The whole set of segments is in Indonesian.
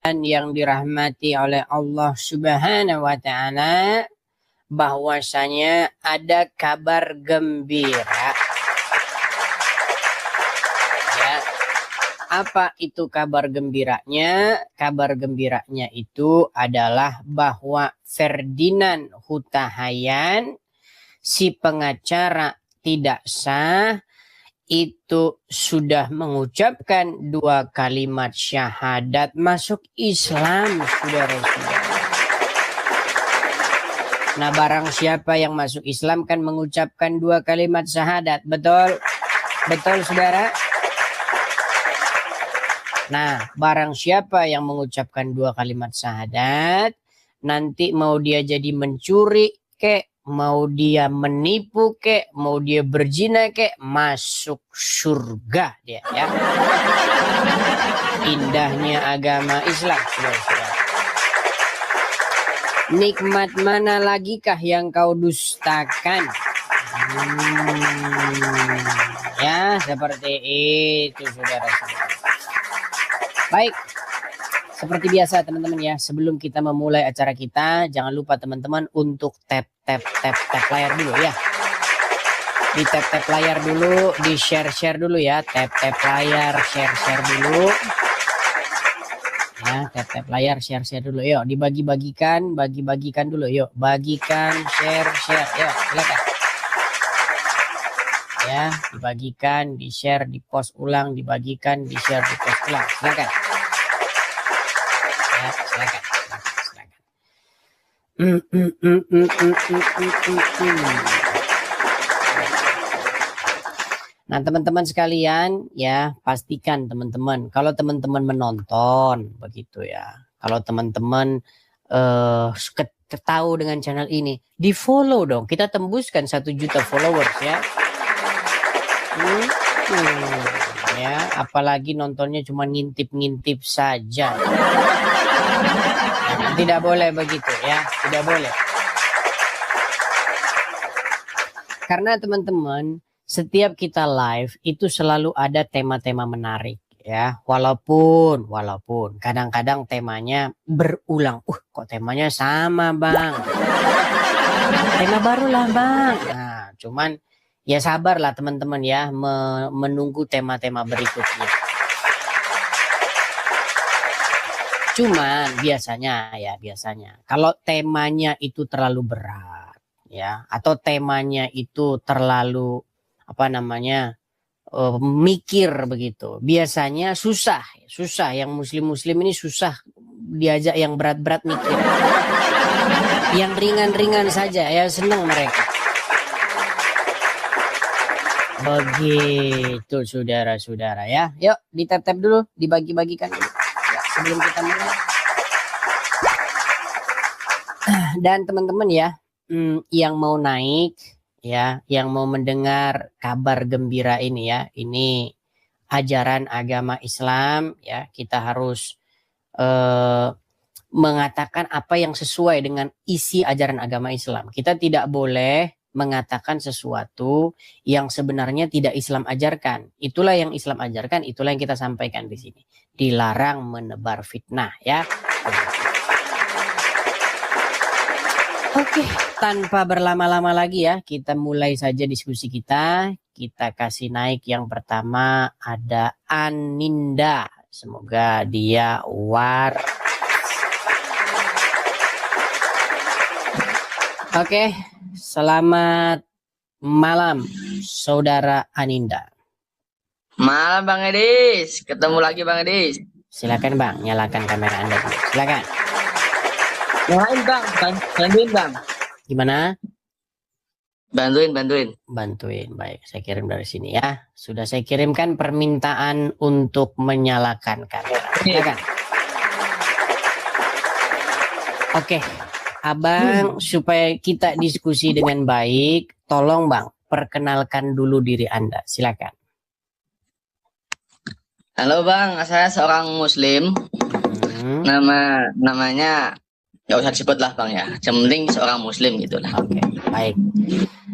yang dirahmati oleh Allah Subhanahu wa Ta'ala, bahwasanya ada kabar gembira. Ya. Apa itu kabar gembiranya? Kabar gembiranya itu adalah bahwa Ferdinand Hutahayan, si pengacara tidak sah, itu sudah mengucapkan 2 kalimat syahadat masuk Islam, saudara-saudara. Nah, barang siapa yang masuk Islam kan mengucapkan 2 kalimat syahadat, betul? Betul, saudara? Nah, barang siapa yang mengucapkan 2 kalimat syahadat, nanti mau dia jadi mencuri kek, mau dia menipu kek, mau dia berzina kek, masuk surga dia, ya. Indahnya agama Islam, saudara-saudara. Nikmat mana lagikah yang kau dustakan? Ya, seperti itu, saudara-saudara. Baik. Seperti biasa teman-teman ya, sebelum kita memulai acara kita, jangan lupa teman-teman untuk tap layar dulu ya. Di tap layar dulu, di share dulu ya, tap layar, share dulu. Ya, tap layar, share dulu. Yuk, dibagi-bagikan dulu. Yuk, bagikan, share. Yuk, silakan. Ya, dibagikan, di-share, di-post ulang, dibagikan, di-share, di-post ulang. Silakan. Silakan. Nah, teman-teman sekalian ya, pastikan teman-teman kalau teman-teman menonton begitu ya. Kalau teman-teman ketahui dengan channel ini, di-follow dong. Kita tembuskan 1 juta followers ya. Ya, apalagi nontonnya cuma ngintip-ngintip saja. Tidak boleh begitu ya, tidak boleh. Karena teman-teman, setiap kita live itu selalu ada tema-tema menarik ya. Walaupun kadang-kadang temanya berulang. Kok temanya sama, Bang? Tema barulah, Bang. Nah, cuman ya sabarlah teman-teman ya, menunggu tema-tema berikutnya. Cuman biasanya kalau temanya itu terlalu berat ya, atau temanya itu terlalu mikir begitu, biasanya susah yang muslim ini susah diajak yang berat-berat mikir. Yang ringan-ringan saja ya senang mereka. Begitu saudara-saudara ya. Yuk ditap-tap dulu, dibagi-bagikan dulu sebelum kita mulai. Dan teman-teman ya, yang mau naik ya, yang mau mendengar kabar gembira ini ya, ini ajaran agama Islam ya, kita harus mengatakan apa yang sesuai dengan isi ajaran agama Islam. Kita tidak boleh mengatakan sesuatu yang sebenarnya tidak Islam ajarkan. Itulah yang Islam ajarkan, itulah yang kita sampaikan di sini. Dilarang menebar fitnah ya. Oke, tanpa berlama-lama lagi ya, kita mulai saja diskusi kita. Kita kasih naik yang pertama, ada Aninda. Semoga dia Oke, selamat malam saudara Aninda. Malam Bang Edis, ketemu lagi Bang Edis. Silakan Bang, nyalakan kamera Anda dulu. Silakan. Nyalain Bang, bantuin Bang. Gimana? Bantuin. Baik, saya kirim dari sini ya. Sudah saya kirimkan permintaan untuk menyalakan kamera. Silakan. Oke, Abang, supaya kita diskusi dengan baik, tolong Bang, perkenalkan dulu diri Anda. Silakan. Halo Bang, saya seorang Muslim. Namanya nggak usah disebut lah Bang ya. Yang penting seorang Muslim gitulah. Oke, baik.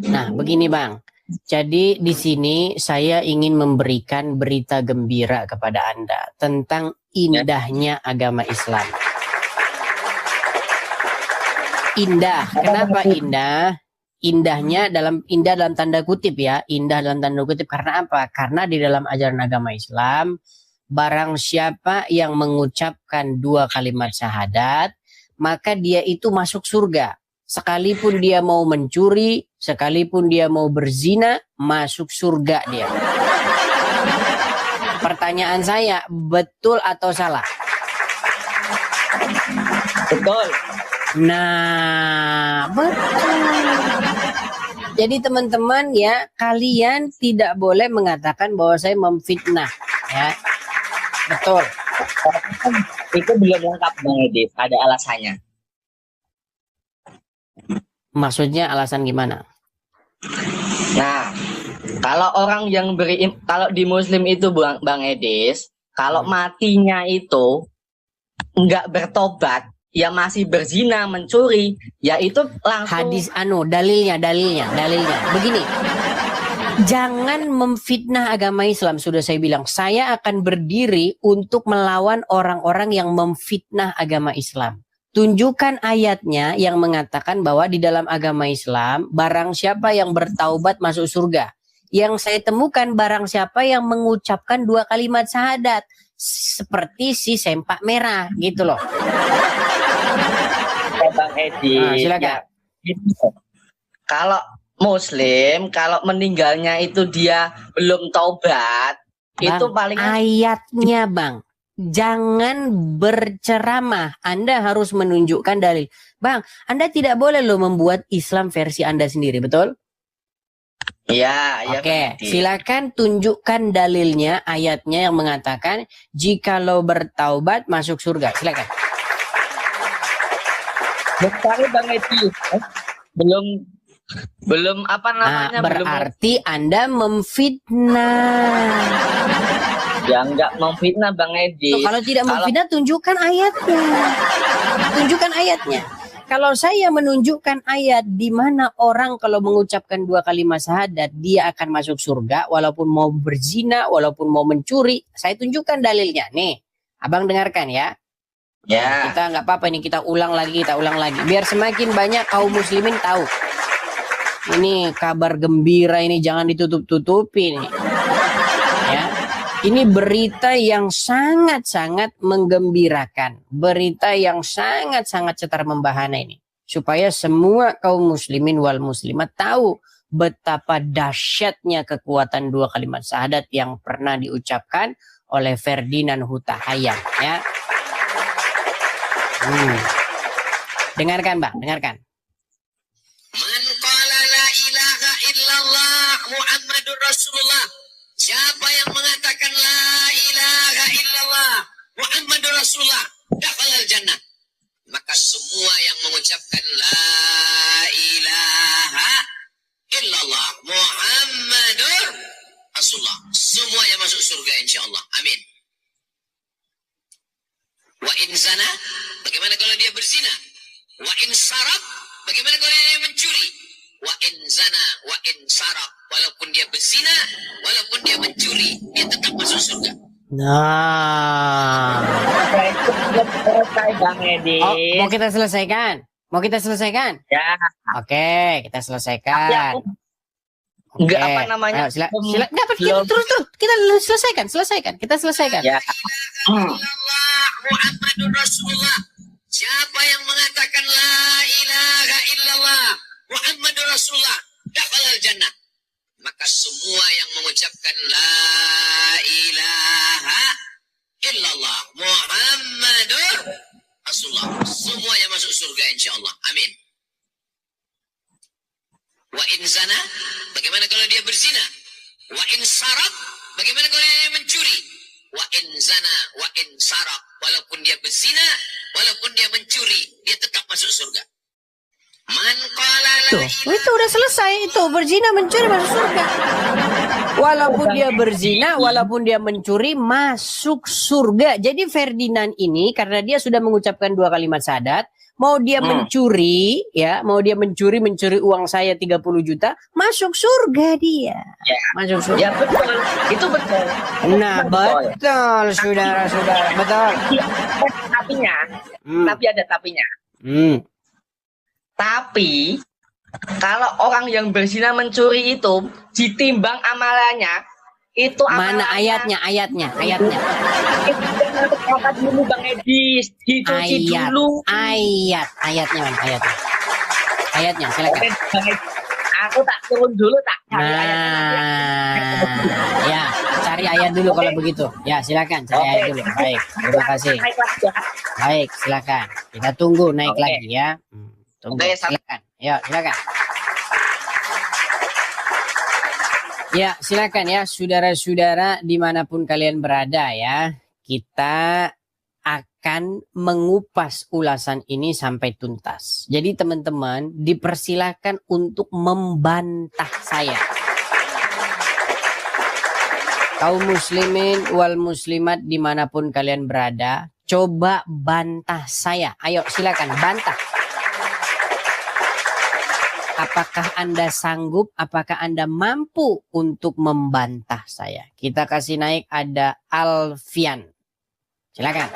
Nah, begini Bang. Jadi di sini saya ingin memberikan berita gembira kepada Anda tentang indahnya agama Islam. Indah. Kenapa indah? Indah dalam tanda kutip ya. Indah dalam tanda kutip karena apa? Karena di dalam ajaran agama Islam, barang siapa yang mengucapkan 2 kalimat syahadat, maka dia itu masuk surga. Sekalipun dia mau mencuri, sekalipun dia mau berzina, masuk surga dia. Pertanyaan saya, betul atau salah? Betul. Nah, betul. Jadi teman-teman ya, kalian tidak boleh mengatakan bahwa saya memfitnah ya. Betul. Itu belum lengkap Bang Edi, ada alasannya. Maksudnya alasan gimana? Nah, kalau orang yang kalau di Muslim itu Bang Edis, kalau matinya itu nggak bertobat, ya masih berzina, mencuri, ya itu langsung. Hadis dalilnya. Begini. Jangan memfitnah agama Islam. Sudah saya bilang, saya akan berdiri untuk melawan orang-orang yang memfitnah agama Islam. Tunjukkan ayatnya yang mengatakan bahwa di dalam agama Islam, barang siapa yang bertaubat masuk surga. Yang saya temukan, barang siapa yang mengucapkan 2 kalimat syahadat. Seperti si sempak merah gitu loh. Bang Edi, silakan. Ya, kalau Muslim, kalau meninggalnya itu dia belum taubat, Bang, itu paling ayatnya Bang. Jangan berceramah. Anda harus menunjukkan dalil. Bang, Anda tidak boleh loh membuat Islam versi Anda sendiri, betul? ya. Oke, silakan tunjukkan dalilnya, ayatnya yang mengatakan jikalau bertaubat masuk surga. Silakan. Bukan Bang Edi, belum apa namanya? Berarti Anda memfitnah. Ya enggak memfitnah Bang Edi. Kalau tidak memfitnah, tunjukkan ayatnya. Tunjukkan ayatnya. Kalau saya menunjukkan ayat di mana orang kalau mengucapkan 2 kalimat syahadat, dia akan masuk surga walaupun mau berzina, walaupun mau mencuri. Saya tunjukkan dalilnya. Nih, Abang dengarkan ya. Ya. Kita nggak apa-apa ini, kita ulang lagi. Biar semakin banyak kaum muslimin tahu. Ini kabar gembira ini, jangan ditutup-tutupi nih. Ya. Ini berita yang sangat-sangat menggembirakan. Berita yang sangat-sangat cetar membahana ini. Supaya semua kaum muslimin wal muslimat tahu betapa dahsyatnya kekuatan 2 kalimat syahadat yang pernah diucapkan oleh Ferdinand Huta Hayan. Ya. Dengarkan Bang, dengarkan. Man qala la ilaha illallah Muhammadur Rasulullah. Siapa yang mengatakan la ilaha illallah Muhammadur Rasulullah, dakhalal jannah. Maka semua yang mengucapkan la ilaha illallah Muhammadur Rasulullah, semua yang masuk surga insyaallah. Amin. Wa in zana, bagaimana kalau dia berzina? Wa in sarab, bagaimana kalau dia mencuri? Wa in zana, wa in sarab, walaupun dia berzina, walaupun dia mencuri, dia tetap masuk surga. Nah, Selesai Bang Edi. mau kita selesaikan? Ya. Oke, kita selesaikan. Enggak apa namanya? Ayo, terus kita selesaikan. Kita selesaikan. Ya. Illallah Muhammadur Rasulullah. Siapa yang mengatakan la ilaha illallah Muhammadur Rasulullah, dakhalal jannah. Maka semua yang mengucapkan la ilaha illallah Muhammadur Rasulullah, semua yang masuk surga insyaallah. Amin. Wa in zana, bagaimana kalau dia berzina? Wa in sarab, bagaimana kalau dia mencuri? Wa in zana, wa in sarab, walaupun dia berzina, walaupun dia mencuri, dia tetap masuk surga. Man qala la ilaha, Itu udah selesai, itu berzina mencuri masuk surga. Walaupun dia berzina, walaupun dia mencuri masuk surga. Jadi Ferdinand ini karena dia sudah mengucapkan 2 kalimat syahadat, Mau dia mencuri, ya, mau dia mencuri uang saya 30 juta, masuk surga dia. Ya. Masuk surga. Ya betul, itu betul. Nah, betul, saudara-saudara, betul. Tapinya, tapi ada tapinya. Tapi kalau orang yang berzina mencuri itu ditimbang amalannya, itu Mana amalannya ayatnya? Apa dulu Bang Edis, dicuci dulu. Ayatnya mana? Ayatnya, silakan. Oke, Bang Edis, aku tak turun dulu tak cari ayatnya. Ya, cari ayat dulu kalau begitu. Ya, silakan cari ayat dulu. Baik, terima kasih. Baik, silakan. Kita tunggu naik lagi ya. Tunggu, silakan. Ya, silakan. Ya, silakan ya, saudara-saudara dimanapun kalian berada ya. Kita akan mengupas ulasan ini sampai tuntas. Jadi teman-teman dipersilakan untuk membantah saya. Kaum muslimin wal muslimat dimanapun kalian berada, coba bantah saya. Ayo silakan bantah. Apakah Anda sanggup? Apakah Anda mampu untuk membantah saya? Kita kasih naik, ada Alfian. Silakan.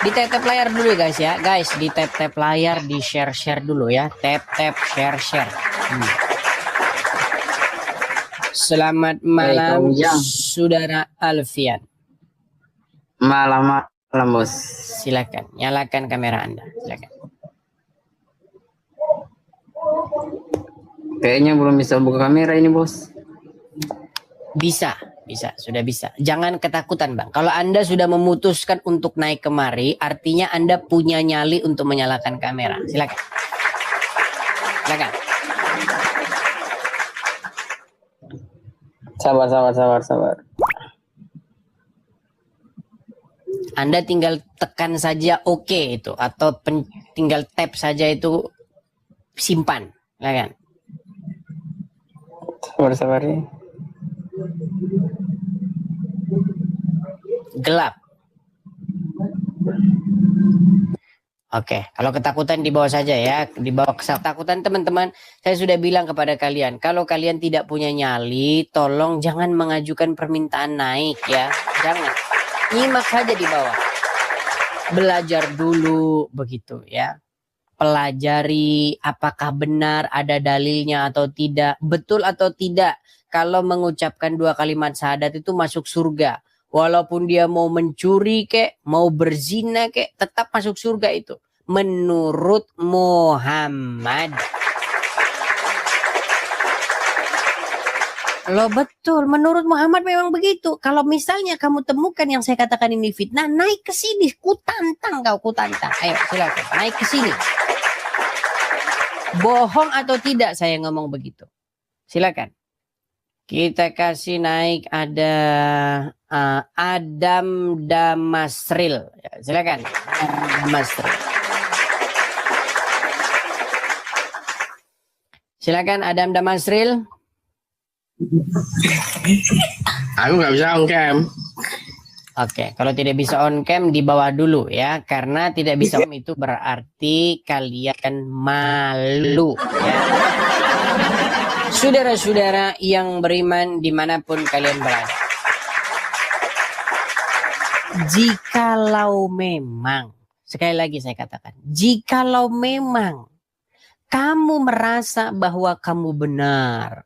Di tap layar dulu guys ya. Guys, di tap layar, di share dulu ya. Tap share. Selamat malam saudara Alfian. Malam bos. Silakan, nyalakan kamera Anda. Silakan. Kayaknya belum bisa buka kamera ini bos. Bisa, sudah bisa. Jangan ketakutan Bang. Kalau Anda sudah memutuskan untuk naik kemari, artinya Anda punya nyali untuk menyalakan kamera. Silakan. Sabar. Anda tinggal tekan saja oke itu, atau tinggal tap saja itu, simpan. Silakan. Sabar ya. Gelap. Oke, kalau ketakutan dibawa saja ya, dibawa ketakutan teman-teman. Saya sudah bilang kepada kalian, kalau kalian tidak punya nyali, tolong jangan mengajukan permintaan naik ya, jangan. Nyimak saja di bawah. Belajar dulu begitu ya. Pelajari apakah benar ada dalilnya atau tidak, betul atau tidak. Kalau mengucapkan 2 kalimat syahadat itu masuk surga. Walaupun dia mau mencuri kek, mau berzina kek, tetap masuk surga itu. Menurut Muhammad. Loh betul, menurut Muhammad memang begitu. Kalau misalnya kamu temukan yang saya katakan ini fitnah, naik ke sini, kutantang kau, kutantang. Ayo silakan, naik ke sini. Bohong atau tidak saya ngomong begitu. Silakan. Kita kasih naik, ada Adam Damasril. Ya, silakan. Damasril. Silakan Adam Damasril. Aku nggak bisa on cam. Oke, kalau tidak bisa on cam di bawah dulu ya, karena tidak bisa on itu berarti kalian malu ya. Saudara-saudara yang beriman dimanapun kalian berada, jikalau memang, sekali lagi saya katakan, jikalau memang kamu merasa bahwa kamu benar,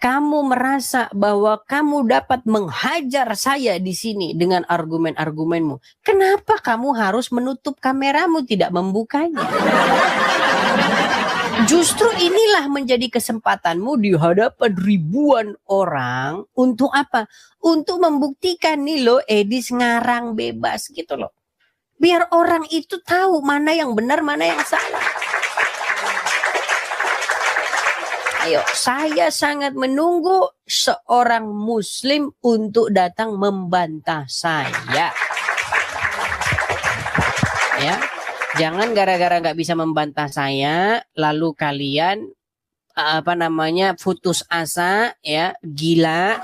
kamu merasa bahwa kamu dapat menghajar saya di sini dengan argumen-argumenmu, kenapa kamu harus menutup kameramu, tidak membukanya? Justru inilah menjadi kesempatanmu di hadapan ribuan orang untuk apa? Untuk membuktikan nih loh, Edis ngarang bebas gitu loh. Biar orang itu tahu mana yang benar, mana yang salah. Ayo, saya sangat menunggu seorang muslim untuk datang membantah saya. Ya. Jangan gara-gara nggak bisa membantah saya, lalu kalian putus asa, ya, gila,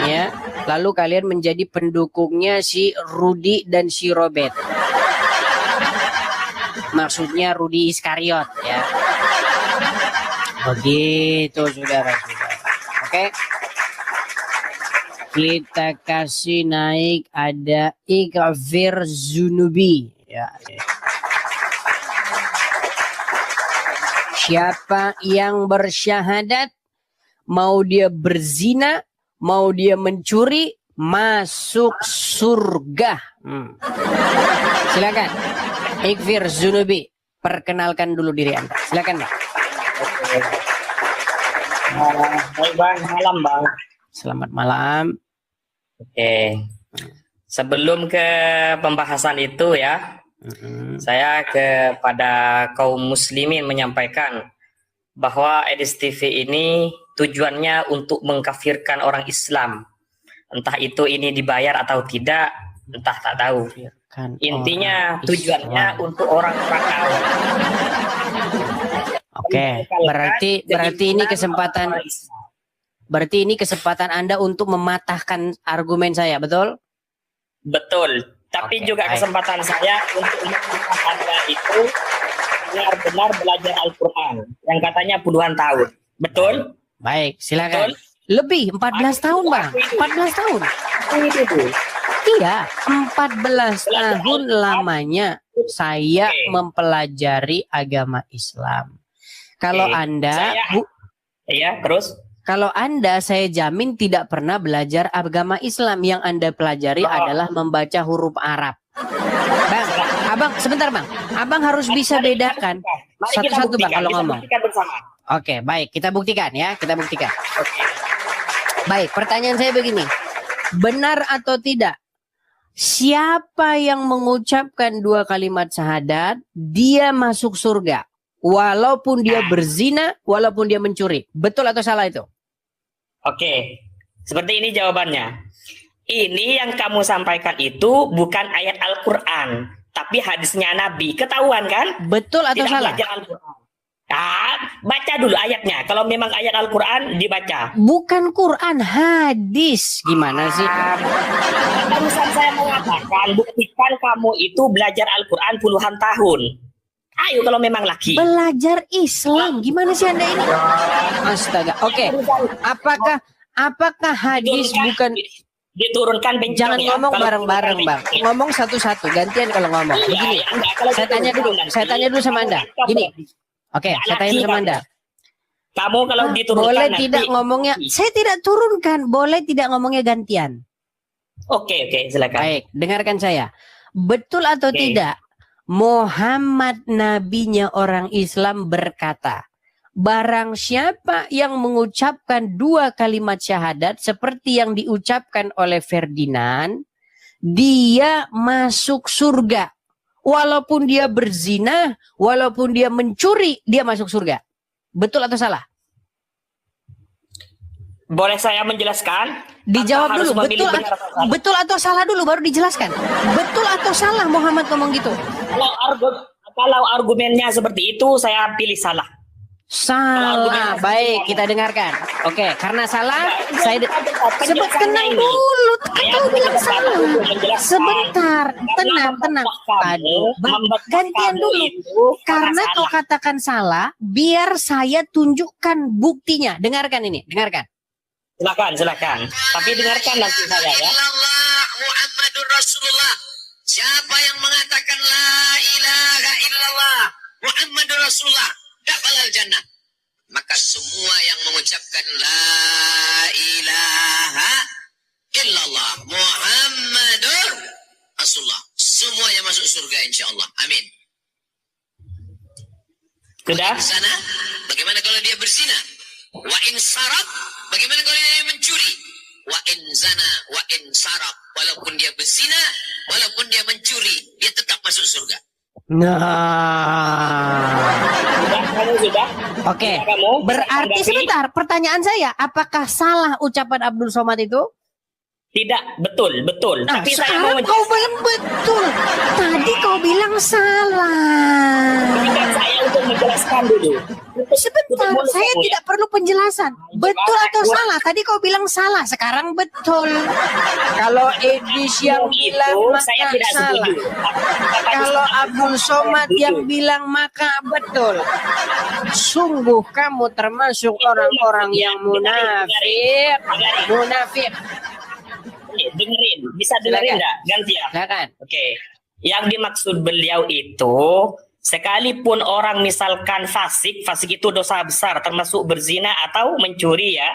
ya, lalu kalian menjadi pendukungnya si Rudy dan si Robert. Maksudnya Rudi Iskariot ya. Begitu saudara-saudara. Oke. Kita kasih naik ada Ikfir Zunubi ya. Siapa yang bersyahadat mau dia berzina, mau dia mencuri, masuk surga. Silakan. Ikfir Zunubi, perkenalkan dulu diri Anda. Silakan, Bang. Baik bang, malam bang. Selamat malam. Oke. Sebelum ke pembahasan itu ya, saya kepada kaum muslimin menyampaikan bahwa Edis TV ini tujuannya untuk mengkafirkan orang Islam. Entah itu ini dibayar atau tidak, entah tak tahu. Intinya tujuannya untuk orang-orang awam. Oke, berarti ini kesempatan Anda untuk mematahkan argumen saya, betul? Betul. Tapi Oke, juga baik. kesempatan saya untuk meminta Anda itu benar-benar belajar Al-Quran yang katanya puluhan tahun. Betul? Baik, silakan. Betul? Lebih 14 tahun, Bang. 14 tahun. Itu. Iya, 14 tahun lamanya saya mempelajari agama Islam. Kalau Oke, Anda, Iya, terus? kalau Anda saya jamin tidak pernah belajar agama Islam. Yang Anda pelajari adalah membaca huruf Arab. Bang, Abang, sebentar Bang. Abang harus bisa bedakan Mari kita satu-satu Bang buktikan, kalau kita ngomong. buktikan bersama. Oke, baik. Kita buktikan ya. Kita buktikan. Oke. Baik, pertanyaan saya begini. Benar atau tidak? Siapa yang mengucapkan 2 kalimat syahadat, dia masuk surga. Walaupun dia berzina, walaupun dia mencuri. Betul atau salah itu? Oke. Seperti ini jawabannya. Ini yang kamu sampaikan itu bukan ayat Al-Quran, tapi hadisnya Nabi. Ketahuan kan? Betul atau Tidak salah? belajar Al-Quran. Nah, baca dulu ayatnya. Kalau memang ayat Al-Quran dibaca. Bukan Quran, hadis. Gimana sih? Barusan saya mengatakan, buktikan kamu itu belajar Al-Quran puluhan tahun. Ayo kalau memang laki. Belajar Islam. Gimana sih Anda ini? Astaga. Oke. Apakah hadis bukan... Diturunkan bencong Jangan ya. ngomong Kalau bareng-bareng, turunkan Bang. bencong. Ngomong satu-satu. Gantian kalau ngomong. Iya, Begini. iya, enggak. Kalau Saya tanya dulu. diturunkan Saya tanya dulu sama Anda. Gini. Oke, saya tanya dulu sama Anda. Kamu kalau diturunkan Boleh nanti. tidak ngomongnya? Saya tidak turunkan. Boleh tidak ngomongnya gantian? Oke, silakan. Baik, dengarkan saya. Betul atau Oke. tidak? Muhammad nabinya orang Islam berkata, barang siapa yang mengucapkan 2 kalimat syahadat seperti yang diucapkan oleh Ferdinand, dia masuk surga. Walaupun dia berzina, walaupun dia mencuri, dia masuk surga. Betul atau salah? Boleh saya menjelaskan? Dijawab Tanpa harus dulu, memilih benar atau salah? betul atau salah dulu baru dijelaskan. Betul atau salah Muhammad ngomong gitu? Kalau argumennya seperti itu, saya pilih salah. Salah. Baik, kita dengarkan. Oke, karena salah, saya sebut Penjelasannya tenang ini. dulu. Saya Kau bilang tidak salah. untuk menjelaskan. Sebentar, tenang. Karena Aduh, Bang, membuat gantian kamu dulu. itu Karena salah. kau katakan salah, biar saya tunjukkan buktinya. Dengarkan ini, dengarkan. Silakan. Tapi dengarkan nanti saya ya. illallah Muhammadur Rasulullah. Siapa yang mengatakan la ilaha illallah Muhammadur Rasulullah dakhalal jannah. Maka semua yang mengucapkan la ilaha illallah Muhammadur Rasulullah semuanya masuk surga insyaallah. Amin. Sudah? Di sana, bagaimana kalau dia berzina? Wa in sarab, bagaimana kalau dia mencuri? Wa in zana, wa in sarab, walaupun dia berzina, walaupun dia mencuri, dia tetap masuk surga. Nah, Kamu sudah? oke. Kamu? Berarti Tanggapi? sebentar, pertanyaan saya, apakah salah ucapan Abdul Somad itu? Tidak, betul. Nah, Tapi saya mau sekarang kau bilang betul. Tadi kau bilang salah. menjelaskan saya untuk menjelaskan dulu. Sebentar, saya tidak perlu penjelasan. Betul atau salah? Tadi kau bilang salah, sekarang betul. Kalau Edis yang bilang saya maka tidak salah. setuju. Kalau Abdul Somad yang bilang maka betul. Sungguh kamu termasuk orang-orang yang munafik. Munafik. Dengerin, bisa dengerin Silakan. nggak? Gantian. Silakan. Oke, yang dimaksud beliau itu sekalipun orang misalkan fasik itu dosa besar termasuk berzina atau mencuri ya.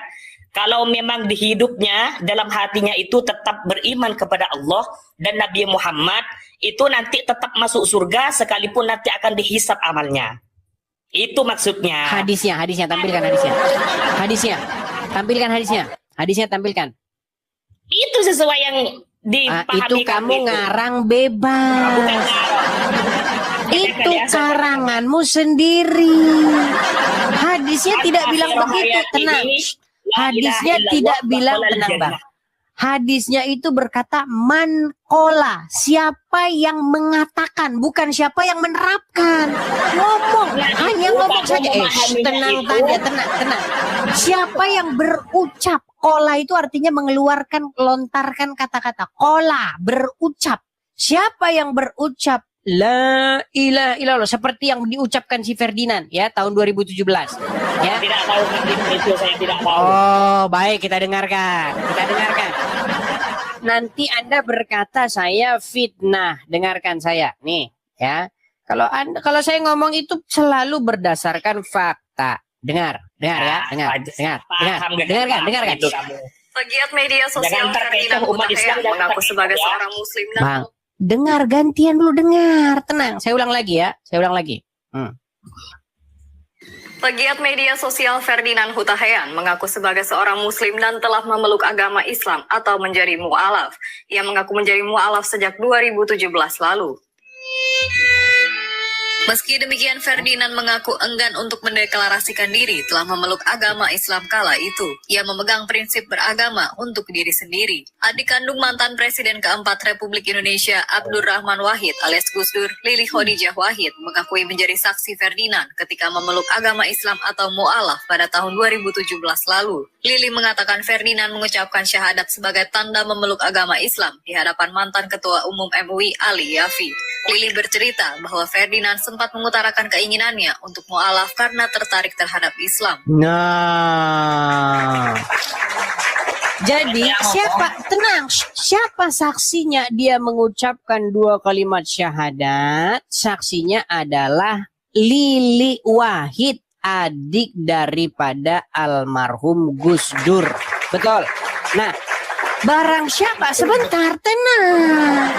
Kalau memang di hidupnya dalam hatinya itu tetap beriman kepada Allah dan Nabi Muhammad, itu nanti tetap masuk surga sekalipun nanti akan dihisap amalnya. Itu maksudnya. Hadisnya tampilkan hadisnya. Hadisnya tampilkan. Itu sesuai yang Itu dipahami kamu itu. ngarang bebas. Bukan ngarang. Itu Ya, saya- karanganmu sendiri. Hadisnya tidak bilang begitu. Tenang. Hadisnya tidak bilang, tenang bang. Hadisnya itu berkata man kola, siapa yang mengatakan, bukan siapa yang menerapkan. Ngomong, hanya ngomong saja. Tenang saja, tenang. Siapa yang berucap, kola itu artinya mengeluarkan, lontarkan kata-kata. Kola, berucap. Siapa yang berucap la ilaha illallah seperti yang diucapkan si Ferdinand ya tahun 2017 ya. Tidak tahu itu, saya tidak tahu. Oh, baik, kita dengarkan. Nanti Anda berkata saya fitnah. Dengarkan saya. Nih, ya. Kalau saya ngomong itu selalu berdasarkan fakta. Dengar ya, dengarkan. Itu kamu. Pegiat media sosial Jangan terkecoh Ferdinand umat Islam, Hutahian jangan mengaku terkecoh sebagai ya. seorang muslim dan Bang, dengar gantian dulu, dengar. Tenang, saya ulang lagi ya. Pegiat media sosial Ferdinand Hutahian mengaku sebagai seorang muslim dan telah memeluk agama Islam atau menjadi mu'alaf. Ia mengaku menjadi mu'alaf sejak 2017 lalu. Meski demikian, Ferdinand mengaku enggan untuk mendeklarasikan diri telah memeluk agama Islam kala itu. Ia memegang prinsip beragama untuk diri sendiri. Adik kandung mantan Presiden keempat Republik Indonesia, Abdurrahman Wahid alias Gus Dur, Lili Khadijah Wahid, mengakui menjadi saksi Ferdinand ketika memeluk agama Islam atau mu'alaf pada tahun 2017 lalu. Lili mengatakan Ferdinand mengucapkan syahadat sebagai tanda memeluk agama Islam di hadapan mantan Ketua Umum MUI Ali Yafi. Lili bercerita bahwa Ferdinand sempat mengutarakan keinginannya untuk mu'alaf karena tertarik terhadap Islam. Nah. Jadi siapa saksinya dia mengucapkan 2 kalimat syahadat? Saksinya adalah Lili Wahid, adik daripada almarhum Gus Dur. Betul. Nah, barang siapa? Sebentar, tenang.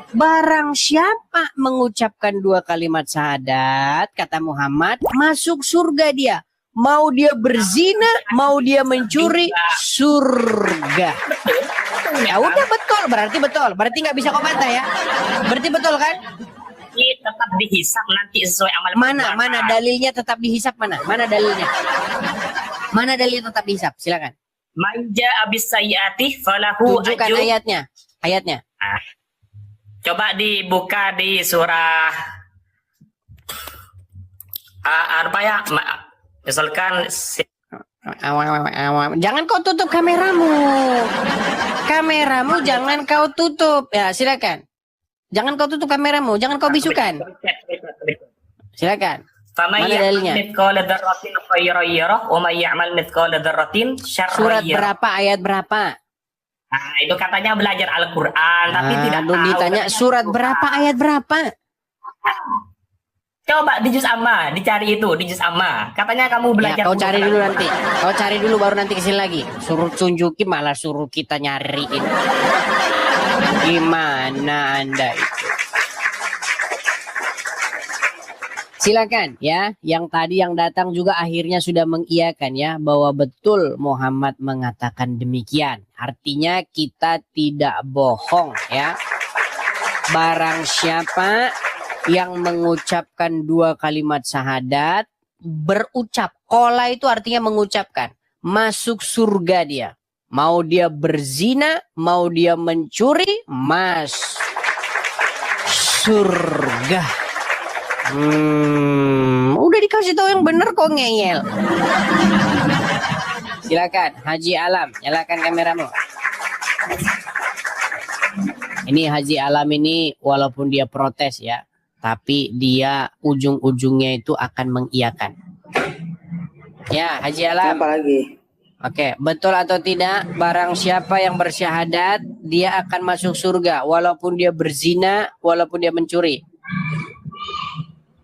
Barang siapa mengucapkan 2 kalimat syahadat, kata Muhammad, masuk surga dia. Mau dia berzina, mau dia mencuri, surga. Ya udah betul, berarti nggak bisa kau bantah ya. Berarti betul kan? Ini tetap dihisap nanti sesuai amal Mana dalilnya tetap dihisap, mana dalilnya? Mana dalil tetap dihisap? Silakan. Manja abis sayyati falahu Tunjukkan ajur. ayatnya. Coba dibuka di surah apa ya? Misalkan Jangan kau tutup kameramu. Jangan kau tutup. Ya, silakan. Jangan kau tutup kameramu, jangan kau bisukan. Silakan. Mana dalilnya? Surat berapa, ayat berapa? Nah, itu katanya belajar Al-Quran, tapi tidak tahu. Ditanya surat berapa, ayat berapa? Coba di juz amma, dicari itu di juz amma. Katanya kamu belajar. Kau cari dulu nanti. Kau cari dulu baru nanti kesini lagi. Suruh tunjukin malah suruh kita nyariin. Gimana Anda itu? Silakan ya. Yang tadi yang datang juga akhirnya sudah mengiyakan ya bahwa betul Muhammad mengatakan demikian. Artinya kita tidak bohong ya. Barang siapa yang mengucapkan 2 kalimat syahadat, berucap, qola itu artinya mengucapkan, masuk surga dia. Mau dia berzina, mau dia mencuri, surga. Udah dikasih tahu yang bener kok ngeyel. Silakan Haji Alam, nyalakan kameramu. Ini Haji Alam ini walaupun dia protes ya, tapi dia ujung-ujungnya itu akan mengiyakan. Ya, Haji Alam. Apa lagi? Oke, betul atau tidak barang siapa yang bersyahadat dia akan masuk surga walaupun dia berzina, walaupun dia mencuri.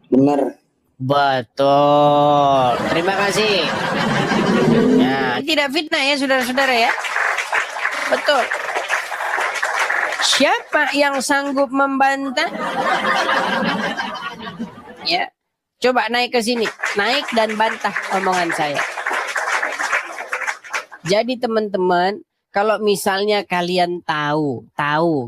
Benar. Betul. Terima kasih. Nah, tidak fitnah ya saudara-saudara ya. Betul. Siapa yang sanggup membantah? Ya. Coba naik ke sini. Naik dan bantah omongan saya. Jadi teman-teman, kalau misalnya kalian tahu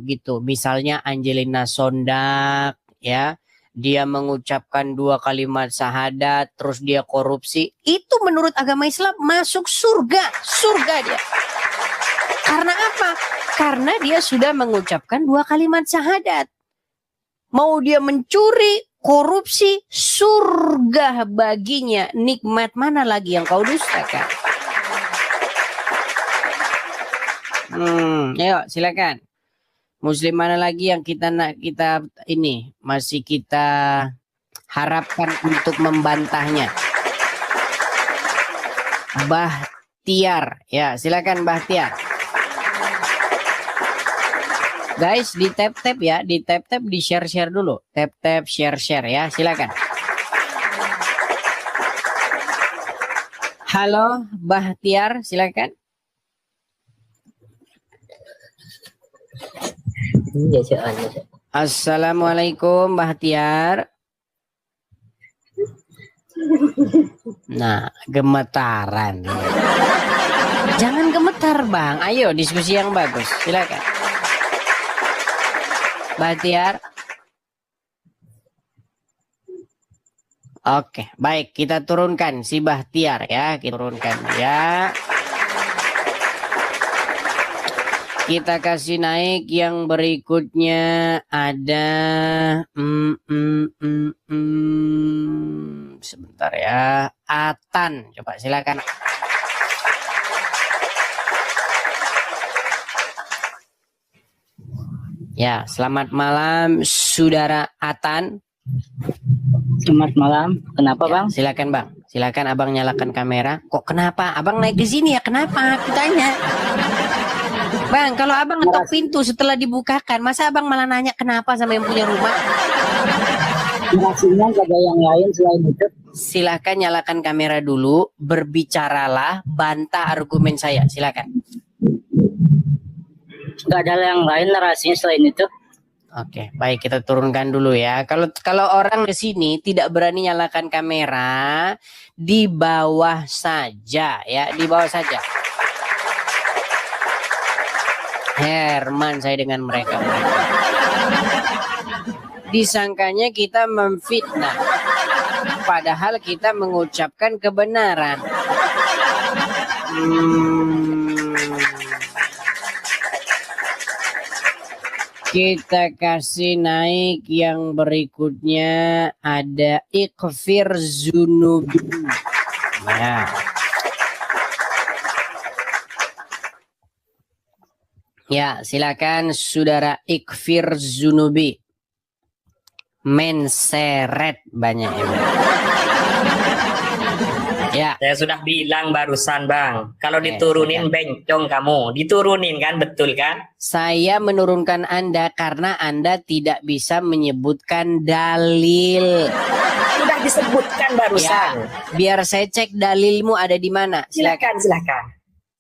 gitu, misalnya Angelina Sondak ya, dia mengucapkan 2 kalimat syahadat, terus dia korupsi, itu menurut agama Islam masuk surga dia. Karena apa? Karena dia sudah mengucapkan 2 kalimat syahadat. Mau dia mencuri, korupsi, surga baginya. Nikmat mana lagi yang kau dustakan? Ayo silakan. Muslim mana lagi yang kita ini masih kita harapkan untuk membantahnya? Bahtiar, ya silakan Bahtiar. Guys di tap ya, di tap di share dulu, tap share ya, silakan. Halo Bahtiar, silakan. Assalamualaikum Bahtiar. Nah, gemetaran. Jangan gemetar Bang. Ayo diskusi yang bagus. Silakan. Bahtiar. Oke, baik kita turunkan si Bahtiar ya, kita turunkan ya. Kita kasih naik yang berikutnya ada sebentar ya, Atan, coba silakan. Ya, selamat malam saudara Atan. Selamat malam. Kenapa Ya, Bang? silakan Bang. Silakan Abang nyalakan kamera. Kok kenapa? Abang naik di sini ya? Kenapa? Aku tanya. Bang, kalau Abang ngetok pintu setelah dibukakan, masa Abang malah nanya kenapa sama yang punya rumah? Maksudnya gak ada yang lain selain itu. Silakan nyalakan kamera dulu, berbicaralah, bantah argumen saya. Silakan. Gak ada yang lain narasinya selain itu. Oke, baik kita turunkan dulu ya. Kalau orang di sini tidak berani nyalakan kamera, di bawah saja ya, di bawah saja. Herman saya dengan mereka. Disangkanya kita memfitnah, padahal kita mengucapkan kebenaran. Kita kasih naik yang berikutnya ada Iqfir Zunubi. Nah. Ya, silakan saudara Iqfir Zunubi. Menseret banyak ya. Ya. Saya sudah bilang barusan Bang, kalau diturunin bencong kamu, diturunin kan, betul kan? Saya menurunkan Anda karena Anda tidak bisa menyebutkan dalil. Sudah disebutkan barusan. Ya, biar saya cek dalilmu ada di mana. Silakan.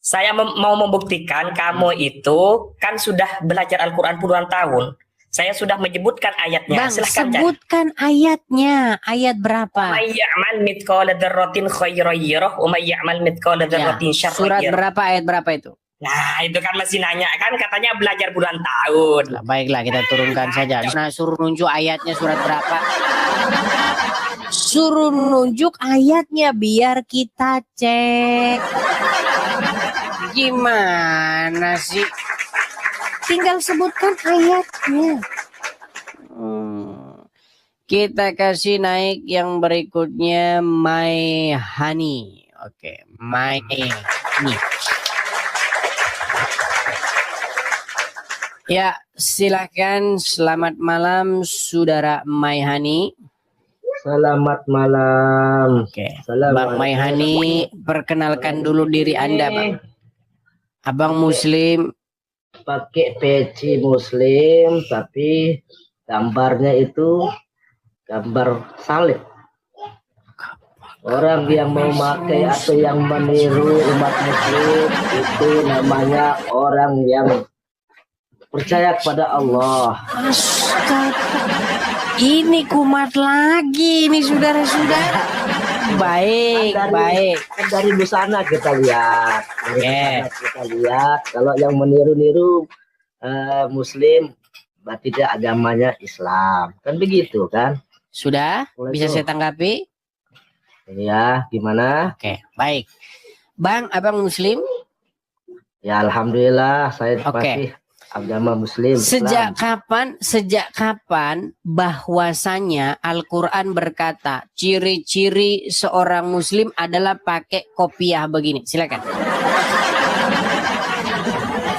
Saya mau membuktikan kamu itu kan sudah belajar Al-Quran puluhan tahun. Saya sudah menyebutkan ayatnya. Bang, silakan sebutkan ayatnya. Ayat berapa? Umayyamal mitqala dzarratin khairan yarah, umayyamal mitqala dzarratin syarran Surat yarah. berapa, ayat berapa itu? Nah, itu kan masih nanya kan, katanya belajar puluhan tahun. Nah, baiklah, kita turunkan saja. Nah, suruh nunjuk ayatnya surat berapa? Suruh nunjuk ayatnya biar kita cek. Gimana sih? Tinggal sebutkan ayatnya. Kita kasih naik yang berikutnya My Honey. Oke, My Honey. Ya, silahkan. Selamat malam, saudara My Honey. Selamat malam. Oke, Bang My Honey, perkenalkan dulu diri Anda, Bang. Abang Muslim. Pakai peci Muslim, tapi gambarnya itu gambar salib. Orang yang memakai atau yang meniru umat Muslim itu namanya orang yang percaya kepada Allah. Ini kumat lagi nih saudara-saudara. Baik, baik. Kan dari busana kita lihat. Dari Oke. busana kita lihat kalau yang meniru-niru Muslim berarti dia agamanya Islam. Kan begitu kan? Sudah? Bisa saya tanggapi? Iya, gimana? Oke, baik. Bang, abang Muslim? Ya alhamdulillah saya Oke. masih agama Muslim. Sejak Islam. kapan bahwasanya Al-Quran berkata ciri-ciri seorang Muslim adalah pakai kopiah begini? Silakan.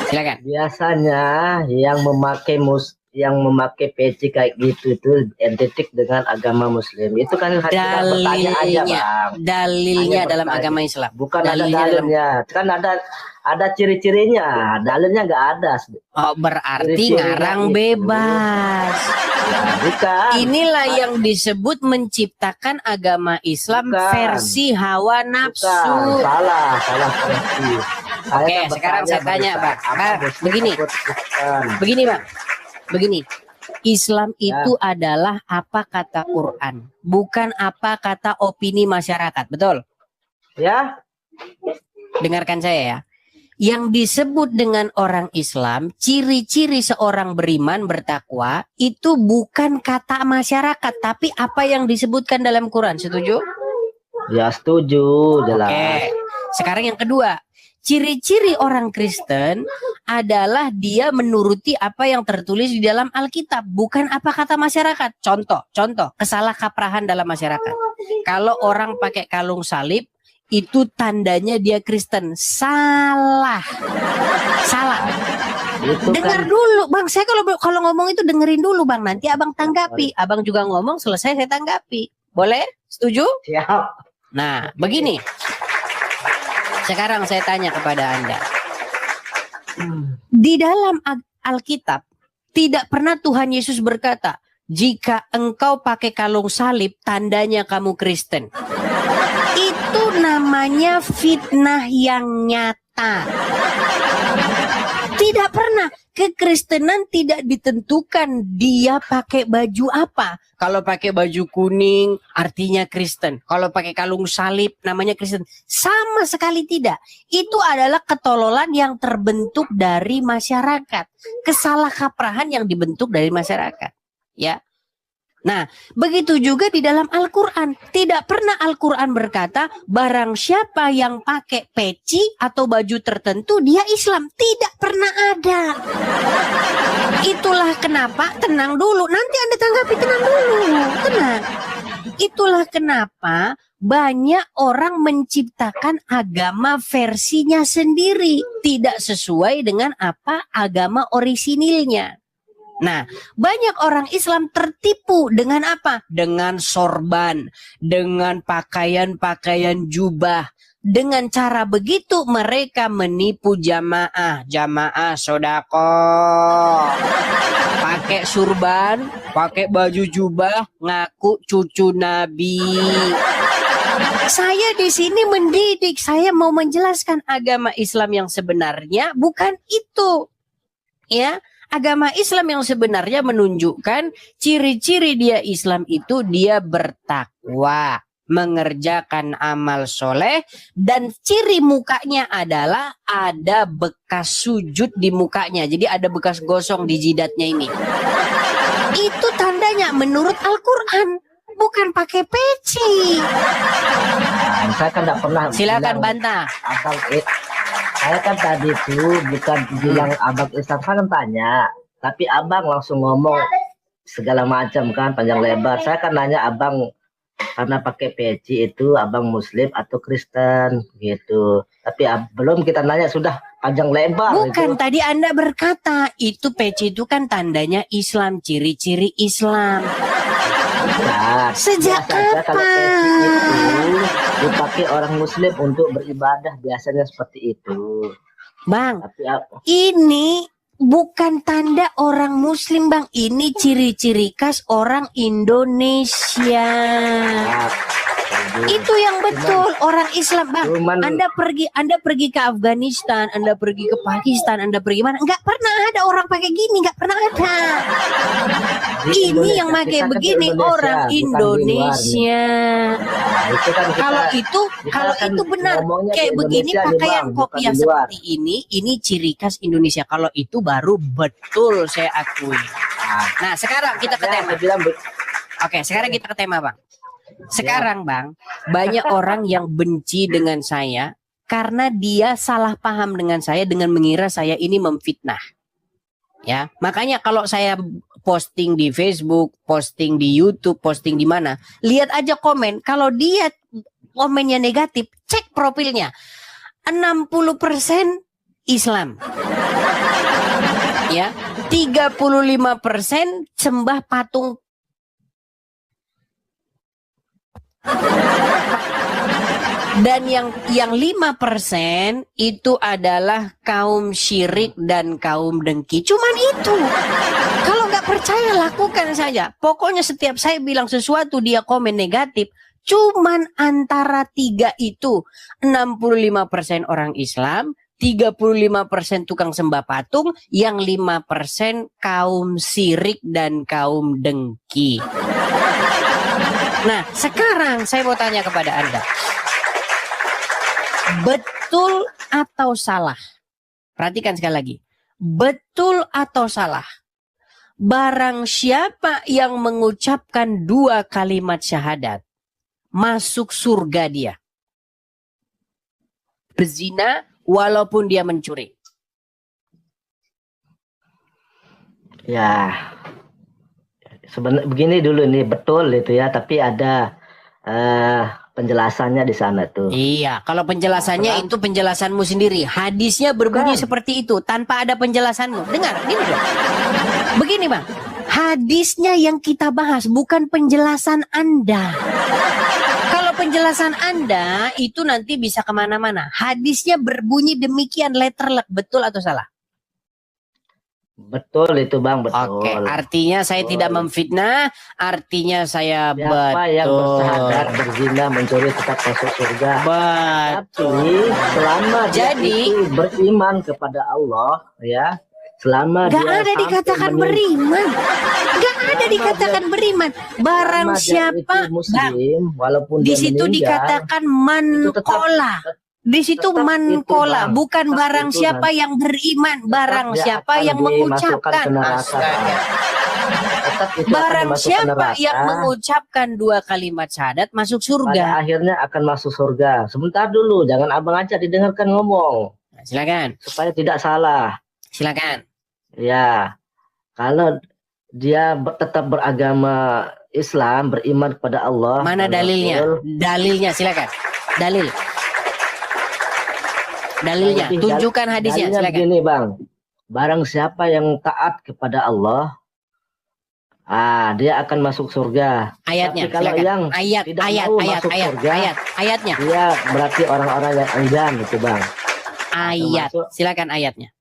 Silakan. Biasanya yang memakai peci kayak gitu itu identik dengan agama Muslim. Itu kan hanya bertanya aja, Bang. Dalilnya Hanya dalam bertanya. agama Islam. Bukan Dalilnya ada dalilnya. Kan ada ciri-cirinya. Dalilnya nggak ada. Oh, berarti Ciri-cirinya ngarang itu. bebas. Ya, bukan. Inilah yang disebut menciptakan agama Islam Bukan. versi hawa Bukan. nafsu. Salah versi. Oke, sekarang saya tanya, Bang. Bang, begini. Begini, Bang. Begini. Islam itu adalah apa kata Quran, bukan apa kata opini masyarakat. Betul? Ya, Dengarkan saya ya. Yang disebut dengan orang Islam, ciri-ciri seorang beriman bertakwa itu bukan kata masyarakat, tapi apa yang disebutkan dalam Quran. Setuju? ya setuju, jelas. Oke. Sekarang yang kedua, ciri-ciri orang Kristen adalah dia menuruti apa yang tertulis di dalam Alkitab, bukan apa kata masyarakat. Contoh, kesalahkaprahan dalam masyarakat. Kalau orang pakai kalung salib, itu tandanya dia Kristen. Salah. Itu Dengar kan dulu, Bang. Saya kalau ngomong itu dengerin dulu, Bang. Nanti Abang tanggapi. Abang juga ngomong, selesai saya tanggapi. Boleh? Setuju? siap. Nah, begini. Sekarang saya tanya kepada Anda. Di dalam Alkitab tidak pernah Tuhan Yesus berkata, jika engkau pakai kalung salib, tandanya kamu Kristen. Itu namanya fitnah yang nyata. Tidak pernah. Kekristenan tidak ditentukan dia pakai baju apa. Kalau pakai baju kuning artinya Kristen. Kalau pakai kalung salib namanya Kristen. Sama sekali tidak. Itu adalah ketololan yang terbentuk dari masyarakat. Kesalahkaprahan yang dibentuk dari masyarakat. Ya. Nah, begitu juga di dalam Al-Quran. Tidak pernah Al-Quran berkata, barang siapa yang pakai peci atau baju tertentu, dia Islam. Tidak pernah ada. Itulah kenapa, tenang dulu. Nanti Anda tanggapi, tenang dulu. Tenang. Itulah kenapa banyak orang menciptakan agama versinya sendiri. Tidak sesuai dengan apa agama orisinilnya. Nah, banyak orang Islam tertipu dengan apa? Dengan sorban, dengan pakaian-pakaian jubah. Dengan cara begitu mereka menipu jamaah sodako. Pakai surban, pakai baju jubah, ngaku cucu Nabi. Saya di sini mendidik, saya mau menjelaskan agama Islam yang sebenarnya bukan itu. Ya. Agama Islam yang sebenarnya menunjukkan ciri-ciri dia Islam itu dia bertakwa, mengerjakan amal soleh, dan ciri mukanya adalah ada bekas sujud di mukanya. Jadi ada bekas gosong di jidatnya ini. Itu tandanya menurut Al-Quran, bukan pakai peci. Saya kan tidak pernah. Silakan bilang, bantah. Saya kan tadi tuh bukan bilang abang Islam, kan tanya, tapi abang langsung ngomong segala macam kan, panjang lebar. Saya kan nanya abang karena pakai peci itu abang Muslim atau Kristen gitu. Tapi belum kita nanya sudah panjang lebar. Bukan, itu. tadi Anda berkata itu peci itu kan tandanya Islam, ciri-ciri Islam. Nah, Sejak biasanya kalau peci kapan? itu dipakai orang Muslim untuk beribadah, biasanya seperti itu. Bang, Tapi ini bukan tanda orang Muslim, Bang. Ini ciri-ciri khas orang Indonesia. Itu yang betul orang Islam, Bang. Cuman Anda pergi ke Afghanistan, Anda pergi ke Pakistan, Anda pergi mana? Enggak pernah ada orang pakai gini, enggak pernah ada. di Ini Indonesia, yang pakai kita kan di begini Indonesia, orang bukan di luar nih. Indonesia. Nah, itu kan kita, Kalau itu kan benar ngomongnya di kayak begini Indonesia nih, pakaian Bang, bukan kopiah di luar. seperti ini ciri khas Indonesia. Kalau itu baru betul saya akui. Nah, sekarang kita ke Ya, tema. saya bilang Oke, sekarang kita ke tema, Bang. Sekarang, Bang, banyak orang yang benci dengan saya karena dia salah paham dengan saya dengan mengira saya ini memfitnah. Ya, makanya kalau saya posting di Facebook, posting di YouTube, posting di mana, lihat aja komen. Kalau dia komennya negatif, cek profilnya. 60% Islam. Ya, 35% sembah patung. Dan yang 5% itu adalah kaum syirik dan kaum dengki. Cuman itu. Kalau nggak percaya lakukan saja. Pokoknya setiap saya bilang sesuatu dia komen negatif. Cuman antara 3 itu 65% orang Islam, 35% tukang sembah patung, yang 5% kaum syirik dan kaum dengki. Nah, sekarang saya mau tanya kepada Anda. Betul atau salah? Perhatikan sekali lagi. Betul atau salah? Barang siapa yang mengucapkan 2 kalimat syahadat, masuk surga dia. Berzina walaupun dia mencuri. ya sebenarnya begini dulu nih, betul itu ya, tapi ada penjelasannya di sana tuh. Iya, kalau penjelasannya itu penjelasanmu sendiri. Hadisnya berbunyi seperti itu tanpa ada penjelasanmu. Dengar, gini loh. Begini, Bang. Hadisnya yang kita bahas bukan penjelasan Anda. Kalau penjelasan Anda itu nanti bisa kemana-mana. Hadisnya berbunyi demikian letterlek, betul atau salah? Betul itu Bang, betul. Oke, artinya saya tidak memfitnah, artinya saya Siapa yang bersyahadat, berzina, mencuri tetap masuk surga. Tapi selama dia itu beriman kepada Allah, ya, selama Gak dia ada dikatakan beriman. Gak ada dikatakan beriman. Barang siapa, Muslim, walaupun di dia situ meninggal, dikatakan mankola. Di situ mankola, bukan barang siapa yang beriman, barang siapa yang mengucapkan. Barang siapa yang mengucapkan 2 kalimat syahadat masuk surga. Pada akhirnya akan masuk surga. Sebentar dulu, jangan abang aja didengarkan ngomong. Silakan. Supaya tidak salah. Silakan. Ya, kalau dia tetap beragama Islam, beriman kepada Allah. Mana dalilnya? Dalilnya, silakan. Dalilnya, tunjukkan hadisnya, silakan. Begini Bang, barang siapa yang taat kepada Allah, dia akan masuk surga. Ayatnya, tapi kalau silakan. yang ayatnya. Dia berarti orang-orang yang enggan gitu Bang. Ayat, silakan ayatnya.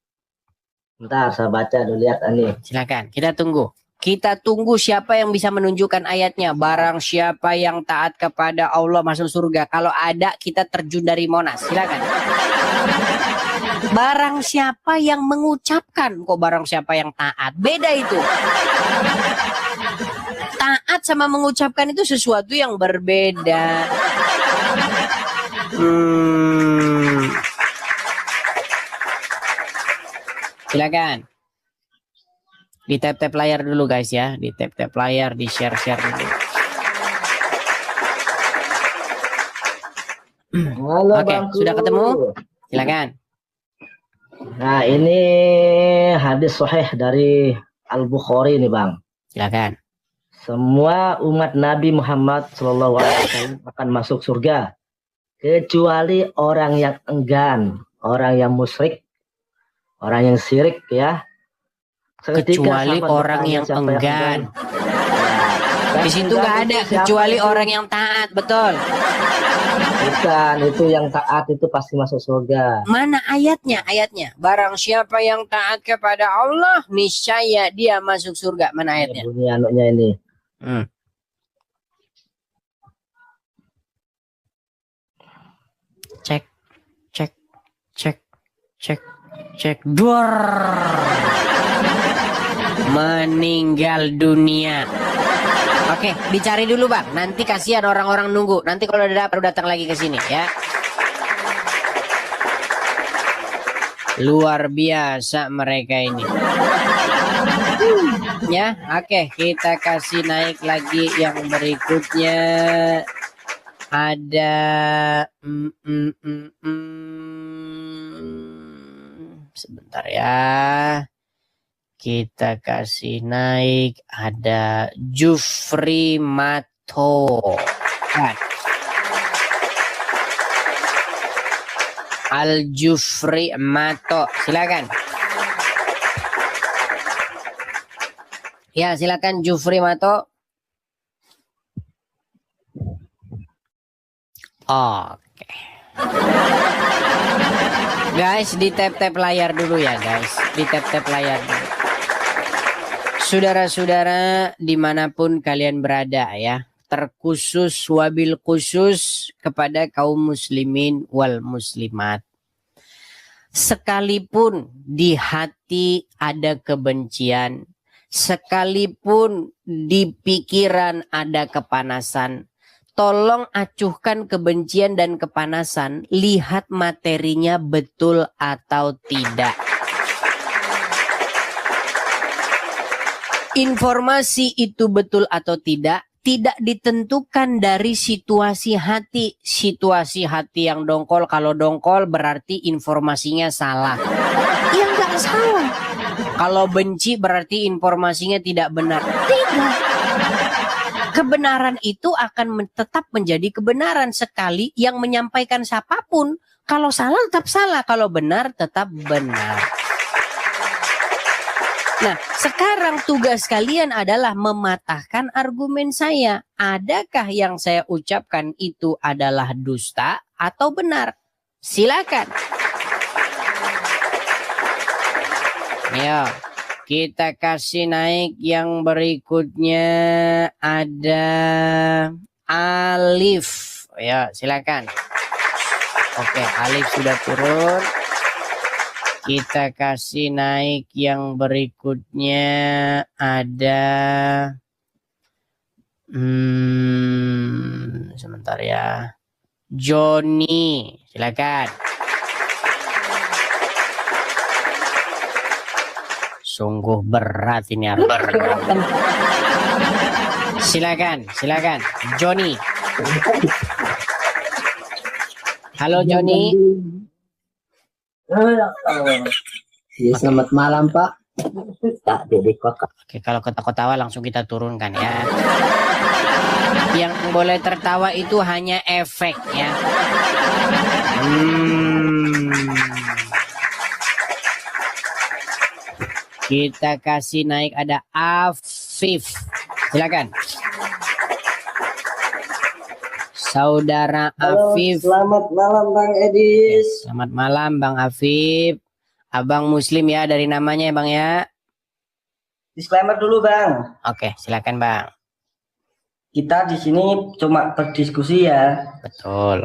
Bentar, saya baca dulu, lihat ini. Silakan, kita tunggu. Kita tunggu siapa yang bisa menunjukkan ayatnya. Barang siapa yang taat kepada Allah masuk surga. Kalau ada, kita terjun dari Monas. Silakan. Barang siapa yang mengucapkan. Kok barang siapa yang taat? Beda itu. Taat sama mengucapkan itu sesuatu yang berbeda. Silakan. Di tap-tap layar dulu guys ya. Di tap-tap layar, di share-share dulu. Oke, sudah ketemu? Silakan. Nah, ini hadis sahih dari Al-Bukhari nih Bang. Silakan. Semua umat Nabi Muhammad SAW akan masuk surga kecuali orang yang enggan, orang yang musyrik, orang yang syirik ya. Kecuali orang yang enggan. Di situ nggak ada kecuali orang yang taat, betul. Bukan, itu yang taat itu pasti masuk surga. Mana ayatnya? Ayatnya. Barang siapa yang taat kepada Allah, niscaya dia masuk surga. Mana ayatnya? Bunyi anaknya ini. Cek, cek, cek, cek, cek. Dor. Meninggal dunia. Oke, dicari dulu Bang. Nanti kasihan orang-orang nunggu. Nanti kalau udah baru datang lagi ke sini ya. Luar biasa mereka ini. Ya, oke, kita kasih naik lagi yang berikutnya. Ada sebentar ya. Kita kasih naik, ada Jufri Mato. Al Jufri Mato, silakan. Ya, silakan Jufri Mato. Oke. Guys, di tap-tap layar dulu ya guys. Di tap-tap layar dulu. Saudara-saudara dimanapun kalian berada ya, terkhusus wabil khusus kepada kaum muslimin wal muslimat. Sekalipun di hati ada kebencian, sekalipun di pikiran ada kepanasan, tolong acuhkan kebencian dan kepanasan, lihat materinya betul atau tidak. Informasi itu betul atau tidak ditentukan dari situasi hati. Situasi hati yang dongkol, kalau dongkol berarti informasinya salah. Ya nggak salah. Kalau benci berarti informasinya tidak benar. Tidak. Kebenaran itu akan tetap menjadi kebenaran sekali yang menyampaikan siapapun. Kalau salah tetap salah, kalau benar tetap benar. Nah, sekarang tugas kalian adalah mematahkan argumen saya. Adakah yang saya ucapkan itu adalah dusta atau benar? Silakan. Ayo, kita kasih naik yang berikutnya, ada Alif. Ya, silakan. Oke, Alif sudah turun. Kita kasih naik yang berikutnya, ada sebentar ya, Joni, silakan. Sungguh berat ini argumen. Silakan, silakan, Joni. Halo Joni. Ya, selamat malam Pak. Tak jadi kok. Oke, kalau ketawa langsung kita turunkan ya. Yang boleh tertawa itu hanya efek ya. Kita kasih naik, ada Afif. Silakan. Saudara Afif. Selamat malam Bang Edis. Selamat malam Bang Afif. Abang Muslim ya dari namanya ya Bang ya. Disclaimer dulu Bang. Oke, silakan Bang. Kita di sini cuma berdiskusi ya. Betul.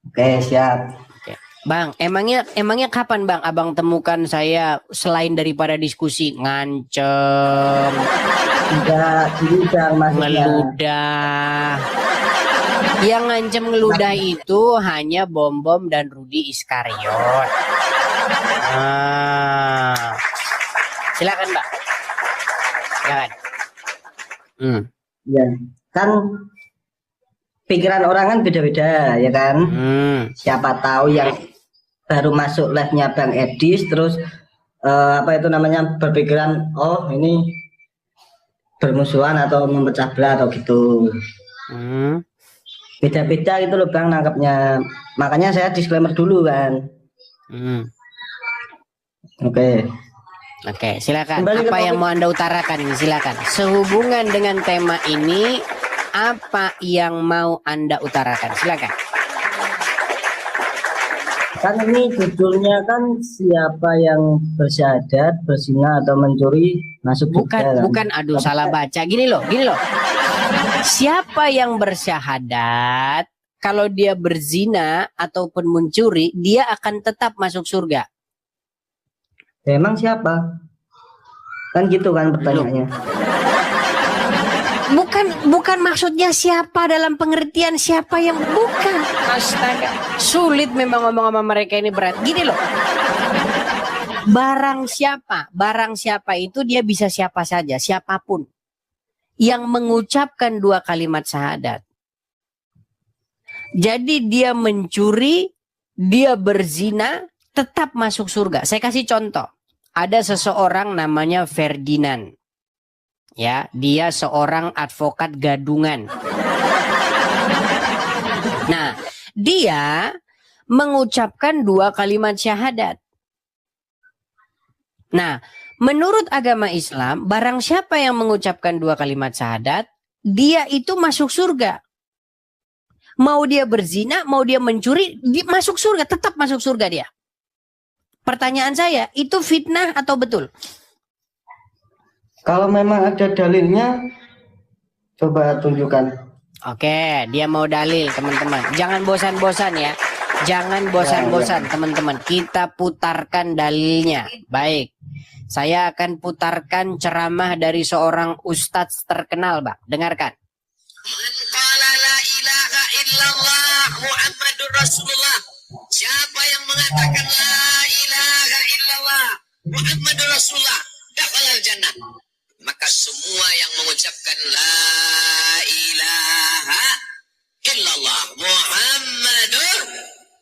Oke, siap. Oke. Bang, emangnya kapan Bang Abang temukan saya selain daripada diskusi ngancem, Tidak, Bang maksudnya. ngeludah. Yang ngancem ngeludah itu hanya Bom-Bom dan Rudi Iskariot. Silakan Mbak. Silakan. Ya, kan pikiran orang kan beda-beda ya kan. Siapa tahu yang baru masuk live-nya Bang Edis terus apa itu namanya berpikiran, oh ini bermusuhan atau memecah belah atau gitu. Hmm. Beda-beda gitu loh Bang nangkapnya. Makanya saya disclaimer dulu kan. Hmm. Oke. Oke, silakan. Kembali ke Apa yang topik. mau Anda utarakan ini? Silakan. Sehubungan dengan tema ini, apa yang mau Anda utarakan? Silakan. Kan ini judulnya kan siapa yang bersyahadat, berzina atau mencuri masuk Bukan, surga, kan? bukan. Aduh, salah baca. Gini loh. Siapa yang bersyahadat, kalau dia berzina ataupun mencuri, dia akan tetap masuk surga. Ya, emang siapa? Kan gitu kan pertanyaannya. Bukan maksudnya siapa dalam pengertian siapa yang bukan. Astaga, sulit memang ngomong sama mereka ini, berat. Gini loh. Barang siapa itu dia bisa siapa saja, siapapun yang mengucapkan 2 kalimat syahadat. Jadi dia mencuri, dia berzina, tetap masuk surga. Saya kasih contoh. Ada seseorang namanya Ferdinand. Ya, dia seorang advokat gadungan. Nah, dia mengucapkan 2 kalimat syahadat. Nah, menurut agama Islam, barang siapa yang mengucapkan 2 kalimat syahadat, dia itu masuk surga. Mau dia berzina, mau dia mencuri, dia masuk surga, tetap masuk surga dia. Pertanyaan saya, itu fitnah atau betul? Kalau memang ada dalilnya, coba tunjukkan. Oke, dia mau dalil, teman-teman. Jangan bosan-bosan ya. Jangan bosan-bosan, teman-teman. Kita putarkan dalilnya. Baik. Saya akan putarkan ceramah dari seorang ustadz terkenal, Bang. Dengarkan. Man qala la ilaha illallah Muhammadur Rasulullah. Siapa yang mengatakan la ilaha illallah Muhammadur Rasulullah, dakhalal jannah. Maka semua yang mengucapkan la ilaha illallah Muhammadur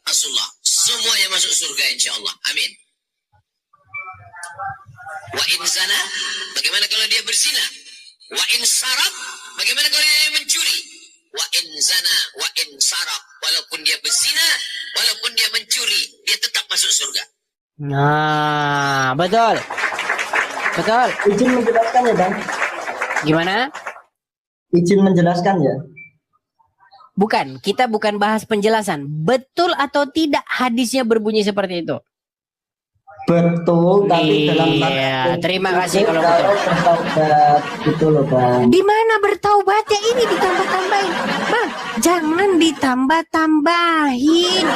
Rasulullah, semuanya masuk surga insyaallah. Amin. Wa in zana, bagaimana kalau dia berzina? Wa in sarab, bagaimana kalau dia mencuri? Wa in zana, wa in sarab, walaupun dia berzina, walaupun dia mencuri, dia tetap masuk surga. Nah, betul. Betul. Izin menjelaskan ya Bang. Gimana? Izin menjelaskan ya. Bukan, kita bukan bahas penjelasan. Betul atau tidak hadisnya berbunyi seperti itu? Betul, tapi dalam Iya, terima kasih kalau betul. bertaubat gitu loh Bang. Di mana bertaubatnya ini ditambah-tambahin? Bang, jangan ditambah-tambahin.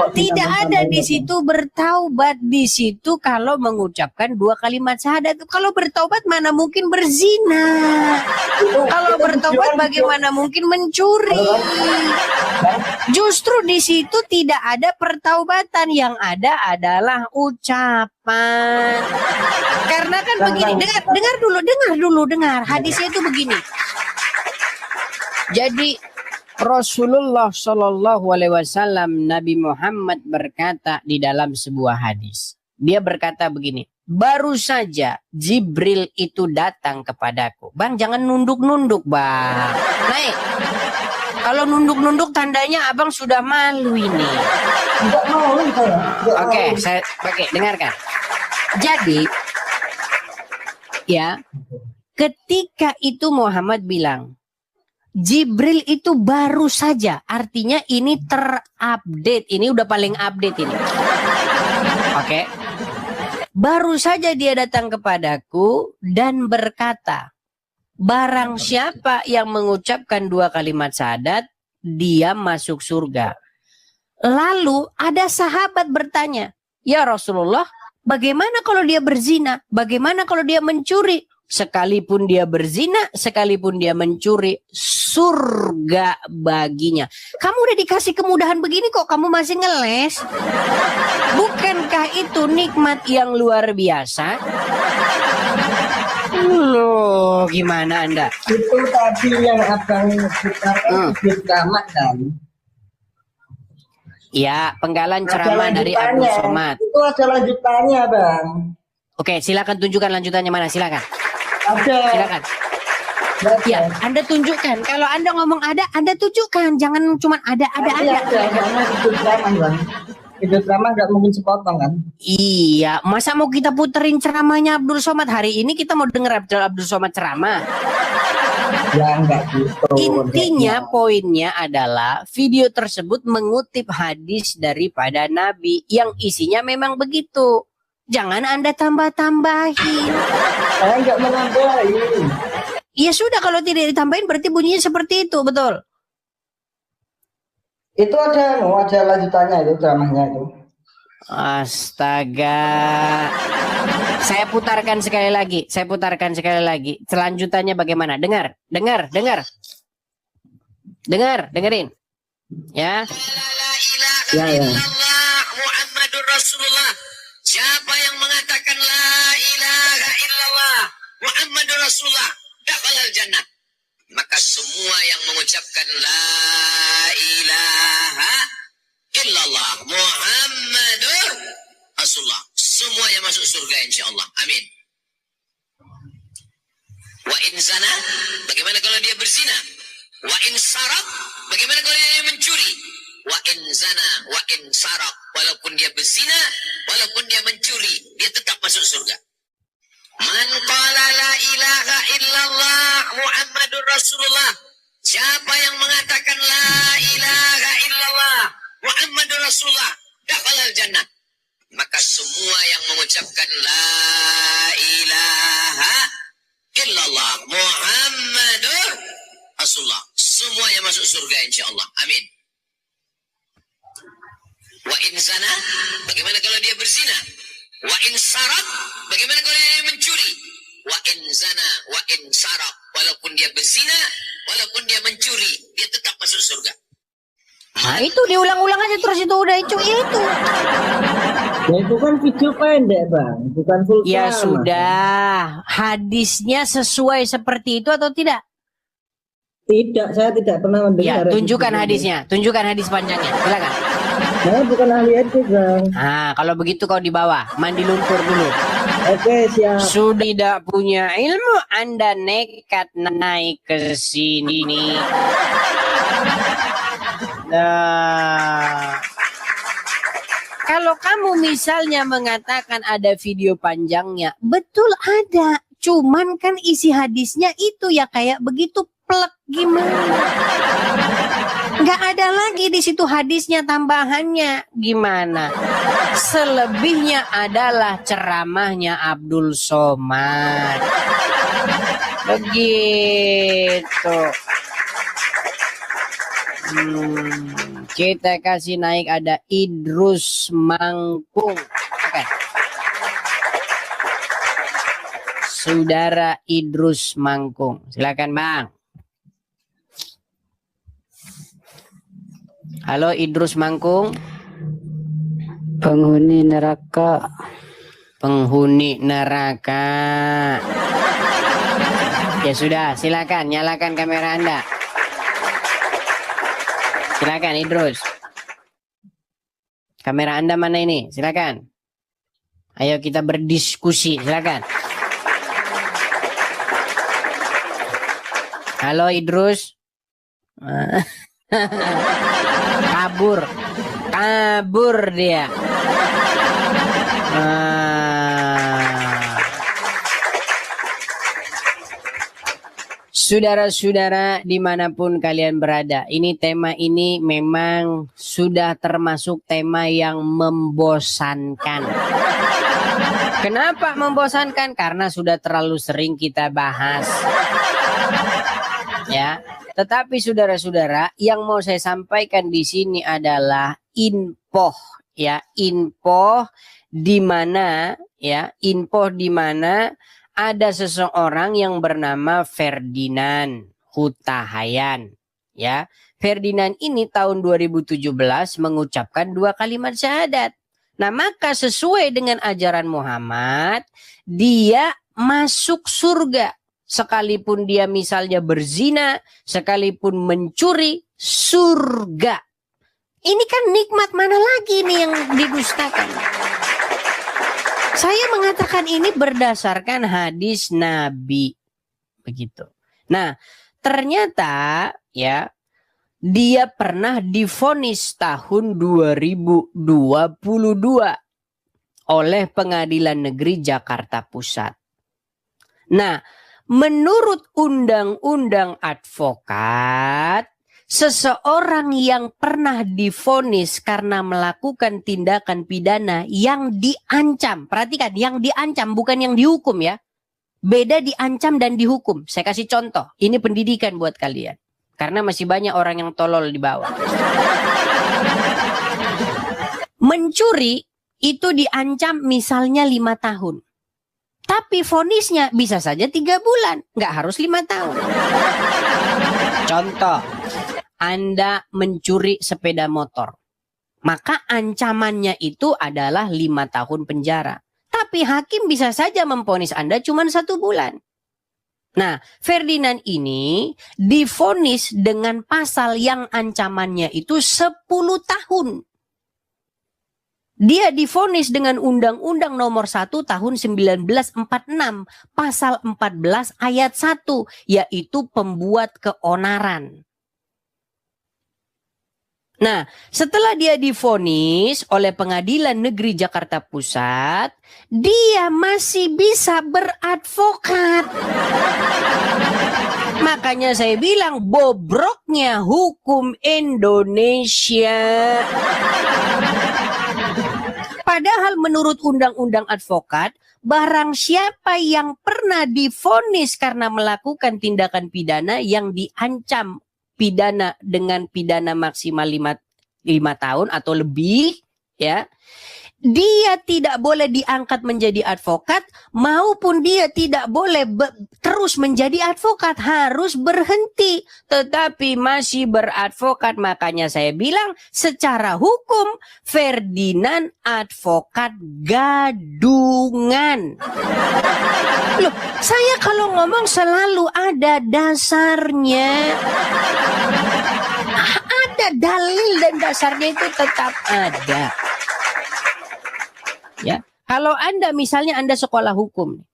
Tidak ada di situ bertaubat. Di situ kalau mengucapkan 2 kalimat syahadat. Kalau bertaubat mana mungkin berzina. Kalau bertaubat bagaimana mungkin mencuri. Justru di situ tidak ada pertaubatan. Yang ada adalah ucapan. Karena kan begini. Dengar. Hadisnya itu begini. Jadi Rasulullah Shallallahu Alaihi Wasallam, Nabi Muhammad berkata di dalam sebuah hadis. Dia berkata begini, baru saja Jibril itu datang kepadaku. Bang, jangan nunduk-nunduk, Bang. Naik. Kalau nunduk-nunduk tandanya abang sudah malu ini. Enggak mau saya. Oke, saya pakai dengarkan. Jadi, ya, ketika itu Muhammad bilang, Jibril itu baru saja, artinya ini terupdate, ini udah paling update ini. Oke. Baru saja dia datang kepadaku dan berkata, barang siapa yang mengucapkan 2 kalimat syahadat, dia masuk surga. Lalu ada sahabat bertanya, ya Rasulullah, bagaimana kalau dia berzina? Bagaimana kalau dia mencuri? Sekalipun dia berzina, sekalipun dia mencuri, surga baginya. Kamu udah dikasih kemudahan begini kok kamu masih ngeles? Bukankah itu nikmat yang luar biasa? Loh, gimana Anda? Itu tadi yang abang putarkan Ibnu Rahmat kan. Ya, penggalan Ada ceramah dari Abdul lanjutannya. Somad. Itu ada lanjutannya Bang. Oke, silakan tunjukkan lanjutannya mana, silakan. Ada. Silakan. Ya, Anda tunjukkan. Kalau Anda ngomong ada, Anda tunjukkan. Jangan cuma ada. Karena video drama bang. Video drama nggak mungkin sepotong kan? Iya, masa mau kita puterin ceramahnya Abdul Somad hari ini? Kita mau denger Abdul Somad ceramah. Ya nggak gitu. Intinya poinnya adalah video tersebut mengutip hadis daripada Nabi yang isinya memang begitu. Jangan Anda tambah-tambahin. Saya nggak menambahin. Ya sudah, kalau tidak ditambahin berarti bunyinya seperti itu, betul? Itu ada lanjutannya itu dramanya itu. Astaga. Saya putarkan sekali lagi. Selanjutannya bagaimana? Dengerin. Ya. Ya. Muhammadur Rasulullah. Siapa yang mengatakan la ilaha illallah Muhammadur Rasulullah dakhalal jannah. Maka semua yang mengucapkan la ilaha illallah Muhammadur Rasulullah semuanya masuk surga insyaallah. Amin. Wa in zana, bagaimana kalau dia berzina? Wa in saraq, bagaimana kalau dia mencuri? Wa in zana, wa in saraq, walaupun dia berzina, walaupun dia mencuri, dia tetap masuk surga. Man qala la ilaha illallah Muhammadur Rasulullah. Siapa yang mengatakan la ilaha illallah Muhammadur Rasulullah dakhalal jannah. Maka semua yang mengucapkan la ilaha illallah Muhammadur Rasulullah semuanya masuk surga insyaallah. Amin. Wa in zana, bagaimana kalau dia berzina? Wa in saraq, bagaimana kalau dia mencuri? Wa in zana, wa in saraq, walaupun dia berzina, walaupun dia mencuri, dia tetap masuk surga. Nah itu diulang-ulang aja terus, itu udah itu. Ya itu kan video pendek bang, bukan full Ya drama. sudah, hadisnya sesuai seperti itu atau tidak? Tidak, saya tidak pernah Ya, mendengar. tunjukkan hadisnya, tunjukkan hadis panjangnya, silakan. Saya bukan ahli hadis bang. Nah, kalau begitu kau di bawah, mandi lumpur dulu. Oke siap. Sudah tidak punya ilmu, Anda nekat naik ke sini. Nah, kalau kamu misalnya mengatakan ada video panjangnya, betul ada. Cuman kan isi hadisnya itu ya kayak begitu plek gimana? Nggak ada lagi di situ hadisnya tambahannya gimana? Selebihnya adalah ceramahnya Abdul Somad. Begitu. Kita kasih naik ada Idrus Mangkung. Oke. Saudara Idrus Mangkung. Silakan Bang. Halo Idrus Mangkung. Penghuni neraka. Penghuni neraka. Ya sudah, silakan nyalakan kamera Anda. Silakan Idrus. Kamera Anda mana ini? Silakan. Ayo kita berdiskusi, silakan. Halo Idrus. Kabur dia. Saudara-saudara dimanapun kalian berada, ini tema ini memang sudah termasuk tema yang membosankan. Kenapa membosankan? Karena sudah terlalu sering kita bahas. Ya, tetapi saudara-saudara, yang mau saya sampaikan di sini adalah info, ya, info di mana ada seseorang yang bernama Ferdinand Hutahayan, ya. Ferdinand ini tahun 2017 mengucapkan 2 kalimat syahadat. Nah, maka sesuai dengan ajaran Muhammad, dia masuk surga. Sekalipun dia misalnya berzina, sekalipun mencuri, surga. Ini kan nikmat mana lagi nih yang didustakan? Saya mengatakan ini berdasarkan hadis Nabi. Begitu. Nah, ternyata ya dia pernah divonis tahun 2022 oleh Pengadilan Negeri Jakarta Pusat. Nah, menurut Undang-Undang Advokat, seseorang yang pernah divonis karena melakukan tindakan pidana yang diancam. Perhatikan, yang diancam bukan yang dihukum ya. Beda diancam dan dihukum. Saya kasih contoh. Ini pendidikan buat kalian. Karena masih banyak orang yang tolol di bawah. Mencuri itu diancam misalnya 5 tahun. Tapi vonisnya bisa saja 3 bulan. Nggak harus 5 tahun. Contoh. Anda mencuri sepeda motor. Maka ancamannya itu adalah 5 tahun penjara. Tapi hakim bisa saja memvonis Anda cuma 1 bulan. Nah, Ferdinand ini divonis dengan pasal yang ancamannya itu 10 tahun. Dia divonis dengan Undang-Undang Nomor 1 Tahun 1946, pasal 14 ayat 1, yaitu pembuat keonaran. Nah, setelah dia divonis oleh Pengadilan Negeri Jakarta Pusat, dia masih bisa beradvokat. Makanya saya bilang bobroknya hukum Indonesia. Padahal menurut Undang-Undang Advokat, barang siapa yang pernah divonis karena melakukan tindakan pidana yang diancam pidana dengan pidana maksimal 5 tahun atau lebih, ya, dia tidak boleh diangkat menjadi advokat maupun dia tidak boleh terus menjadi advokat, harus berhenti tetapi masih beradvokat. Makanya saya bilang secara hukum Ferdinand advokat gadungan. Loh, saya kalau ngomong selalu ada dasarnya. Ada dalil dan dasarnya itu tetap ada. Ya, kalau Anda misalnya Anda sekolah hukum,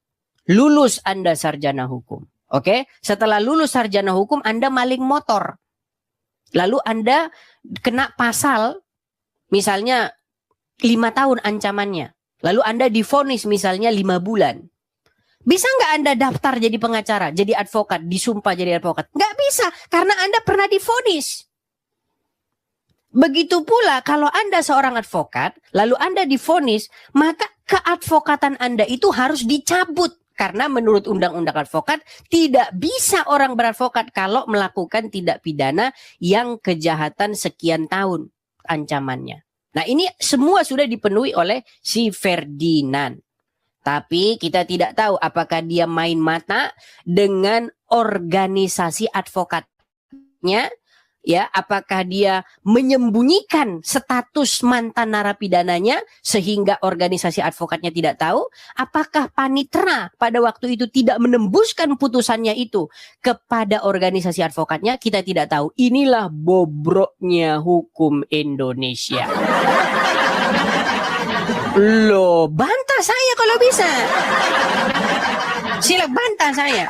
lulus Anda sarjana hukum, oke? Setelah lulus sarjana hukum Anda maling motor, lalu Anda kena pasal, misalnya 5 tahun ancamannya, lalu Anda divonis misalnya 5 bulan, bisa nggak Anda daftar jadi pengacara, jadi advokat, disumpah jadi advokat? Nggak bisa, karena Anda pernah divonis. Begitu pula kalau Anda seorang advokat, lalu Anda divonis, maka keadvokatan Anda itu harus dicabut. Karena menurut Undang-Undang Advokat, tidak bisa orang beradvokat kalau melakukan tindak pidana yang kejahatan sekian tahun ancamannya. Nah, ini semua sudah dipenuhi oleh si Ferdinand. Tapi kita tidak tahu apakah dia main mata dengan organisasi advokatnya. Ya, apakah dia menyembunyikan status mantan narapidananya sehingga organisasi advokatnya tidak tahu? Apakah panitera pada waktu itu tidak menembuskan putusannya itu kepada organisasi advokatnya? Kita tidak tahu. Inilah bobroknya hukum Indonesia. Loh, bantah saya kalau bisa. Sila bantah saya.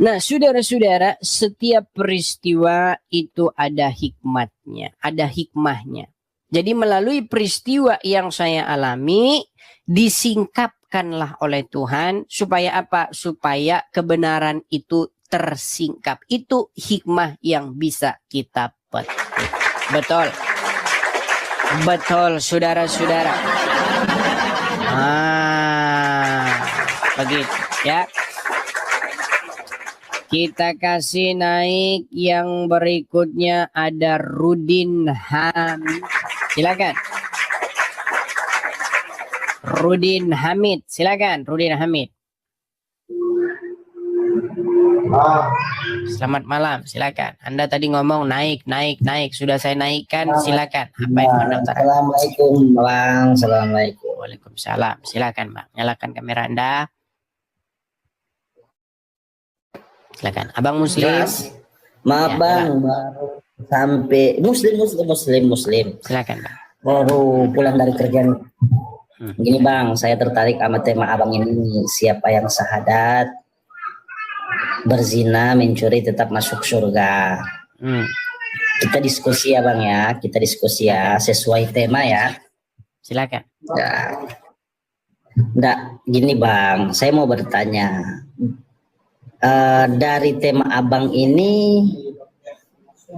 Nah, saudara-saudara, setiap peristiwa itu ada hikmatnya, ada hikmahnya. Jadi melalui peristiwa yang saya alami, disingkapkanlah oleh Tuhan, supaya apa? Supaya kebenaran itu tersingkap. Itu hikmah yang bisa kita petik. Betul. Betul, saudara-saudara. Begitu, ya. Kita kasih naik yang berikutnya, ada Rudin Hamid. Silakan. Rudin Hamid, silakan Rudin Hamid. Selamat malam, silakan. Anda tadi ngomong naik. Sudah saya naikkan, silakan. Apa yang Anda utarakan? Assalamualaikum, Bang. Assalamualaikum. Waalaikumsalam. Silakan, Bang. Nyalakan kamera Anda. Silakan. Abang Muslim. Maaf, Ya, Bang, baru sampai Muslim. Silakan, Bang. baru pulang dari kerjaan. Gini Bang, saya tertarik sama tema abang ini. Siapa yang syahadat, berzina, mencuri tetap masuk surga. Kita diskusi ya Bang ya, kita diskusi ya sesuai tema ya. Silakan. Ya. Nggak, gini Bang, saya mau bertanya. Dari tema abang ini,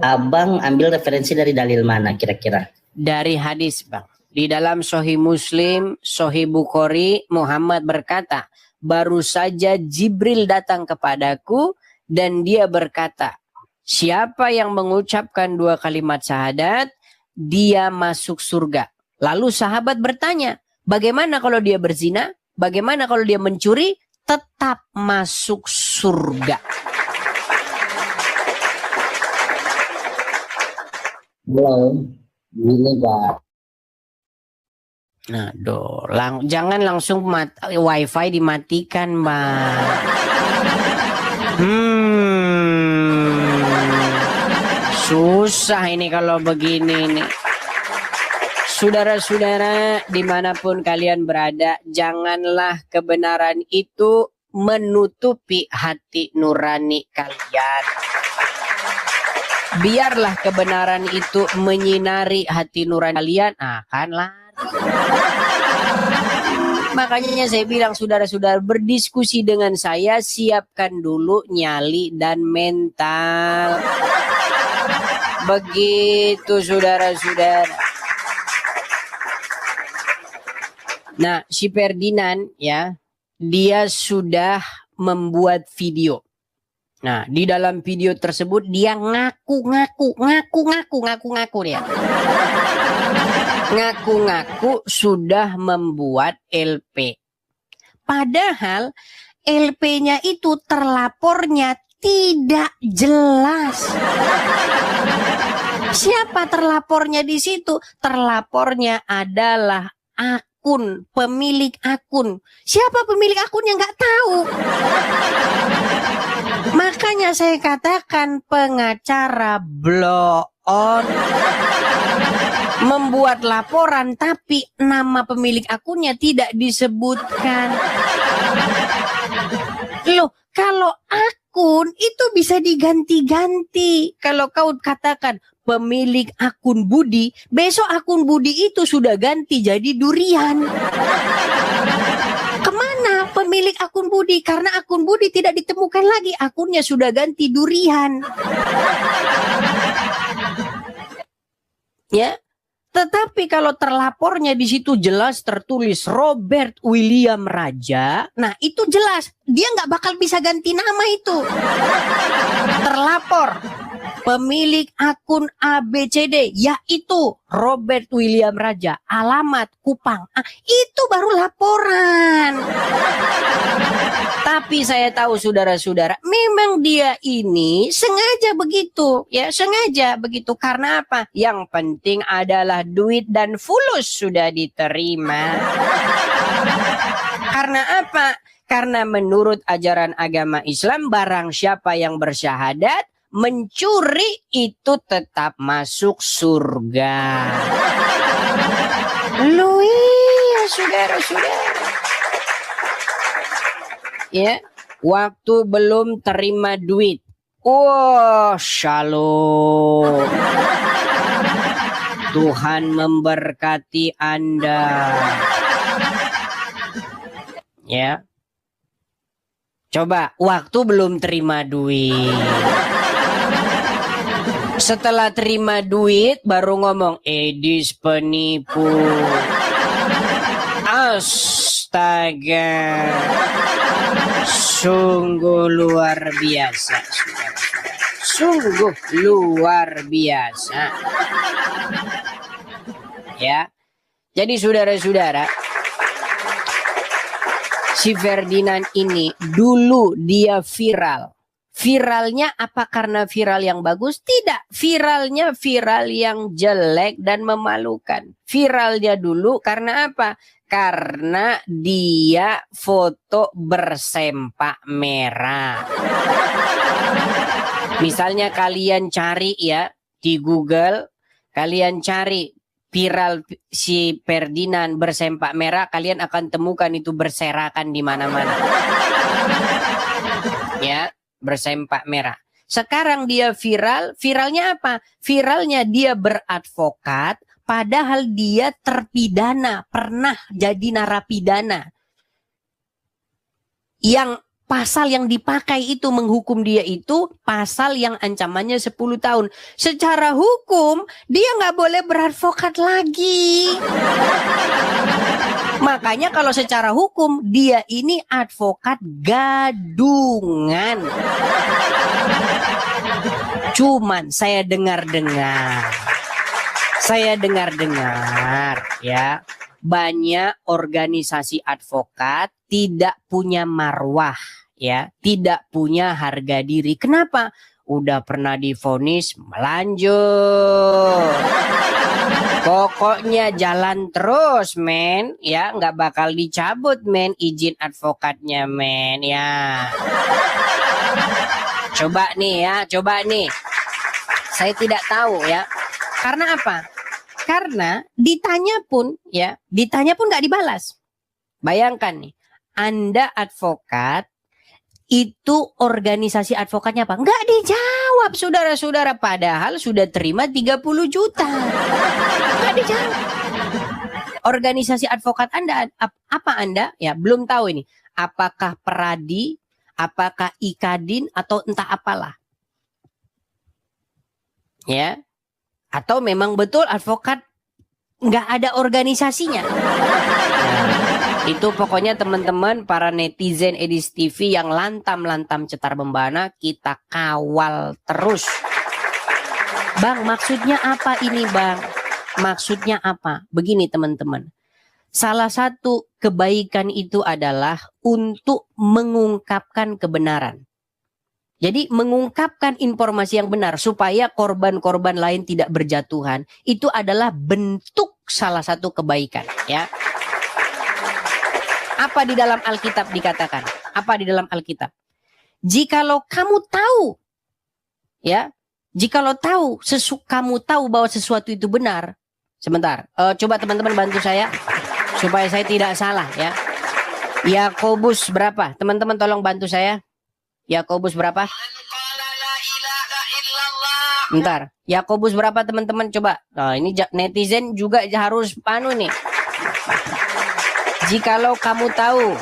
abang ambil referensi dari dalil mana kira-kira? Dari hadis Bang. Di dalam Sahih Muslim, Sahih Bukhari, Muhammad berkata, baru saja Jibril datang kepadaku dan dia berkata, siapa yang mengucapkan 2 kalimat syahadat, dia masuk surga. Lalu sahabat bertanya, bagaimana kalau dia berzina? Bagaimana kalau dia mencuri? Tetap masuk surga. Belum, gini Pak. Nah, jangan langsung wifi dimatikan, Mbak. Susah ini kalau begini nih. Saudara-saudara, dimanapun kalian berada, janganlah kebenaran itu menutupi hati nurani kalian. Biarlah kebenaran itu menyinari hati nurani kalian, akan lari. Makanya saya bilang, saudara-saudara, berdiskusi dengan saya, siapkan dulu nyali dan mental. Begitu, saudara-saudara. Nah, si Ferdinand ya, dia sudah membuat video. Nah, di dalam video tersebut dia ngaku dia. Ngaku sudah membuat LP. Padahal LP-nya itu terlapornya tidak jelas. Siapa terlapornya di situ? Terlapornya adalah akun, pemilik akun. Siapa pemilik akunnya nggak tahu. Makanya saya katakan pengacara blow on. Membuat laporan tapi nama pemilik akunnya tidak disebutkan. Loh, kalau akun itu bisa diganti-ganti. Kalau kau katakan pemilik akun Budi, besok akun Budi itu sudah ganti jadi Durian. Kemana pemilik akun Budi? Karena akun Budi tidak ditemukan lagi, akunnya sudah ganti Durian. Ya, tetapi kalau terlapornya di situ jelas tertulis Robert William Raja, nah itu jelas dia nggak bakal bisa ganti nama itu. Terlapor pemilik akun ABCD, yaitu Robert William Raja, alamat Kupang. Itu baru laporan. Tapi saya tahu saudara-saudara, memang dia ini sengaja begitu, ya sengaja begitu. Karena apa? Yang penting adalah duit dan fulus sudah diterima. Karena apa? Karena menurut ajaran agama Islam, barang siapa yang bersyahadat, mencuri itu tetap masuk surga. Lu iya saudara-saudara. Ya, waktu belum terima duit. Oh, shalom. Tuhan memberkati Anda. Ya. Coba, waktu belum terima duit. Setelah terima duit baru ngomong Edis penipu. Astaga. Sungguh luar biasa. Sungguh luar biasa. Ya. Jadi saudara-saudara, si Ferdinand ini dulu dia viral. Viralnya apa karena viral yang bagus? Tidak. Viralnya viral yang jelek dan memalukan. Viralnya dulu karena apa? Karena dia foto bersempak merah. Misalnya kalian cari ya di Google, kalian cari viral si Ferdinand bersempak merah, kalian akan temukan itu berserakan di mana-mana. Ya, bersempak merah. Sekarang dia viral, viralnya apa? Viralnya dia beradvokat, padahal dia terpidana, pernah jadi narapidana. Yang pasal yang dipakai itu menghukum dia itu pasal yang ancamannya 10 tahun. Secara hukum dia nggak boleh beradvokat lagi. Makanya kalau secara hukum dia ini advokat gadungan. Cuman saya dengar-dengar ya, banyak organisasi advokat tidak punya marwah, ya, tidak punya harga diri. Kenapa? Udah pernah divonis, melanjut. Pokoknya jalan terus, men. Ya, nggak bakal dicabut, men, izin advokatnya, men. Ya. Coba nih. Saya tidak tahu ya. Karena apa? Karena ditanya pun nggak dibalas. Bayangkan nih, Anda advokat, itu organisasi advokatnya apa? Nggak dijawab, saudara-saudara. Padahal sudah terima 30 juta. Nggak dijawab. Organisasi advokat Anda, apa Anda? Ya, belum tahu ini. Apakah Peradi, apakah Ikadin, atau entah apalah. Ya. Atau memang betul advokat nggak ada organisasinya. Nah, itu pokoknya teman-teman para netizen Edis TV yang lantam-lantam cetar membana, kita kawal terus. Bang, maksudnya apa ini, Bang? Maksudnya apa? Begini teman-teman. Salah satu kebaikan itu adalah untuk mengungkapkan kebenaran. Jadi mengungkapkan informasi yang benar supaya korban-korban lain tidak berjatuhan, itu adalah bentuk salah satu kebaikan, ya. Apa di dalam Alkitab dikatakan? Apa di dalam Alkitab? Jikalau kamu tahu, ya, jikalau tahu, kamu tahu bahwa sesuatu itu benar. Sebentar, coba teman-teman bantu saya supaya saya tidak salah, ya. Yakobus berapa? Teman-teman tolong bantu saya. Yakobus berapa? Bentar, Yakobus berapa teman-teman? Coba. Nah, ini netizen juga harus nih. Jikalau kamu tahu.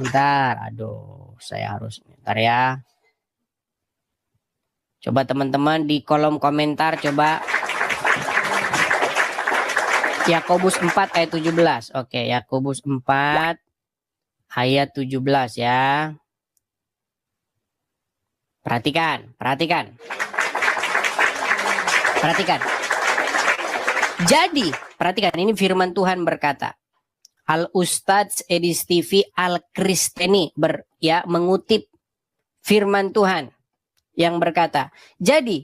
Bentar, aduh, saya harus. Bentar ya. Coba teman-teman di kolom komentar coba. Yakobus 4 ayat 17. Oke, Yakobus 4 ayat 17 ya. Perhatikan. Jadi, perhatikan, ini firman Tuhan berkata. Al Ustadz Edis TV Al Kristeni mengutip firman Tuhan yang berkata, jadi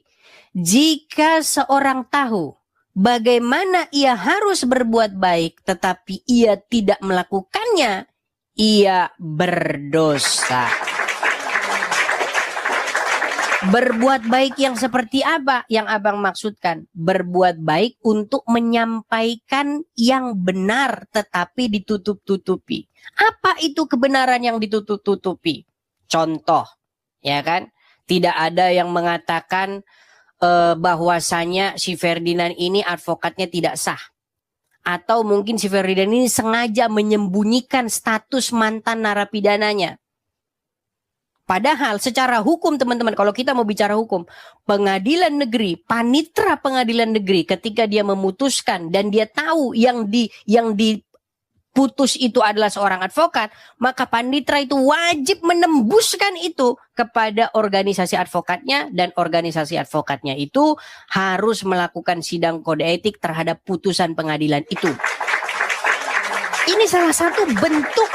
jika seorang tahu bagaimana ia harus berbuat baik tetapi ia tidak melakukannya, ia berdosa. Berbuat baik yang seperti apa yang abang maksudkan? Berbuat baik untuk menyampaikan yang benar tetapi ditutup-tutupi. Apa itu kebenaran yang ditutup-tutupi? Contoh, ya kan? Tidak ada yang mengatakan bahwasanya si Ferdinand ini advokatnya tidak sah. Atau mungkin si Ferdinand ini sengaja menyembunyikan status mantan narapidananya. Padahal secara hukum teman-teman, kalau kita mau bicara hukum, pengadilan negeri, panitera pengadilan negeri ketika dia memutuskan dan dia tahu yang diputus itu adalah seorang advokat, maka panitera itu wajib menembuskan itu kepada organisasi advokatnya, dan organisasi advokatnya itu harus melakukan sidang kode etik terhadap putusan pengadilan itu. Ini salah satu bentuk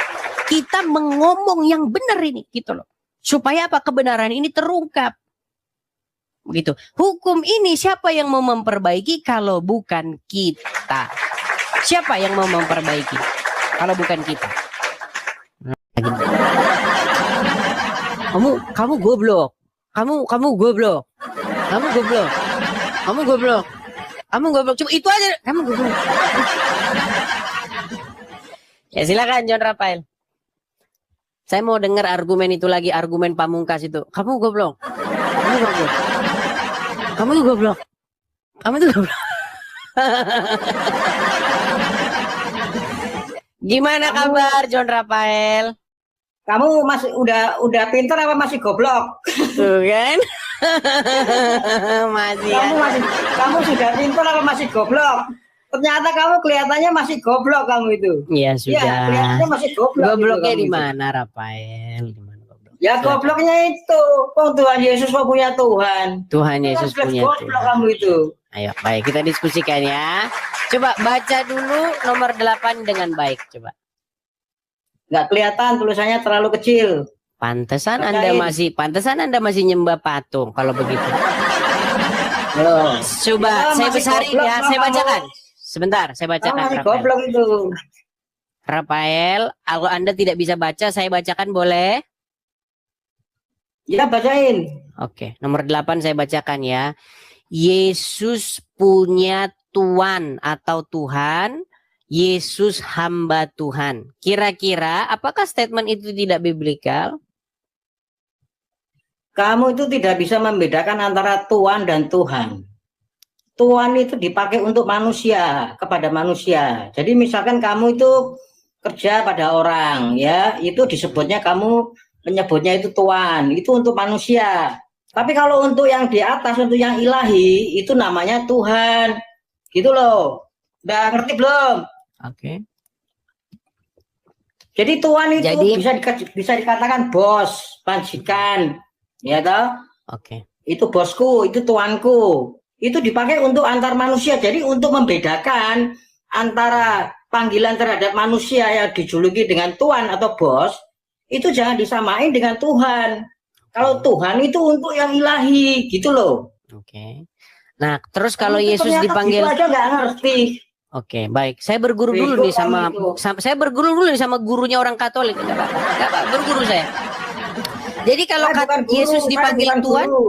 kita mengomong yang benar ini, gitu loh. Supaya apa? Kebenaran ini terungkap. Begitu. Hukum ini siapa yang mau memperbaiki kalau bukan kita? Siapa yang mau memperbaiki kalau bukan kita? Kamu goblok. Kamu goblok. Kamu goblok. Kamu goblok. Cuma itu aja. Kamu goblok. Ya silakan John Rafael. Saya mau dengar argumen itu lagi, argumen pamungkas itu. Kamu goblok. Kamu goblok. Kamu tuh goblok. Kamu tuh goblok. Gimana kabar John Rafael? Kamu masih udah pinter apa masih goblok? Tuh kan? Masih. Kamu sudah pinter apa masih goblok? Ternyata kamu kelihatannya masih goblok kamu itu. Iya sudah. Iya, kelihatannya masih goblok. Gobloknya gitu di kamu itu. mana Rafael? Di mana goblok? Ya gobloknya itu. Oh Tuhan Yesus kok punya Tuhan. Tuhan Yesus Kan punya goblok Tuhan. kamu itu. Ayo, baik kita diskusikan ya. Coba baca dulu nomor 8 dengan baik coba. Nggak kelihatan tulisannya terlalu kecil. Pantesan Bacain. Anda masih nyembah patung kalau begitu. Loh. Coba Ya, saya masih besarin goblok, ya, Bang, saya kamu. bacakan. Sebentar, saya Kamu bacakan masih Rafael. goblok itu. Rafael, kalau Anda tidak bisa baca, saya bacakan boleh? Ya bacain. Oke, nomor 8 saya bacakan ya. Yesus punya Tuan atau Tuhan, Yesus hamba Tuhan. Kira-kira apakah statement itu tidak biblikal? Kamu itu tidak bisa membedakan antara Tuhan dan Tuhan. Tuhan itu dipakai untuk manusia, kepada manusia. Jadi misalkan kamu itu kerja pada orang, ya, itu disebutnya kamu menyebutnya itu Tuhan, itu untuk manusia. Tapi kalau untuk yang di atas, untuk yang ilahi, itu namanya Tuhan. Gitu loh. Udah ngerti belum? Oke. Jadi Tuhan itu Jadi- bisa dikatakan bos, majikan, ya toh? Oke. Itu bosku, itu tuanku. Itu dipakai untuk antar manusia. Jadi untuk membedakan antara panggilan terhadap manusia yang dijuluki dengan tuan atau bos, itu jangan disamain dengan Tuhan. Kalau Tuhan itu untuk yang ilahi, gitu loh. Oke. Nah, terus kalau Kamu itu Yesus ternyata dipanggil, gitu aja nggak ngerti. oke, baik. Saya berguru dulu Bego nih sama, kamu itu. saya berguru dulu nih sama gurunya orang Katolik. Enggak, Pak. Enggak, Pak. Berguru saya. Jadi kalau Saya bukan guru, Yesus saya dipanggil bukan Tuhan, guru.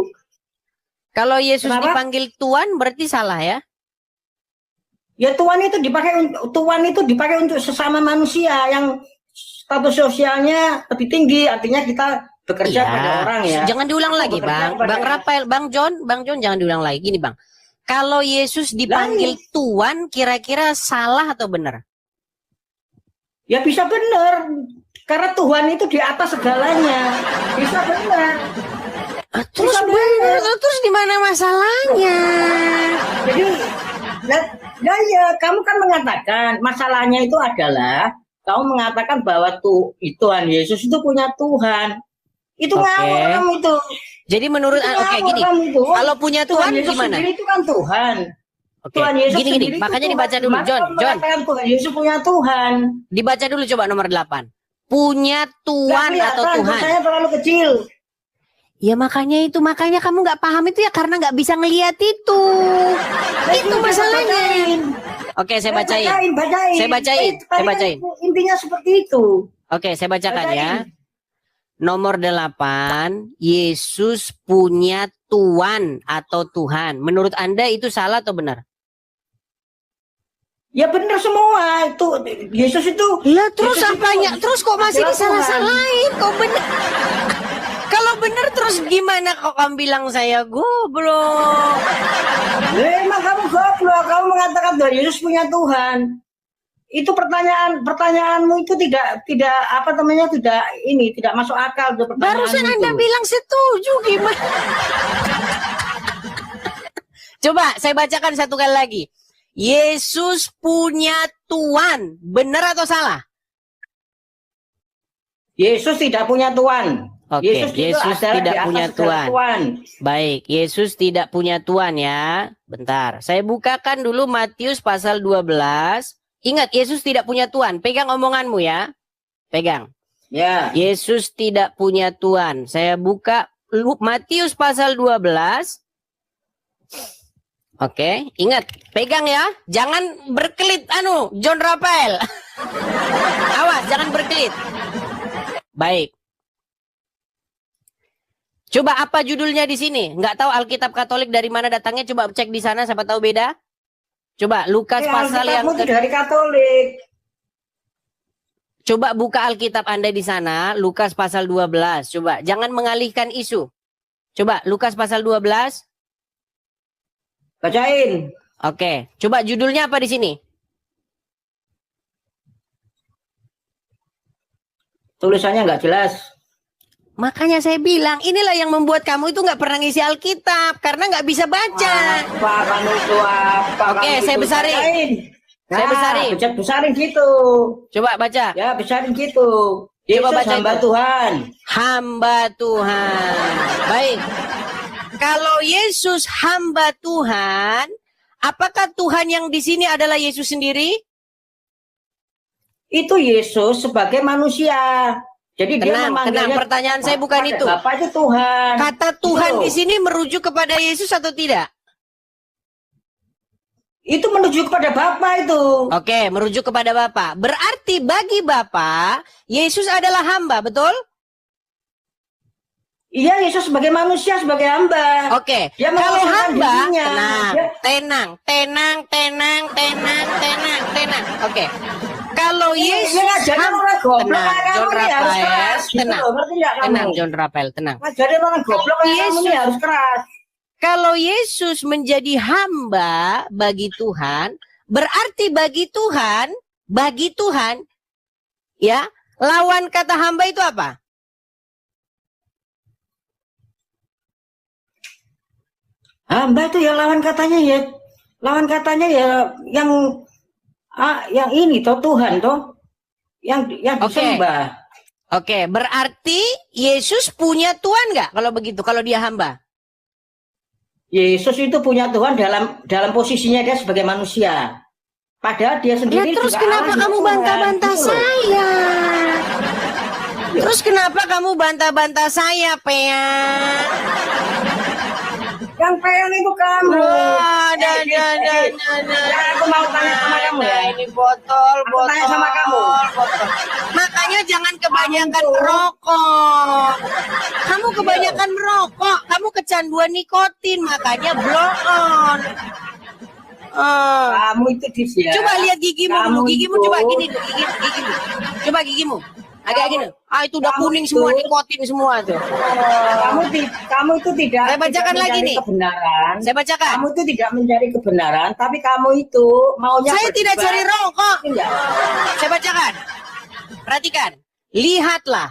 kalau Yesus Kenapa? dipanggil Tuhan berarti salah ya? Ya Tuhan itu dipakai untuk sesama manusia yang status sosialnya lebih tinggi, artinya kita bekerja pada orang ya. Jangan diulang lagi, bekerja Bang. kepada- Bang Rafael, Bang John jangan diulang lagi. Gini, Bang. Kalau Yesus dipanggil Tuhan, kira-kira salah atau benar? Ya bisa benar, karena Tuhan itu di atas segalanya. Bisa benar. Terus Bisa benar, terus di mana masalahnya? Jadi, ya, kamu kan mengatakan masalahnya itu adalah kamu mengatakan bahwa Tuhan Yesus itu punya Tuhan. Itu Oke. ngawur kamu itu. Jadi menurut Itu oke ngawur gini, kamu itu. kalau punya Tuhan Yesus gimana? sendiri itu kan Tuhan. Oke, Tuhan Yesus gini, sendiri itu makanya Tuhan. dibaca dulu, Gimana John, kamu mengatakan Tuhan Yesus punya Tuhan. Dibaca dulu coba nomor 8. Punya Tuhan Nggak atau kelihatan, Tuhan? tulisannya terlalu kecil. Ya makanya kamu nggak paham itu ya karena nggak bisa ngelihat itu. Itu masalahnya. Bacain. Oke, saya bacain. Bacain. Saya bacain, Tadi saya kan bacain. Intinya seperti itu. Oke, saya bacakan Bacain. ya. Nomor 8, Yesus punya Tuan atau Tuhan. Menurut Anda itu salah atau benar? Ya benar semua. Itu Yesus itu. Lah terus Yesus apanya? itu Terus kok masih adalah disalah-salahin? Kok benar? Kalau benar terus gimana kok kamu bilang saya goblok? Emang kamu goblok. Kamu mengatakan bahwa Yesus punya Tuhan. Itu pertanyaanmu itu tidak apa namanya tidak masuk akal. Barusan Anda bilang setuju gimana? Coba saya bacakan satu kali lagi. Yesus punya Tuhan, benar atau salah? Yesus tidak punya Tuhan. Oke, Yesus itu Yesus adalah tidak di atas punya segala Tuhan. Baik, Yesus tidak punya Tuhan ya. Bentar, saya bukakan dulu Matius pasal 12. Ingat, Yesus tidak punya Tuhan. Pegang omonganmu ya. Pegang. Ya. Yesus tidak punya Tuhan. Saya buka Matius pasal 12. Oke, ingat, pegang ya. Jangan berkelit John Rafael. Awas, jangan berkelit. Baik. Coba apa judulnya di sini? Nggak tahu Alkitab Katolik dari mana datangnya? Coba cek di sana, siapa tahu beda. Coba Lukas pasal yang Alkitabmu itu dari Katolik. Coba buka Alkitab Anda di sana, Lukas pasal 12. Coba, jangan mengalihkan isu. Coba Lukas pasal 12. Bacain. Oke, coba judulnya apa di sini? Tulisannya nggak jelas. Makanya saya bilang, inilah yang membuat kamu itu nggak pernah ngisi Alkitab karena nggak bisa baca. Apa kamu itu apa? Oke, kamu saya itu? besarin. Bacain. Saya besarin. Besarin gitu. Coba baca. Ya, besarin gitu. Yesus baca hamba itu. Tuhan. Hamba Tuhan. Baik. Kalau Yesus hamba Tuhan, apakah Tuhan yang di sini adalah Yesus sendiri? Itu Yesus sebagai manusia. Jadi dia Tenang, memanggilnya pertanyaan saya bukan pada itu. Bapak itu Tuhan. Kata Tuhan Itu. di sini merujuk kepada Yesus atau tidak? Itu menuju kepada Bapa itu. Oke, merujuk kepada Bapa. Berarti bagi Bapa, Yesus adalah hamba, betul? Iya, Yesus sebagai manusia, sebagai hamba. Oke, Dia kalau mengosongkan hamba, dirinya. tenang. Oke, kalau Yesus ngajarin orang goblok tenang, kayak John kamu ini harus Rafael, keras, gitu tenang, loh, ngerti nggak kamu? tenang, John Rafael, tenang. Ngajarin orang goblok kayak kamu ini harus keras. Kalau Yesus menjadi hamba bagi Tuhan, berarti bagi Tuhan, ya, lawan kata hamba itu apa? Hamba itu ya lawan katanya ya yang ini toh Tuhan toh yang disembah. Oke, berarti Yesus punya Tuhan nggak kalau begitu? Kalau dia hamba? Yesus itu punya Tuhan dalam posisinya dia sebagai manusia. Padahal dia Ya sendiri terus juga kenapa Allah, kamu Tuhan, bantah-bantah gitu loh. saya? Terus kenapa kamu bantah-bantah saya, Pea? Yang pengen itu kamu. Aku mau tanya sama kamu ya. Ini botol. Tanya sama kamu. Makanya jangan kebanyakan merokok. Kamu kebanyakan merokok. Kamu kecanduan nikotin, makanya blow on. Kamu itu dia. Coba lihat gigimu dulu. Gigimu itu. coba gini tuh. Gigimu. Coba gigimu. Agak gini. Itu udah kuning itu. semua, nikotin semua tuh. Kamu itu tidak. Saya bacakan tidak lagi mencari nih. Kebenaran. Saya bacakan. Kamu itu tidak mencari kebenaran, tapi kamu itu maunya. Saya tidak berdebat. cari rokok. Enggak. Saya bacakan. Perhatikan. Lihatlah.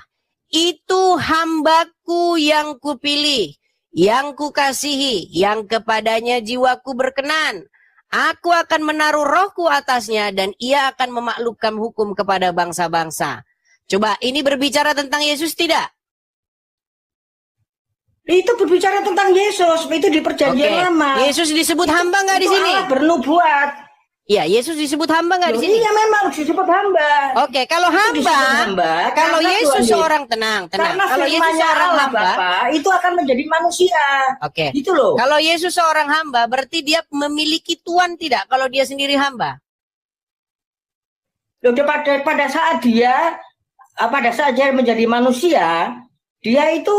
Itu hambaku yang kupilih. Yang kukasihi. Yang kepadanya jiwaku berkenan. Aku akan menaruh rohku atasnya. Dan ia akan memaklukkan hukum kepada bangsa-bangsa. Coba ini berbicara tentang Yesus tidak? Itu berbicara tentang Yesus. Itu di perjanjian lama. Yesus disebut hamba nggak di sini? Allah bernubuat. Iya, Yesus disebut hamba nggak di sini? Iya memang disebut hamba. Oke, kalau Itu disebut hamba, kalau karena Yesus Tuhan seorang tenang. Karena Kalau Yesus firman-Nya seorang Allah hamba, Bapa itu akan menjadi manusia. oke. Gitu loh. Kalau Yesus seorang hamba, berarti dia memiliki tuan tidak? Kalau dia sendiri hamba? Loh, pada saat dia menjadi manusia, dia itu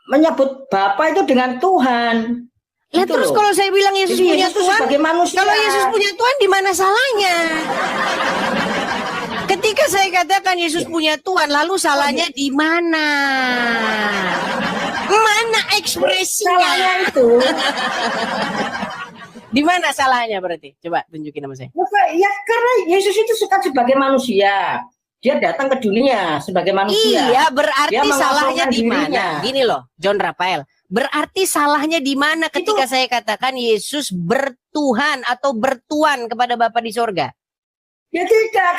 menyebut Bapa itu dengan Tuhan. Lah Gitu terus loh. kalau saya bilang Yesus Jadi punya Yesus tuan, sebagai manusia. kalau Yesus punya tuan di mana salahnya? Ketika saya katakan Yesus punya tuan, lalu salahnya di mana? Mana ekspresinya? Salahnya itu. Di mana salahnya berarti? Coba tunjukin sama saya. Ya karena Yesus itu sebagai manusia. Dia datang ke dunia sebagai manusia. Iya, berarti Dia salahnya mengosongkan di mana? dirinya. Gini loh, John Rafael. Berarti salahnya di mana ketika saya katakan Yesus bertuhan atau bertuan kepada Bapa di sorga? Ya tidak,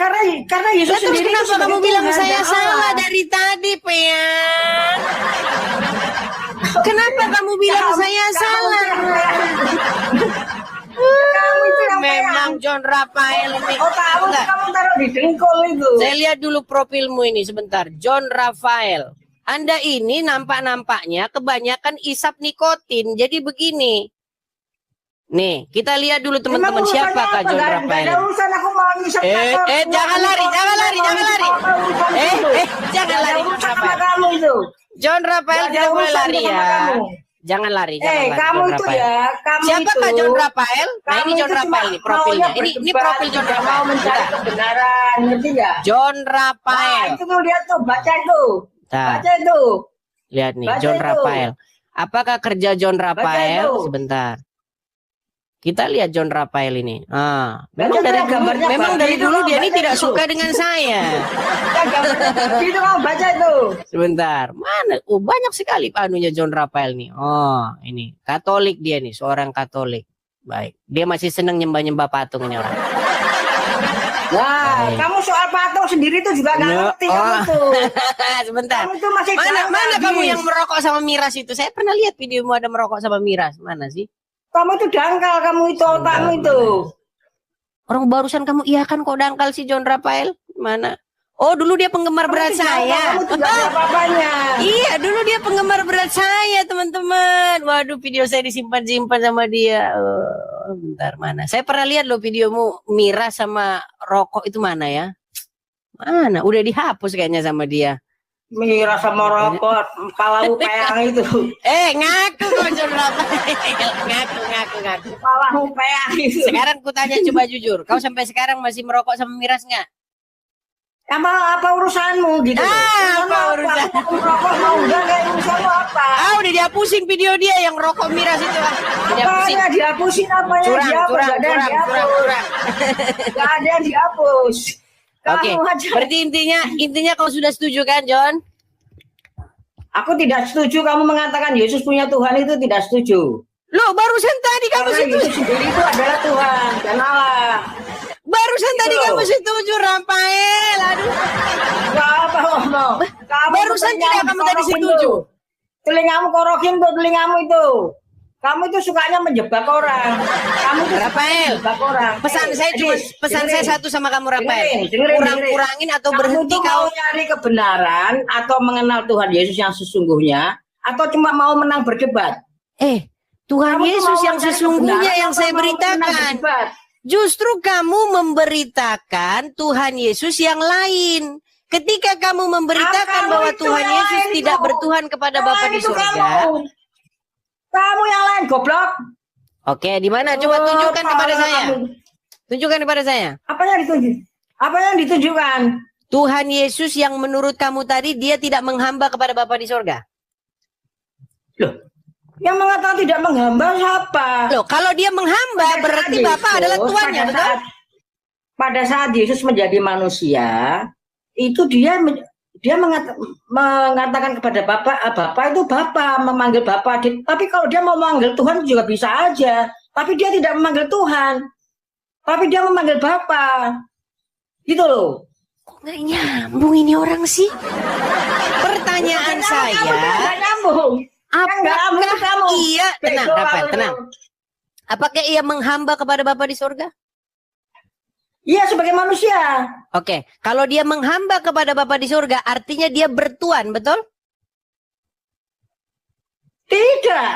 karena Yesus Lah, terus sendiri kenapa itu sebagai kamu bilang Tuhan saya dan salah Allah. dari tadi, Pean? Kenapa kamu bilang saya salah? Kamu itu yang Memang John Rafael ini. Bentar. kamu taruh di dengkul itu. Saya lihat dulu profilmu ini sebentar. John Rafael. Anda ini nampak-nampaknya kebanyakan isap nikotin. Jadi begini. Nih, kita lihat dulu teman-teman Emang siapa urusannya Kak apa? John Nggak Rafael. ada urusan aku mau ngisap motor. Jangan lari. Jangan lari Nggak ada John urusan sama Rafael. kamu itu. John Rafael Nggak ada tidak boleh urusan lari sama ya. kamu. Jangan lari, jangan lari. kamu John itu Rafael. ya, kamu Siapakah itu, John Rafael? Nah, kamu ini John itu cuma Rafael nih profilnya. maunya Ini berdebat, profil John tidak Rafael. mau mencari Bentar. kebenaran, ngerti nggak? John Nah, Rafael. itu tuh lihat tuh, baca itu, Nah, baca itu. lihat nih, Baca John itu. Rafael. Apakah kerja John Rafael? itu. Sebentar. Kita lihat John Rafael ini. Baca Memang tuh dari yang dulu, gambarnya memang babi dari itu, dulu dia ini baca tidak itu. suka dengan saya. Yang gambarnya babi itu kamu baca itu. Sebentar, mana? Oh, banyak sekali anunya John Rafael nih. Oh, ini Katolik dia nih, seorang Katolik. Baik, dia masih senang nyembah-nyembah patung ini orang. Wah, Baik. kamu soal patung sendiri tuh juga nggak No, ngerti kamu oh. tuh. Sebentar. Kamu tuh masih Mana jauh, mana kamu Agis. yang merokok sama miras itu? Saya pernah lihat videomu ada merokok sama miras. Mana sih? Kamu itu dangkal, kamu itu otakmu Sebentar, itu. Orang barusan kamu iya kan kok dangkal si John Rafael? Mana? Oh, dulu dia penggemar berat Kamu itu jangkal, saya. Kamu tuh nggak ada apa-apanya. Iya, dulu dia penggemar berat saya, teman-teman. Waduh, video saya disimpan-simpan sama dia. Oh, bentar, mana? Saya pernah lihat loh videomu miras sama rokok itu mana ya? Mana? Udah dihapus kayaknya sama dia. Miras sama rokok, palau peang itu. Ngaku kok John Rafael. Ngaku. Palau peang itu. Sekarang kutanya coba jujur. Kau sampai sekarang masih merokok sama miras nggak? Apa urusanmu gitu? Apa urusan? Mau merokok mau enggak kayak urusanmu apa? Udah dihapusin video dia yang rokok miras itu. Dihapusin. Apanya dihapusin apanya Curang. Nggak ada yang dihapus. Nggak ada yang dihapus. Oke, Kamu aja. berarti intinya kau sudah setuju kan, John? Aku tidak setuju kamu mengatakan Yesus punya Tuhan, itu tidak setuju. Loh, barusan tadi kamu Karena setuju. Yesus sendiri itu adalah Tuhan dan Allah. Barusan tadi Loh. kamu setuju, Rafael. Aduh. Gak apa ngomong. Kamu Barusan telingamu tidak kamu tadi korokin setuju. tuh. Telingamu korokin tuh, telingamu itu. Kamu itu sukanya menjebak orang. Kamu itu Rafael, menjebak orang. Pesan saya cuma saya satu sama kamu, Rafael. Dengerin. Kurangin atau Kamu berhenti tuh kau. mau nyari kebenaran atau mengenal Tuhan Yesus yang sesungguhnya atau cuma mau menang berdebat? Tuhan Kamu tuh Yesus mau yang mencari sesungguhnya kebenaran yang atau saya mau menang beritakan. berdebat? Justru kamu memberitakan Tuhan Yesus yang lain. Ketika kamu memberitakan Kamu bahwa itu Tuhan yang Yesus lain tidak itu. bertuhan kepada Yang Bapa lain di itu surga. Kamu yang lain goblok. Oke, di mana? Coba tunjukkan kepada Kepala saya. kamu. Tunjukkan kepada saya. Apa yang ditunjuk? Apa yang ditunjukkan? Tuhan Yesus yang menurut kamu tadi dia tidak menghamba kepada Bapa di surga. Yang mengatakan tidak menghamba siapa? Loh, kalau dia menghamba Pada berarti saat Bapa Yesus, adalah tuannya, betul? Pada saat Yesus menjadi manusia, itu dia mengatakan kepada Bapa itu Bapa, memanggil Bapa. Tapi kalau dia mau memanggil Tuhan juga bisa aja. Tapi dia tidak memanggil Tuhan. Tapi dia memanggil Bapa. Gitu loh. Kok nggak nyambung ini orang sih? Pertanyaan saya, Nggak nyambung. apakah kamu. iya, tenang, Bego Rafael, kamu. tenang. Apakah ia menghamba kepada Bapa di surga? Iya, sebagai manusia. Oke, kalau dia menghamba kepada Bapa di surga, artinya dia bertuan, betul? Tidak.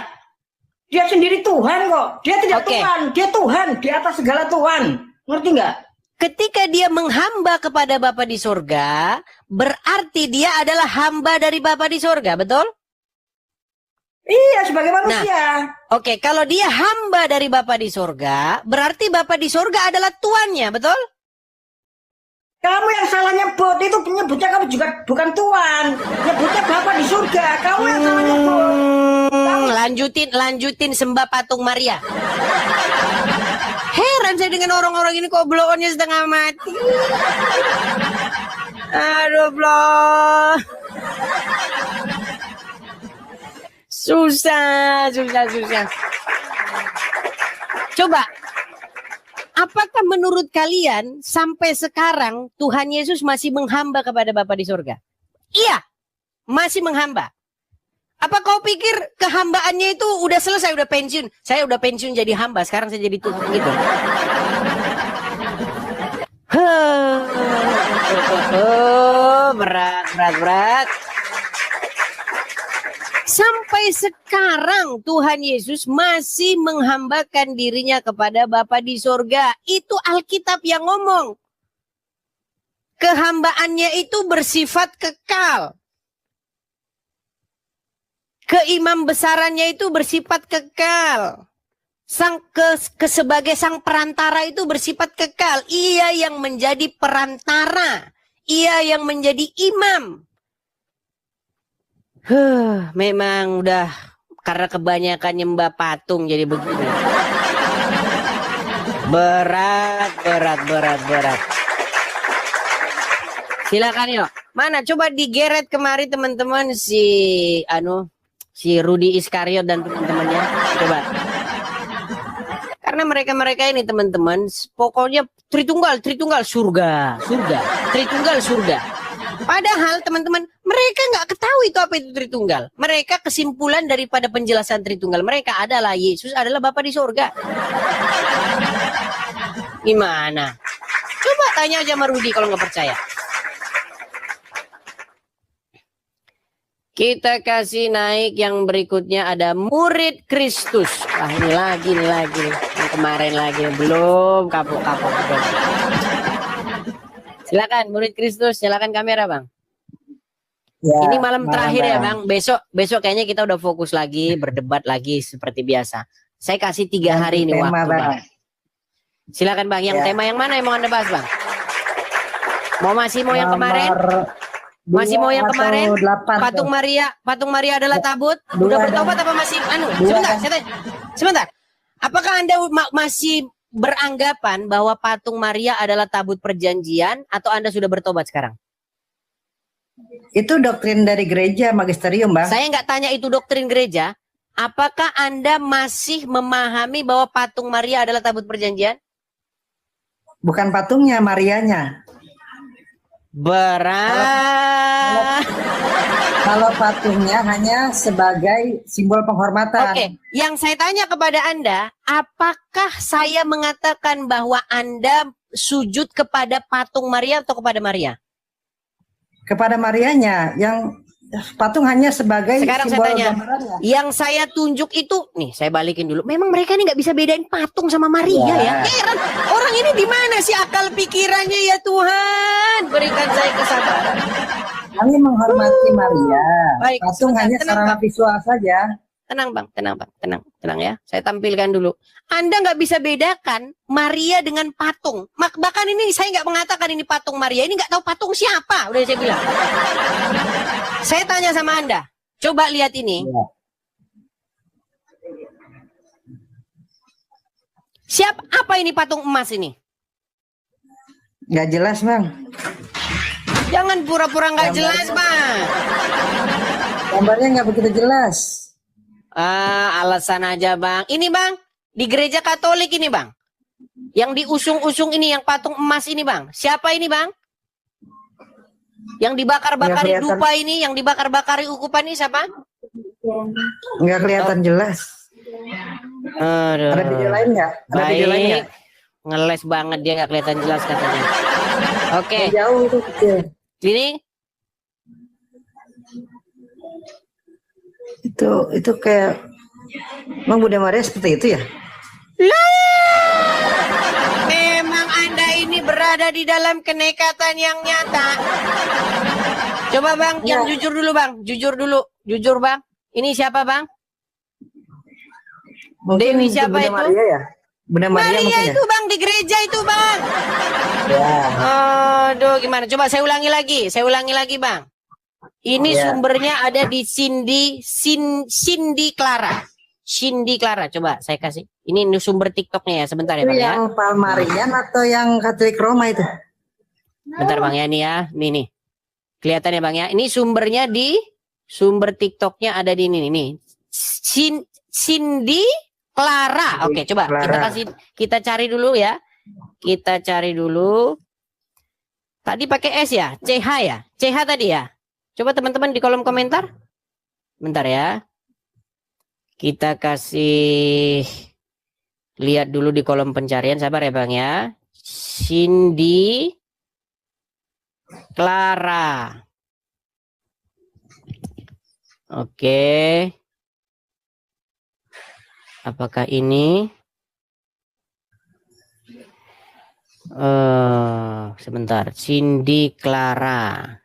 Dia sendiri Tuhan kok. Dia tidak Oke. Tuhan. Dia Tuhan di atas segala Tuhan. Ngerti nggak? Ketika dia menghamba kepada Bapa di surga, berarti dia adalah hamba dari Bapa di surga, betul? Iya, sebagai manusia. Oke, kalau dia hamba dari Bapa di surga, berarti Bapa di surga adalah tuannya, betul? Kamu yang salah nyebut itu penyebutnya kamu juga bukan Tuhan. Nyebutnya Bapa di surga. Kamu yang salah nyebut. Lanjutin sembah patung Maria. Heran saya dengan orang-orang ini kok bloonnya setengah mati. Aduh, blon. Susah. Coba, apakah menurut kalian sampai sekarang Tuhan Yesus masih menghamba kepada Bapa di surga? Iya, masih menghamba. Apa kau pikir kehambaannya itu udah selesai, udah pensiun? Saya udah pensiun jadi hamba, sekarang saya jadi Tuhan gitu. Berat. Sampai sekarang Tuhan Yesus masih menghambakan dirinya kepada Bapa di surga. Itu Alkitab yang ngomong. Kehambaannya itu bersifat kekal. keimam besarannya itu bersifat kekal. Sebagai sang perantara itu bersifat kekal. Ia yang menjadi perantara. Ia yang menjadi imam. Memang udah karena kebanyakan nyembah patung jadi begini. Berat. Silakan yuk. Mana coba digeret kemari teman-teman si Rudi Iskariot dan teman-temannya. Coba. Karena mereka ini teman-teman, pokoknya Tritunggal surga. Tritunggal surga. Padahal teman-teman, mereka nggak ketahui itu apa itu Tritunggal. Mereka kesimpulan daripada penjelasan Tritunggal mereka adalah Yesus adalah Bapa di surga. Gimana? Coba tanya aja sama Rudi kalau nggak percaya. Kita kasih naik yang berikutnya ada murid Kristus. Wah ini lagi nih. Yang kemarin lagi belum kapok. Silakan murid Kristus, silakan kamera bang. Ya, Ini malam terakhir ya bang. bang. Besok kayaknya kita udah fokus lagi, berdebat lagi seperti biasa. Saya kasih 3 hari ini Tema, waktu bang. Silakan bang. Yang Ya. tema yang mana yang mau anda bahas bang? Masih mau yang kemarin? Masih mau yang kemarin? 8, Patung Maria adalah tabut? Udah bertobat apa masih Sebentar. Apakah Anda masih beranggapan bahwa patung Maria adalah tabut perjanjian atau Anda sudah bertobat sekarang? Itu doktrin dari gereja magisterium, Bang. Saya nggak tanya itu doktrin gereja. Apakah Anda masih memahami bahwa patung Maria adalah tabut perjanjian? Bukan patungnya, Marianya. Berat. Kalau patungnya hanya sebagai simbol penghormatan. Oke, yang saya tanya kepada Anda, apakah saya mengatakan bahwa Anda sujud kepada patung Maria atau kepada Maria? Kepada Marianya, yang patung hanya sebagai Sekarang simbol saya tanya, gambarannya. yang saya tunjuk itu, nih saya balikin dulu. Memang mereka ini nggak bisa bedain patung sama Maria ya. Heran, orang ini di mana sih akal pikirannya ya Tuhan? Berikan saya kesabaran. Kami menghormati Maria. Baik, Patung sebentar, hanya tenang, sarana Bang. visual saja. Tenang bang, tenang ya. Saya tampilkan dulu. Anda nggak bisa bedakan Maria dengan patung. Bahkan ini saya nggak mengatakan ini patung Maria. Ini nggak tahu patung siapa. Udah saya bilang. Saya tanya sama Anda. Coba lihat ini. Apa ini patung emas ini? Nggak jelas, Bang. Jangan pura-pura nggak jelas bang. Gambarnya nggak begitu jelas. Alasan aja bang. Ini bang, di gereja Katolik ini bang. Yang diusung-usung ini, yang patung emas ini bang. Siapa ini bang? Yang dibakar-bakari Nggak dupa ini, yang dibakar-bakari ukupan ini siapa? Nggak kelihatan jelas. Aduh. Ada video lain nggak? Ada video lain nggak? Ngeles banget dia nggak kelihatan jelas katanya. Oke. Jauh itu kecil. Ini Itu kayak Bang Bunda Maria seperti itu ya? memang Anda ini berada di dalam kenekatan yang nyata. Coba bang, yang jujur dulu bang. Jujur bang. Ini siapa bang? Mungkin Dewi siapa Bunda itu? Maria ya? Bunda Maria Maria mungkin itu bang, di gereja itu bang. ya? Aduh gimana? Coba saya ulangi lagi bang. Ini Ya. sumbernya ada di Cindy Clara. Cindy Clara, coba saya kasih. Ini sumber TikToknya ya, sebentar ya Itu bang ya. yang Palmarian atau yang Katolik Roma itu? Bentar bang ya, nih ya, nih. Kelihatan ya bang ya. Ini sumbernya di sumber TikToknya ada di ini nih. Cindy Clara. Oke, coba Clara. kita cari dulu ya. Kita cari dulu. Tadi pakai S ya, CH ya, CH tadi ya. Coba teman-teman di kolom komentar. Bentar ya. Kita kasih lihat dulu di kolom pencarian, sabar ya bang ya. Cindy Clara. Oke. Apakah ini? Sebentar. Cindy Clara.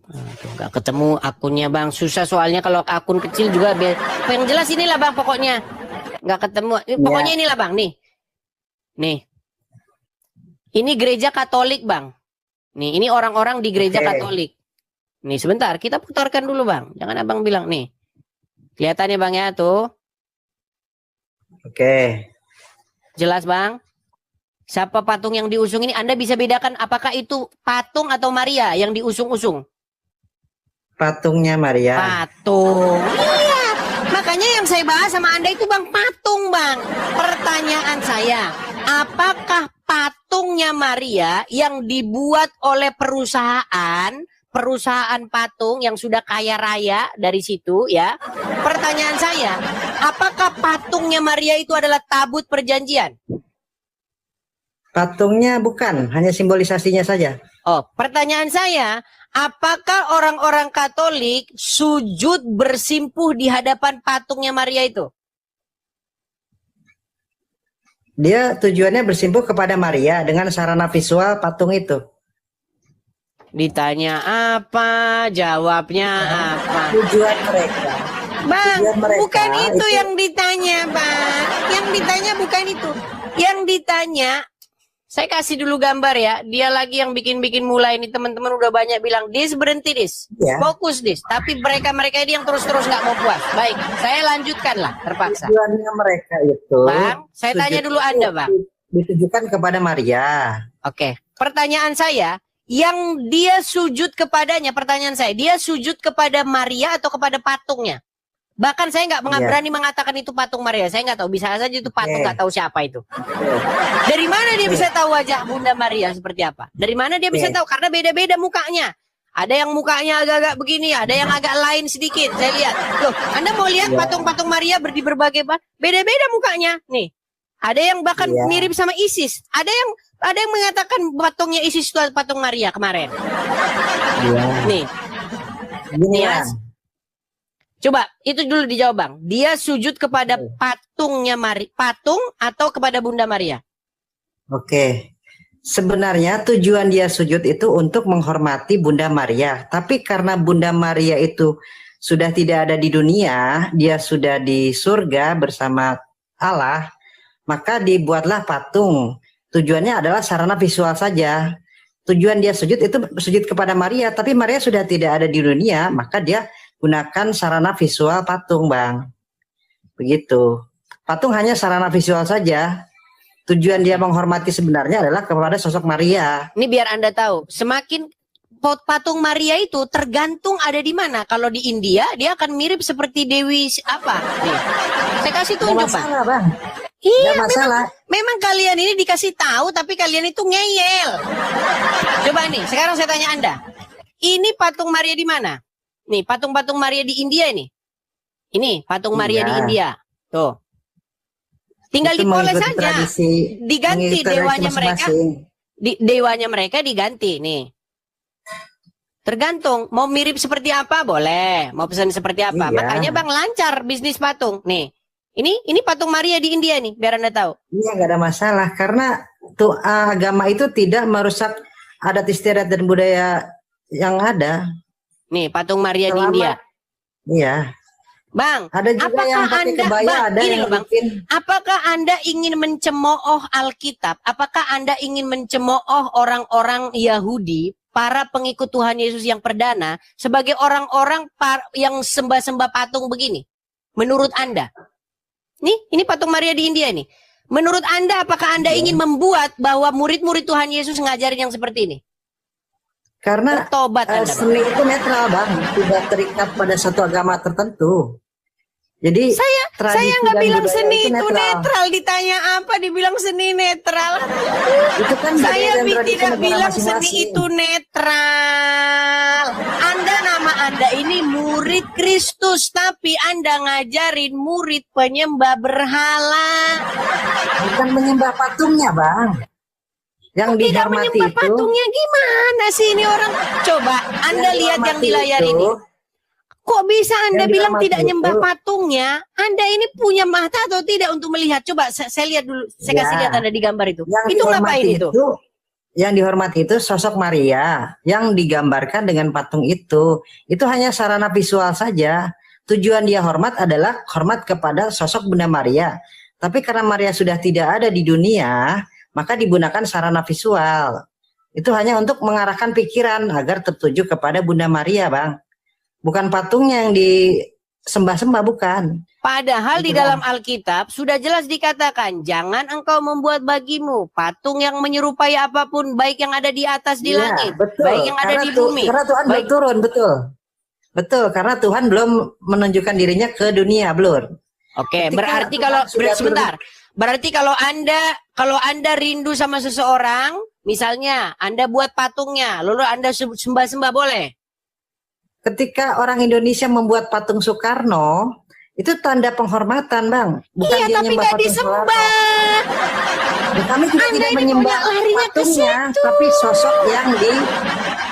Tuh, nggak ketemu akunnya Bang. Susah soalnya kalau akun kecil juga. Yang jelas inilah Bang pokoknya. Nggak ketemu. Pokoknya inilah Bang. Nih. Ini gereja Katolik Bang. Nih, ini orang-orang di gereja Katolik. Nih, sebentar. Kita putarkan dulu Bang. Jangan Abang bilang nih. Kelihatannya Bang ya tuh. Oke. Jelas Bang? Siapa patung yang diusung ini? Anda bisa bedakan apakah itu patung atau Maria yang diusung-usung? Patungnya Maria. Patung. Iya. Makanya yang saya bahas sama Anda itu Bang, patung Bang. Pertanyaan saya, apakah patungnya Maria yang dibuat oleh perusahaan patung yang sudah kaya raya dari situ ya? Pertanyaan saya, apakah patungnya Maria itu adalah tabut perjanjian? Patungnya bukan, hanya simbolisasinya saja. Oh, pertanyaan saya, apakah orang-orang Katolik sujud bersimpuh di hadapan patungnya Maria itu? Dia tujuannya bersimpuh kepada Maria dengan sarana visual patung itu. Ditanya apa, jawabnya apa? Tujuan mereka. Bang, Tujuan mereka bukan itu yang ditanya, Bang. Yang ditanya bukan itu. Yang ditanya, saya kasih dulu gambar ya. Dia lagi yang bikin-bikin mulai ini, teman-teman udah banyak bilang, Dis berhenti Dis, fokus Dis. Tapi mereka ini yang terus-terus nggak mau puas. Baik, saya lanjutkan lah, terpaksa. Tujuannya mereka itu. Bang, saya tanya dulu Anda, Bang. Ditujukan kepada Maria. Oke, pertanyaan saya, yang dia sujud kepadanya, pertanyaan saya, dia sujud kepada Maria atau kepada patungnya? Bahkan saya nggak berani mengatakan itu patung Maria. Saya nggak tahu, bisa saja itu patung, nggak tahu siapa itu. Dari mana dia bisa tahu wajah Bunda Maria seperti apa? Dari mana dia bisa tahu? Karena beda-beda mukanya. Ada yang mukanya agak-agak begini, ada yang agak lain sedikit. Saya lihat. Loh, Anda mau lihat patung-patung Maria di berbagai beda-beda mukanya. Nih, ada yang bahkan mirip sama Isis. Ada yang mengatakan patungnya Isis itu patung Maria kemarin. Nih. Mas. Coba itu dulu dijawab Bang. Dia sujud kepada patungnya patung atau kepada Bunda Maria? Oke. Sebenarnya tujuan dia sujud itu untuk menghormati Bunda Maria. Tapi karena Bunda Maria itu sudah tidak ada di dunia, dia sudah di surga bersama Allah, maka dibuatlah patung. Tujuannya adalah sarana visual saja. Tujuan dia sujud itu sujud kepada Maria, tapi Maria sudah tidak ada di dunia, maka dia gunakan sarana visual patung, Bang. Begitu. Patung hanya sarana visual saja. Tujuan dia menghormati sebenarnya adalah kepada sosok Maria. Ini biar Anda tahu, semakin patung Maria itu tergantung ada di mana. Kalau di India, dia akan mirip seperti Dewi apa? Nih. Saya kasih tunjuk, masalah, Bang. Iya, memang kalian ini dikasih tahu, tapi kalian itu ngeyel. Coba nih, sekarang saya tanya Anda. Ini patung Maria di mana? Nih, patung-patung Maria di India ini. Ini patung Maria di India. Tuh. Tinggal dipoles saja. Diganti dewanya mereka. Dewanya mereka diganti nih. Tergantung mau mirip seperti apa boleh, mau pesan seperti apa. Makanya Bang lancar bisnis patung. Nih. Ini patung Maria di India nih, biar Anda tahu. Iya, nggak ada masalah karena tuh agama itu tidak merusak adat istiadat dan budaya yang ada. Nih, patung Maria di India. Iya. Bang, ada juga yang pakai kebaya, ada yang bikin. Apakah Anda ingin mencemooh Alkitab? Apakah Anda ingin mencemooh orang-orang Yahudi, para pengikut Tuhan Yesus yang perdana, sebagai orang-orang yang sembah-sembah patung begini? Menurut Anda? Nih, ini patung Maria di India nih. Menurut Anda, apakah Anda ingin membuat bahwa murid-murid Tuhan Yesus ngajarin yang seperti ini? Karena seni itu netral, Bang, tidak terikat pada satu agama tertentu. Jadi saya nggak bilang seni itu netral. Ditanya apa dibilang seni netral? Itu kan saya tidak bilang seni itu netral. Nama Anda ini murid Kristus, tapi Anda ngajarin murid penyembah berhala. Bukan menyembah patungnya, Bang. Yang tidak menyembah patungnya gimana sih ini orang? Coba Anda lihat yang di layar ini. Kok bisa Anda bilang tidak nyembah patungnya? Anda ini punya mata atau tidak untuk melihat? Coba saya lihat dulu. Saya kasih lihat Anda di gambar itu. Itu ngapain itu? yang dihormati itu sosok Maria yang digambarkan dengan patung itu hanya sarana visual saja. Tujuan dia hormat adalah hormat kepada sosok Bunda Maria. Tapi karena Maria sudah tidak ada di dunia, maka digunakan sarana visual. Itu hanya untuk mengarahkan pikiran agar tertuju kepada Bunda Maria, Bang. Bukan patungnya yang disembah-sembah, bukan. Padahal di Itu, dalam Bang. Alkitab sudah jelas dikatakan, jangan engkau membuat bagimu patung yang menyerupai apapun, baik yang ada di atas di Iya, langit, betul. baik yang ada Karena di bumi. Karena Tuhan belum baik- turun, betul. Betul, karena Tuhan belum menunjukkan dirinya ke dunia, belum. Oke, Ketika berarti Tuhan kalau sudah sebentar. Berarti kalau Anda rindu sama seseorang, misalnya Anda buat patungnya, lalu Anda sembah-sembah boleh? Ketika orang Indonesia membuat patung Soekarno, itu tanda penghormatan, Bang. Bukan Iya, dia tapi nyembah nggak patung disembah. Soekarno. Dan kami juga Anda tidak ini menyembah punya larinya ke patungnya, situ. tapi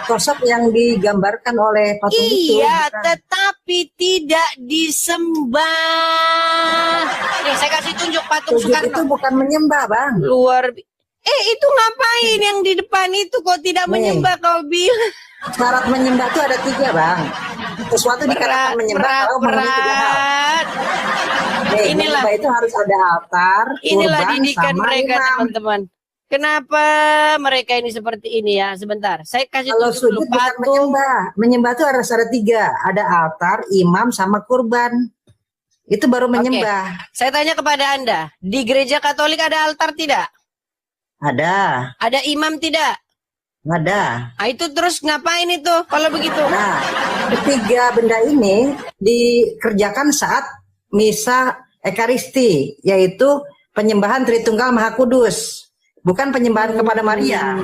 sosok yang digambarkan oleh patung itu. Iya, bukan. tetapi tidak disembah. Nih, saya kasih tunjuk patung Sujud itu Soekarno. bukan menyembah, Bang. Itu ngapain yang di depan itu kok tidak Nih. menyembah kau bilang? Syarat menyembah itu ada 3, Bang. Sesuatu dikatakan menyembah kalau memenuhi 3 hal. berat. Nih, Inilah. menyembah itu harus ada altar, Inilah kurban, didikan sama mereka, imam. teman-teman. Kenapa mereka ini seperti ini ya? Sebentar, saya kasih Kalau tunjuk sujud dulu bukan patung. menyembah. Menyembah itu harus ada 3. Ada altar, imam, sama kurban. Itu baru menyembah. Saya tanya kepada Anda, di gereja Katolik ada altar tidak? Ada. Ada imam tidak? Ada. Ah, itu terus ngapain itu kalau begitu? Nah, ketiga benda ini dikerjakan saat misa Ekaristi, yaitu penyembahan Tritunggal Maha Kudus, bukan penyembahan kepada Maria.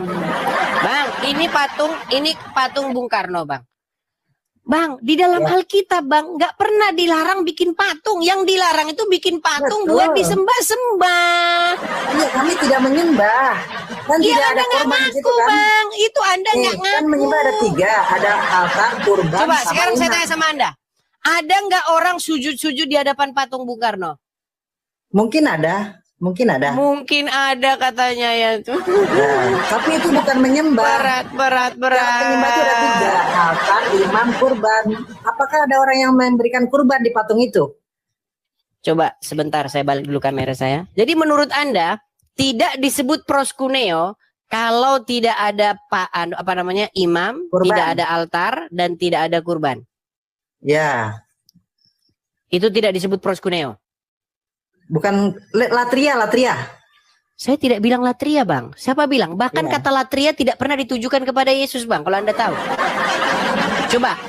Bang, ini patung Bung Karno, Bang. Bang, di dalam Ya. Alkitab, Bang, nggak pernah dilarang bikin patung. Yang dilarang itu bikin patung Betul. buat disembah-sembah. Iya, kami tidak menyembah. Kan Iya, tidak ada Anda nggak korban di situ ngaku, kan. Bang. Itu Anda Nih, nggak ngaku. kan menyembah ada 3, ada altar, kurban, Coba sama sekarang saya imam. tanya sama Anda. Ada nggak orang sujud-sujud di hadapan patung Bung Karno? Mungkin ada. Mungkin ada katanya ya tuh. Nah, tapi itu bukan menyembah. Berat. Penyembah itu ada 3, altar, imam, kurban. Apakah ada orang yang memberikan kurban di patung itu? Coba sebentar, saya balik dulu kamera saya. Jadi menurut Anda tidak disebut proskuneo kalau tidak ada imam, Kurban. tidak ada altar dan tidak ada kurban. Ya, Itu tidak disebut proskuneo. bukan latria. Saya tidak bilang latria, Bang. Siapa bilang? Bahkan Iya. kata latria tidak pernah ditujukan kepada Yesus, Bang. Kalau Anda tahu. Coba,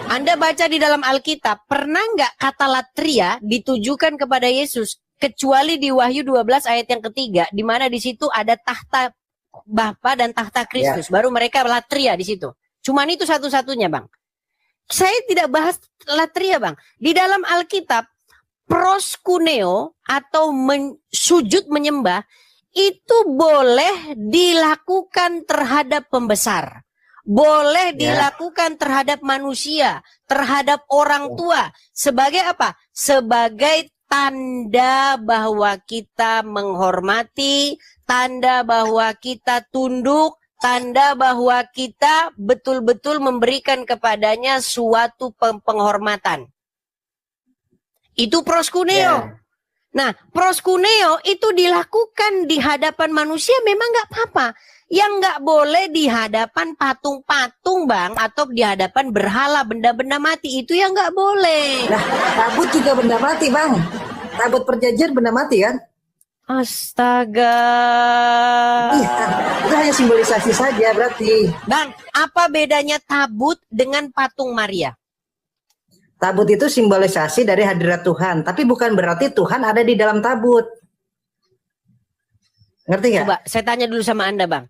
Anda baca di dalam Alkitab, pernah nggak kata latria ditujukan kepada Yesus? Kecuali di Wahyu 12 ayat yang ketiga, di mana di situ ada tahta Bapa dan tahta Kristus. Baru mereka latria di situ. Cuman itu satu-satunya, Bang. Saya tidak bahas latria, Bang. Di dalam Alkitab, proskuneo atau sujud menyembah itu boleh dilakukan terhadap pembesar, boleh dilakukan terhadap manusia, terhadap orang tua. Sebagai apa? Sebagai tanda bahwa kita menghormati, tanda bahwa kita tunduk, tanda bahwa kita betul-betul memberikan kepadanya suatu penghormatan. Itu proskuneo. Nah, proskuneo itu dilakukan di hadapan manusia memang nggak apa-apa. Yang nggak boleh di hadapan patung-patung, Bang, atau di hadapan berhala, benda-benda mati, itu yang nggak boleh. Nah, tabut juga benda mati, Bang. Tabut perjanjian benda mati kan? Astaga. Iya, itu hanya simbolisasi saja berarti. Bang, apa bedanya tabut dengan patung Maria? Tabut itu simbolisasi dari hadirat Tuhan, tapi bukan berarti Tuhan ada di dalam tabut. Ngerti nggak? Coba saya tanya dulu sama Anda, Bang.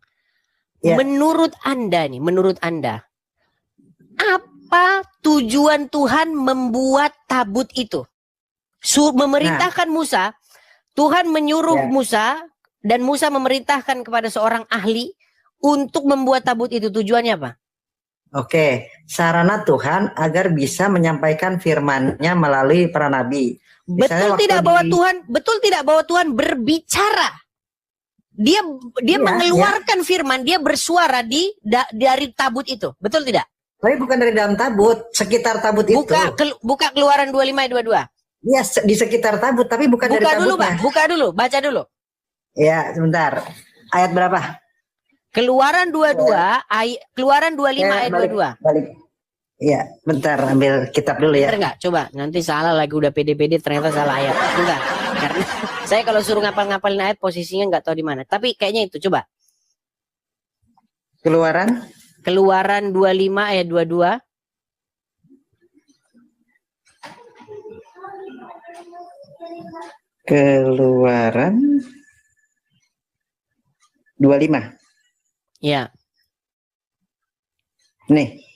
Ya. Menurut Anda, apa tujuan Tuhan membuat tabut itu? Memerintahkan Musa, Tuhan menyuruh Musa, dan Musa memerintahkan kepada seorang ahli untuk membuat tabut itu. Tujuannya apa? Oke, sarana Tuhan agar bisa menyampaikan firman-Nya melalui para nabi. Misalnya Betul tidak bahwa Tuhan berbicara? Dia Iya, mengeluarkan firman, dia bersuara dari tabut itu. Betul tidak? Tapi bukan dari dalam tabut, sekitar tabut itu. Buka Keluaran 25 ayat 22. Iya, di sekitar tabut, tapi bukan dari Buka dulu, tabutnya. Bang. Buka dulu, baca dulu. Ya, sebentar. Ayat berapa? Keluaran 22, Keluaran 25 ayat 22. Balik. Iya, bentar ambil kitab dulu ya. Bener nggak? Coba, nanti salah lagi udah pede-pede ternyata salah ayat. Enggak. Karena saya kalau suruh ngapal-ngapalin ayat posisinya nggak tahu di mana. Tapi kayaknya itu, coba. Keluaran 25 ayat 22. Keluaran 25. Ya. Nih.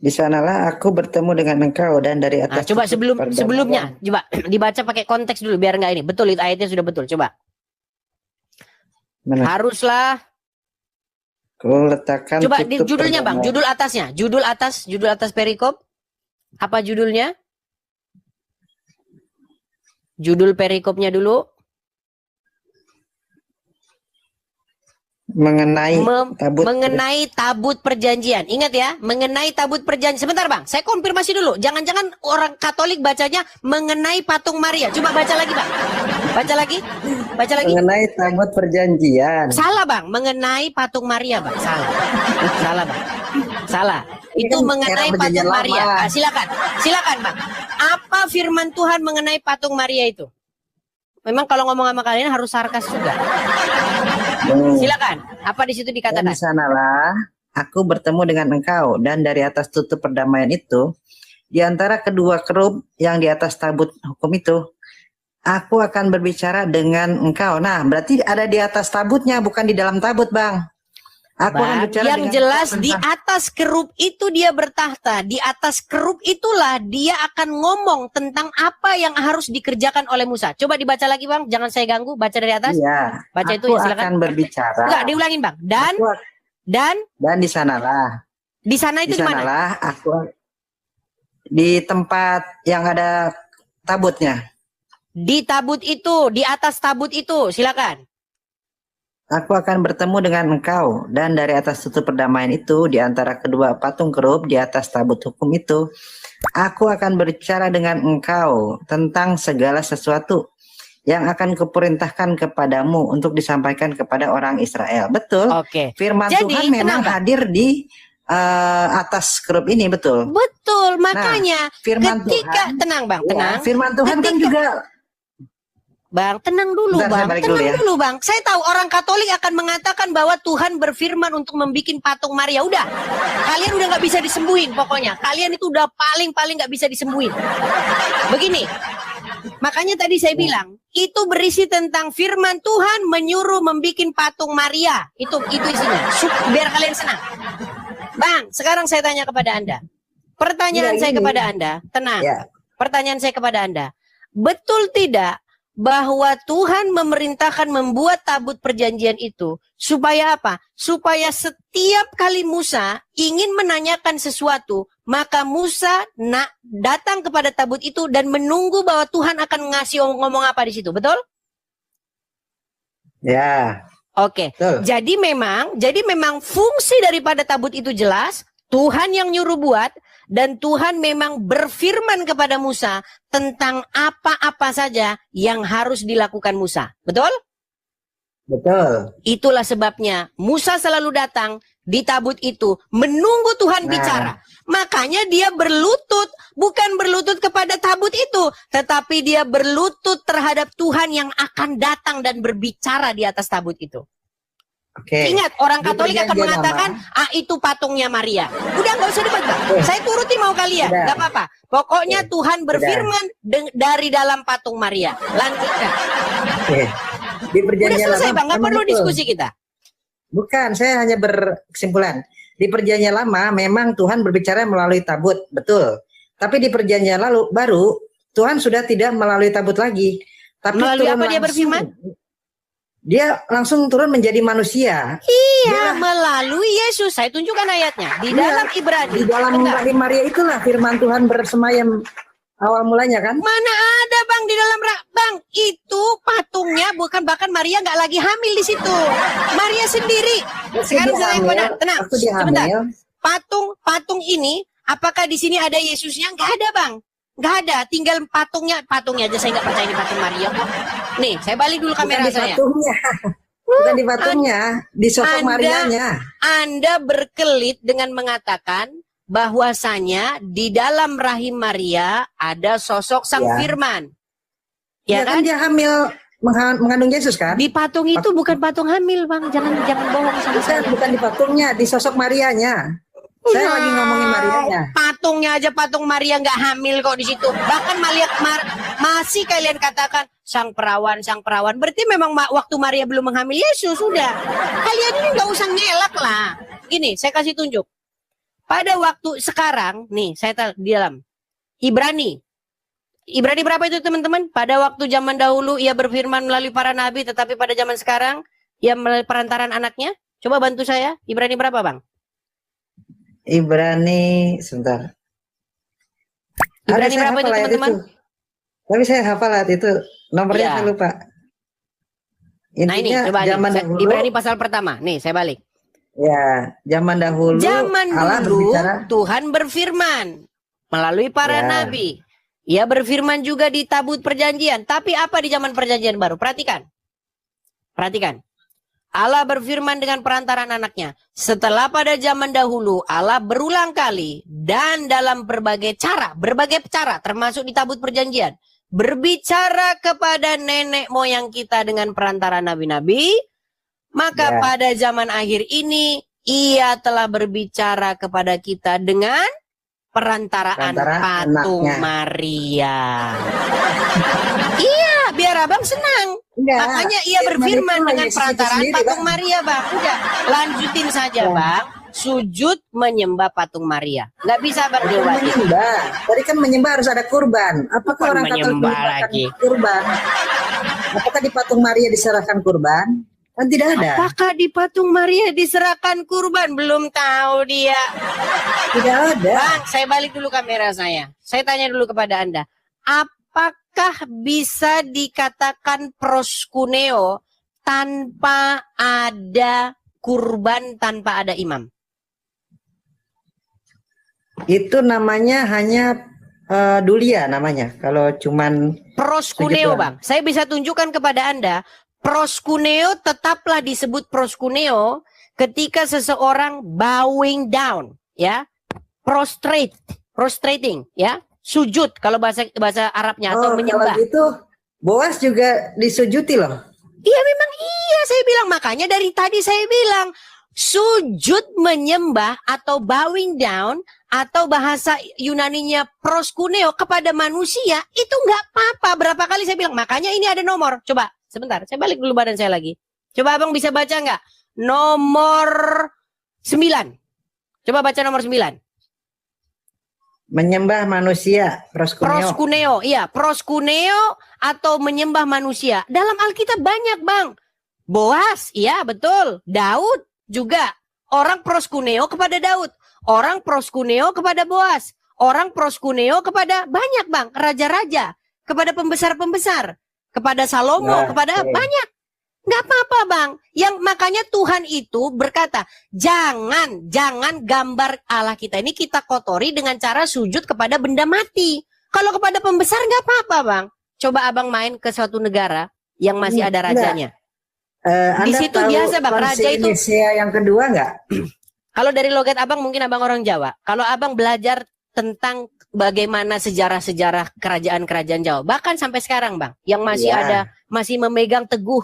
Di sanalah aku bertemu dengan engkau dan dari atas. Nah, coba sebelumnya, coba dibaca pakai konteks dulu biar nggak ini. Betul, itu ayatnya sudah betul. Coba. Mana? Haruslah. Ku letakkan. Coba di judulnya Bang, judul atasnya, judul atas perikop. Apa judulnya? Judul perikopnya dulu. Mengenai tabut perjanjian. Ingat ya, mengenai tabut perjanjian. Sebentar Bang, saya konfirmasi dulu. Jangan-jangan orang Katolik bacanya mengenai patung Maria. Coba baca lagi Bang. Baca lagi. Mengenai tabut perjanjian. Salah Bang, mengenai patung Maria Bang. Salah Bang. Salah. Itu kan mengenai patung Maria. Nah, silakan Bang. Apa firman Tuhan mengenai patung Maria itu? Memang kalau ngomong sama kalian harus sarkas juga. Silakan. Apa di situ dikatakan? Dan di sanalah aku bertemu dengan engkau dan dari atas tutup perdamaian itu, di antara kedua kerub yang di atas tabut hukum itu, aku akan berbicara dengan engkau. Nah, berarti ada di atas tabutnya, bukan di dalam tabut, Bang. Aku akan bicara yang dengan jelas di atas kerub itu dia bertahta. Di atas kerub itulah dia akan ngomong tentang apa yang harus dikerjakan oleh Musa. Coba dibaca lagi Bang, jangan saya ganggu. Baca dari atas. Iya. Baca aku itu ya, silakan. akan berbicara. Enggak, diulangin Bang. Dan di sanalah. Di sana itu di mana? Aku di tempat yang ada tabutnya. Di tabut itu, di atas tabut itu, silakan. Aku akan bertemu dengan engkau dan dari atas tutup perdamaian itu di antara kedua patung kerub di atas tabut hukum itu, aku akan berbicara dengan engkau tentang segala sesuatu yang akan kuperintahkan kepadamu untuk disampaikan kepada orang Israel. Betul. Oke. Firman Tuhan memang hadir di atas kerub ini, betul. Betul, makanya firman ketika Tuhan, tenang Bang, tenang. Firman Tuhan kan juga. Bang, tenang dulu Bang, tenang dulu Bang. Saya tahu orang Katolik akan mengatakan bahwa Tuhan berfirman untuk membuat patung Maria. Udah, kalian udah nggak bisa disembuhin pokoknya. Kalian itu udah paling nggak bisa disembuhin. Begini, makanya tadi saya bilang, itu berisi tentang firman Tuhan menyuruh membuat patung Maria. Itu isinya, biar kalian senang. Bang, sekarang saya tanya kepada Anda. Pertanyaan saya kepada Anda, tenang. Pertanyaan saya kepada Anda, betul tidak bahwa Tuhan memerintahkan membuat tabut perjanjian itu supaya apa? Supaya setiap kali Musa ingin menanyakan sesuatu, maka Musa datang kepada tabut itu dan menunggu bahwa Tuhan akan ngasih ngomong apa di situ, betul? Ya. Oke. Jadi memang fungsi daripada tabut itu jelas, Tuhan yang nyuruh buat. Dan Tuhan memang berfirman kepada Musa tentang apa-apa saja yang harus dilakukan Musa. Betul? Betul. Itulah sebabnya Musa selalu datang di tabut itu menunggu Tuhan bicara. Makanya dia berlutut, bukan berlutut kepada tabut itu, tetapi dia berlutut terhadap Tuhan yang akan datang dan berbicara di atas tabut itu. Ingat, orang Katolik akan mengatakan, itu patungnya Maria. Udah, nggak usah debat, Bang. Saya turuti mau kalian, nggak apa-apa. Pokoknya Tuhan berfirman dari dalam patung Maria. Lanjutkan. Di perjanjian udah selesai, Bang. Nggak perlu diskusi kita. Bukan, saya hanya berkesimpulan. Di perjanjian lama memang Tuhan berbicara melalui tabut, betul. Tapi di perjanjian baru Tuhan sudah tidak melalui tabut lagi. Tapi melalui apa dia berfirman? Dia langsung turun menjadi manusia. Iya, melalui Yesus. Saya tunjukkan ayatnya. Di dalam Ibrani. Di dalam Ibrani Maria itulah firman Tuhan bersemayam awal mulanya kan? Mana ada bang di dalam bang itu patungnya bukan, bahkan Maria nggak lagi hamil di situ. Maria sendiri. Sekarang saya tenang. Waktu dia Sebentar. hamil. Patung ini apakah di sini ada Yesusnya? Nggak ada bang. Nggak ada. Tinggal patungnya aja saya nggak percaya ini patung Maria kok. Nih saya balik dulu kamera saya. Patungnya. Bukan di patungnya, di sosok Marianya. Anda berkelit dengan mengatakan bahwasanya di dalam rahim Maria ada sosok Sang Firman. Ya kan dia hamil mengandung Yesus kan? Di patung itu bukan patung hamil, Bang. Jangan bohong sama saya. Bukan di patungnya, di sosok Marianya. Saya lagi ngomongin Marianya. Patungnya aja patung Maria nggak hamil kok di situ. Bahkan masih kalian katakan sang perawan. Berarti memang waktu Maria belum menghamil Yesus sudah. Kalian ini nggak usah ngelak lah. Gini, saya kasih tunjuk. Pada waktu sekarang, nih saya di dalam Ibrani berapa itu teman-teman? Pada waktu zaman dahulu ia berfirman melalui para nabi, tetapi pada zaman sekarang ia melalui perantaran anaknya. Coba bantu saya, Ibrani berapa bang? Ibrani, sebentar. Ibrani berapa itu teman-teman? Tapi saya hafal ayat itu, nomornya saya lupa. Intinya, nah ini coba zaman nih, dahulu, Ibrani pasal pertama, nih saya balik. Ya, zaman dahulu Allah berbicara. Tuhan berfirman melalui para nabi. Ia berfirman juga di tabut perjanjian. Tapi apa di zaman perjanjian baru? Perhatikan. Allah berfirman dengan perantaran anaknya. Setelah pada zaman dahulu Allah berulang kali dan dalam berbagai cara termasuk di tabut perjanjian, berbicara kepada nenek moyang kita dengan perantaran nabi-nabi. Maka pada zaman akhir ini ia telah berbicara kepada kita dengan perantaraan patung anaknya. Maria. Iya, biar abang senang. Makanya ia berfirman dengan perantaraan patung Maria, bang. Udah, lanjutin saja, bang. Sujud menyembah patung Maria. Nggak bisa bang menyembah. Tadi kan menyembah harus ada kurban. Apakah orang Katolik lagi kurban? Apakah di patung Maria diserahkan kurban? Kan tidak ada. Apakah di patung Maria diserahkan kurban? Belum tahu dia. Tidak ada. Bang, saya balik dulu kamera saya. Saya tanya dulu kepada Anda. Apakah bisa dikatakan proskuneo tanpa ada kurban, tanpa ada imam? Itu namanya hanya dulia namanya. Kalau cuman proskuneo, bang. Saya bisa tunjukkan kepada Anda. Proskuneo tetaplah disebut proskuneo ketika seseorang bowing down, ya, prostrating, ya, sujud kalau bahasa Arabnya atau menyembah. Kalau gitu, Boas juga disujuti loh. Iya memang iya, saya bilang makanya dari tadi saya bilang sujud menyembah atau bowing down atau bahasa Yunaninya proskuneo kepada manusia itu nggak apa-apa. Berapa kali saya bilang, makanya ini ada nomor. Coba. Sebentar, saya balik dulu badan saya lagi. Coba abang bisa baca nggak? Nomor 9. Coba baca nomor 9. Menyembah manusia, proskuneo. Iya, proskuneo atau menyembah manusia. Dalam Alkitab banyak, Bang. Boas, iya betul. Daud juga. Orang proskuneo kepada Daud. Orang proskuneo kepada Boas. Orang proskuneo kepada banyak, Bang. Raja-raja. Kepada pembesar-pembesar. Kepada Salomo, kepada banyak. Nggak apa-apa, Bang. Yang makanya Tuhan itu berkata, jangan gambar Allah kita ini kita kotori dengan cara sujud kepada benda mati. Kalau kepada pembesar nggak apa-apa, Bang. Coba abang main ke suatu negara yang masih ada rajanya. Di situ biasa, Bang. Raja itu. Yang kedua nggak? Kalau dari logat abang mungkin abang orang Jawa. Kalau abang belajar tentang bagaimana sejarah-sejarah kerajaan-kerajaan Jawa, bahkan sampai sekarang, Bang, yang masih ada, masih memegang teguh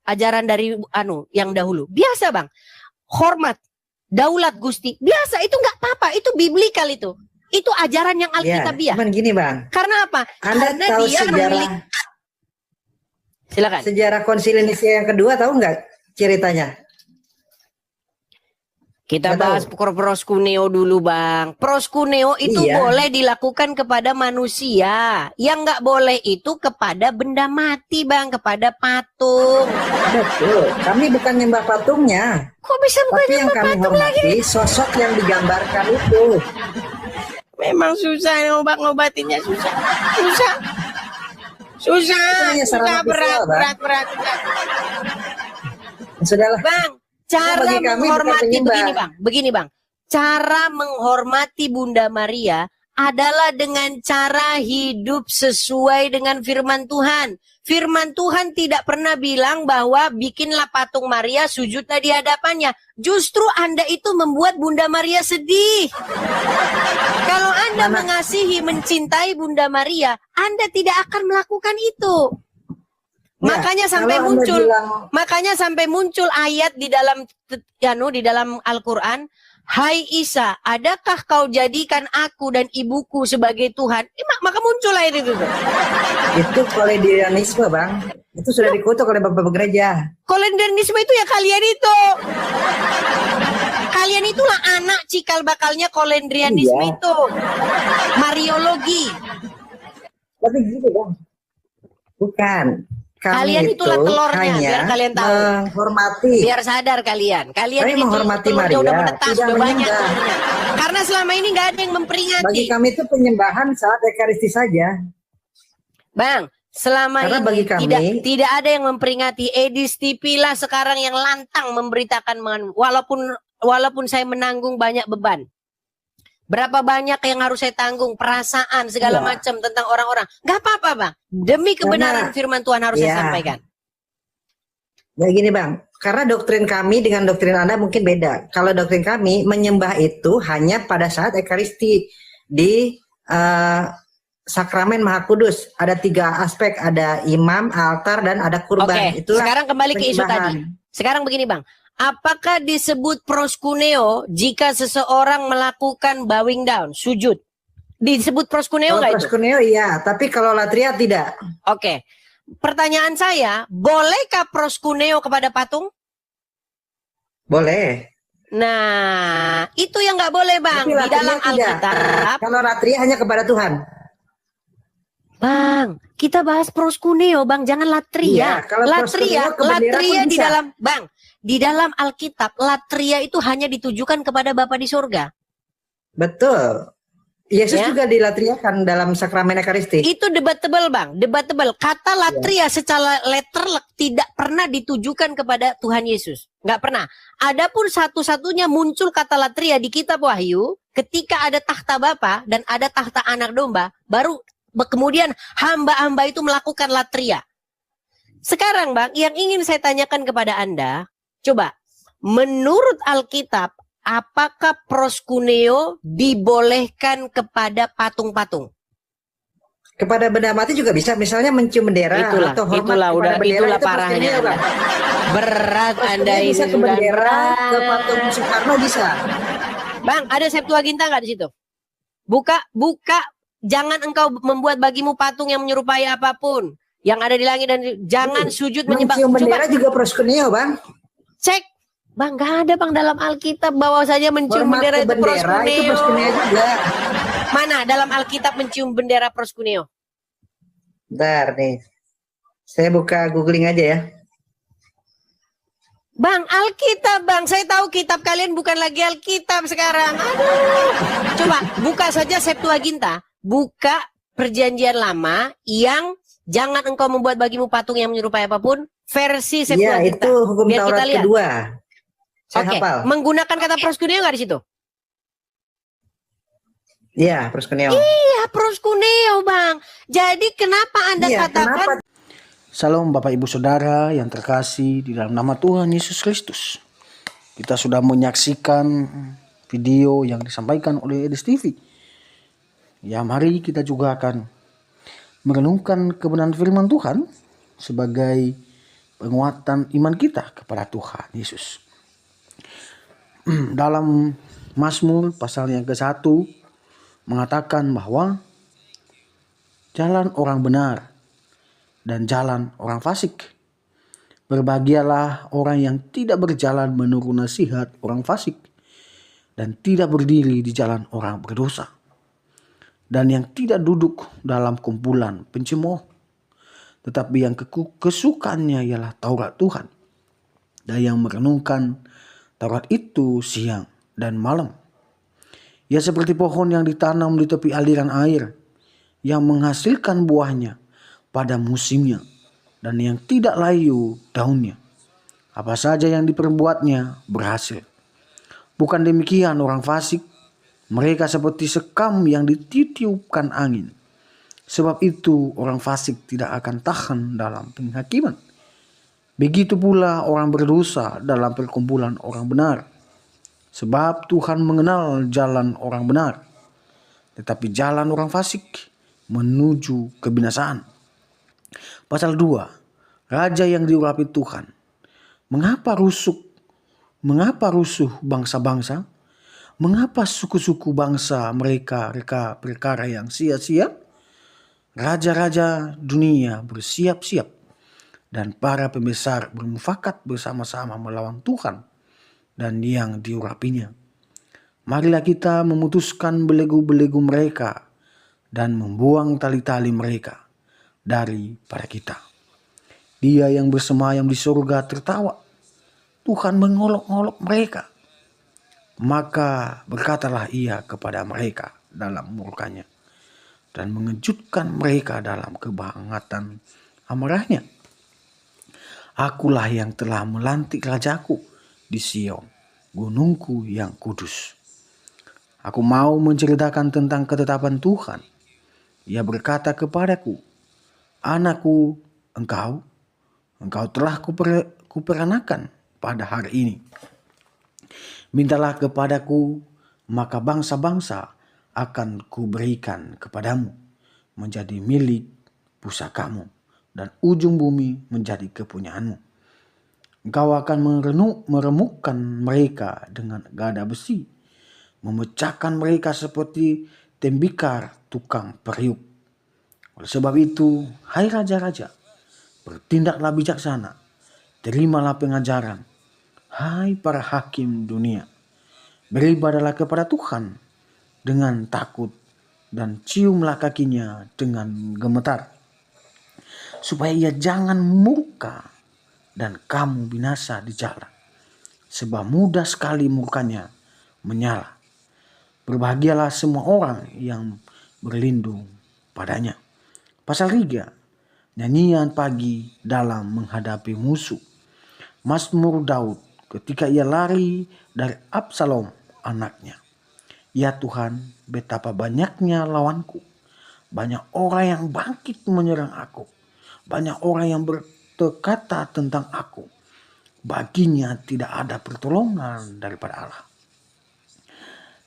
ajaran dari yang dahulu. Biasa, Bang. Hormat, daulat Gusti. Biasa, itu nggak apa-apa, itu biblikal itu. Itu ajaran yang Alkitabiah. Cuman gini, Bang. Karena apa? Anda Karena tahu dia sejarah. Silakan. Sejarah Konsili Nisia yang kedua tahu nggak ceritanya? Kita bahas proskuneo dulu, Bang. Proskuneo itu boleh dilakukan kepada manusia. Yang nggak boleh itu kepada benda mati, Bang. Kepada patung. Betul. Kami bukan nyembah patungnya. Kok bisa bukan tapi yang kami hormati lagi? Sosok yang digambarkan itu. Memang susah ngobat-ngobatinnya susah. Berat. Sudahlah. Bang, cara Bagi kami menghormati bukan begini bang. Cara menghormati Bunda Maria adalah dengan cara hidup sesuai dengan firman Tuhan. Firman Tuhan tidak pernah bilang bahwa bikinlah patung Maria, sujudlah di hadapannya. Justru Anda itu membuat Bunda Maria sedih. Kalau Anda mengasihi, mencintai Bunda Maria, Anda tidak akan melakukan itu. Ya, Makanya sampai muncul ayat di dalam Al-Qur'an, "Hai Isa, adakah kau jadikan aku dan ibuku sebagai Tuhan?" Maka muncul ayat itu. Itu kolonialisme, Bang. Itu sudah dikutuk oleh Bapak gereja. Kolonialisme itu ya kalian itu. Kalian itulah anak cikal bakalnya kolonialisme itu. Mariologi. Tapi gitu, Bang. Bukan. Kalian itulah telurnya, biar kalian tahu. Menghormati. Biar sadar kalian. Kalian Kami ini menghormati telurnya Maria, udah menetas, tidak udah banyak menyembah. telurnya. Karena selama ini nggak ada yang memperingati. Bagi kami itu penyembahan saat Ekaristi saja. Bang, selama Karena ini bagi kami- tidak ada yang memperingati. Edis TV lah sekarang yang lantang memberitakan, walaupun saya menanggung banyak beban. Berapa banyak yang harus saya tanggung, perasaan segala macam tentang orang-orang. Gak apa-apa bang, demi kebenaran firman Tuhan harus saya sampaikan. Ya gini Bang, karena doktrin kami dengan doktrin Anda mungkin beda. Kalau doktrin kami menyembah itu hanya pada saat Ekaristi di Sakramen Maha Kudus. Ada 3 aspek, ada imam, altar, dan ada kurban. Oke, sekarang kembali ke isu tadi. Sekarang begini bang, apakah disebut proskuneo jika seseorang melakukan bowing down, sujud? Disebut proskuneo nggak itu? Proskuneo iya, tapi kalau latria tidak. Oke. Pertanyaan saya, bolehkah proskuneo kepada patung? Boleh. Nah, itu yang nggak boleh bang. Tapi Di dalam latria tidak. Alkitab. Kalau latria hanya kepada Tuhan. Bang, kita bahas proskuneo bang, jangan latria. Iya, kalau proskuneo ke bendera latria pun di bisa. dalam, bang, di dalam Alkitab, latria itu hanya ditujukan kepada Bapa di surga. Betul. Yesus Ya. juga dilatriakan dalam Sakramen Ekaristi. Itu debatable bang, debatable. Kata latria secara letterlek tidak pernah ditujukan kepada Tuhan Yesus. Nggak pernah. Adapun satu-satunya muncul kata latria di kitab Wahyu, ketika ada tahta Bapa dan ada tahta anak domba, baru kemudian hamba-hamba itu melakukan latria. Sekarang bang, yang ingin saya tanyakan kepada Anda, coba, menurut Alkitab, apakah proskuneo dibolehkan kepada patung-patung? Kepada benda mati juga bisa, misalnya mencium bendera atau hormat kepada bendera, itulah itu parahnya proskuneo, Anda. Bang. Berat Anda ini Bisa ke sudah bendera, berat. ke patung Soekarno bisa. Bang, ada Septuaginta nggak di situ? Buka, jangan engkau membuat bagimu patung yang menyerupai apapun yang ada di langit dan jangan sujud menyembah. Mencium bendera Coba juga proskuneo, Bang. cek, bang, nggak ada bang dalam Alkitab bahwa saja mencium Hormat bendera ke itu proskuneo. itu proskuneo juga. Mana dalam Alkitab mencium bendera proskuneo? Bentar nih. Saya buka googling aja ya. Bang, Alkitab bang, saya tahu kitab kalian bukan lagi Alkitab sekarang. Aduh. Coba buka saja Septuaginta, buka Perjanjian Lama yang jangan engkau membuat bagimu patung yang menyerupai apapun, versi Iya, Septuaginta. itu hukum Biar kita Taurat lihat. kedua. Saya Oke, hafal. menggunakan kata proskuneo nggak di situ? Iya, proskuneo. Iya, proskuneo bang. Jadi kenapa Anda Iya, katakan? Salam Bapak Ibu Saudara yang terkasih di dalam nama Tuhan Yesus Kristus. Kita sudah menyaksikan video yang disampaikan oleh Edis TV. Ya, mari kita juga akan merenungkan kebenaran firman Tuhan sebagai penguatan iman kita kepada Tuhan Yesus. Dalam Mazmur pasal yang ke-1 mengatakan bahwa jalan orang benar dan jalan orang fasik. Berbahagialah orang yang tidak berjalan menurut nasihat orang fasik dan tidak berdiri di jalan orang berdosa dan yang tidak duduk dalam kumpulan pencemooh, tetapi yang kesukaannya ialah Taurat Tuhan dan yang merenungkan Taurat itu siang dan malam. Ia seperti pohon yang ditanam di tepi aliran air, yang menghasilkan buahnya pada musimnya, dan yang tidak layu daunnya. Apa saja yang diperbuatnya berhasil. Bukan demikian orang fasik, mereka seperti sekam yang ditiupkan angin. Sebab itu orang fasik tidak akan tahan dalam penghakiman. Begitu pula orang berdosa dalam perkumpulan orang benar. Sebab Tuhan mengenal jalan orang benar, tetapi jalan orang fasik menuju kebinasaan. Pasal 2. Raja yang diurapi Tuhan. Mengapa rusuh bangsa-bangsa? Mengapa suku-suku bangsa mereka perkara yang sia-sia? Raja-raja dunia bersiap-siap dan para pembesar bermufakat bersama-sama melawan Tuhan dan yang diurapinya. Marilah kita memutuskan belenggu-belenggu mereka dan membuang tali-tali mereka daripada kita. Dia yang bersemayam di surga tertawa. Tuhan mengolok-olok mereka. Maka berkatalah ia kepada mereka dalam murkanya dan mengejutkan mereka dalam kebangatan amarahnya. Akulah yang telah melantik rajaku di Sion, gunungku yang kudus. Aku mau menceritakan tentang ketetapan Tuhan. Ia berkata kepadaku, anakku, engkau telah kuperanakan pada hari ini. Mintalah kepadaku, maka bangsa-bangsa akan kuberikan kepadamu menjadi milik pusakamu dan ujung bumi menjadi kepunyaanmu. Engkau akan meremukkan mereka dengan gada besi, memecahkan mereka seperti tembikar tukang periuk. Oleh sebab itu, hai raja-raja, bertindaklah bijaksana, terimalah pengajaran, hai para hakim dunia, beribadahlah kepada Tuhan dengan takut dan ciumlah kakinya dengan gemetar, supaya ia jangan murka dan kamu binasa di jalan, sebab mudah sekali murkanya menyala. Berbahagialah semua orang yang berlindung padanya. Pasal 3. Nyanyian pagi dalam menghadapi musuh. Mazmur Daud ketika ia lari dari Absalom anaknya. Ya Tuhan, betapa banyaknya lawanku. Banyak orang yang bangkit menyerang aku. Banyak orang yang berkata tentang aku. Baginya tidak ada pertolongan daripada Allah.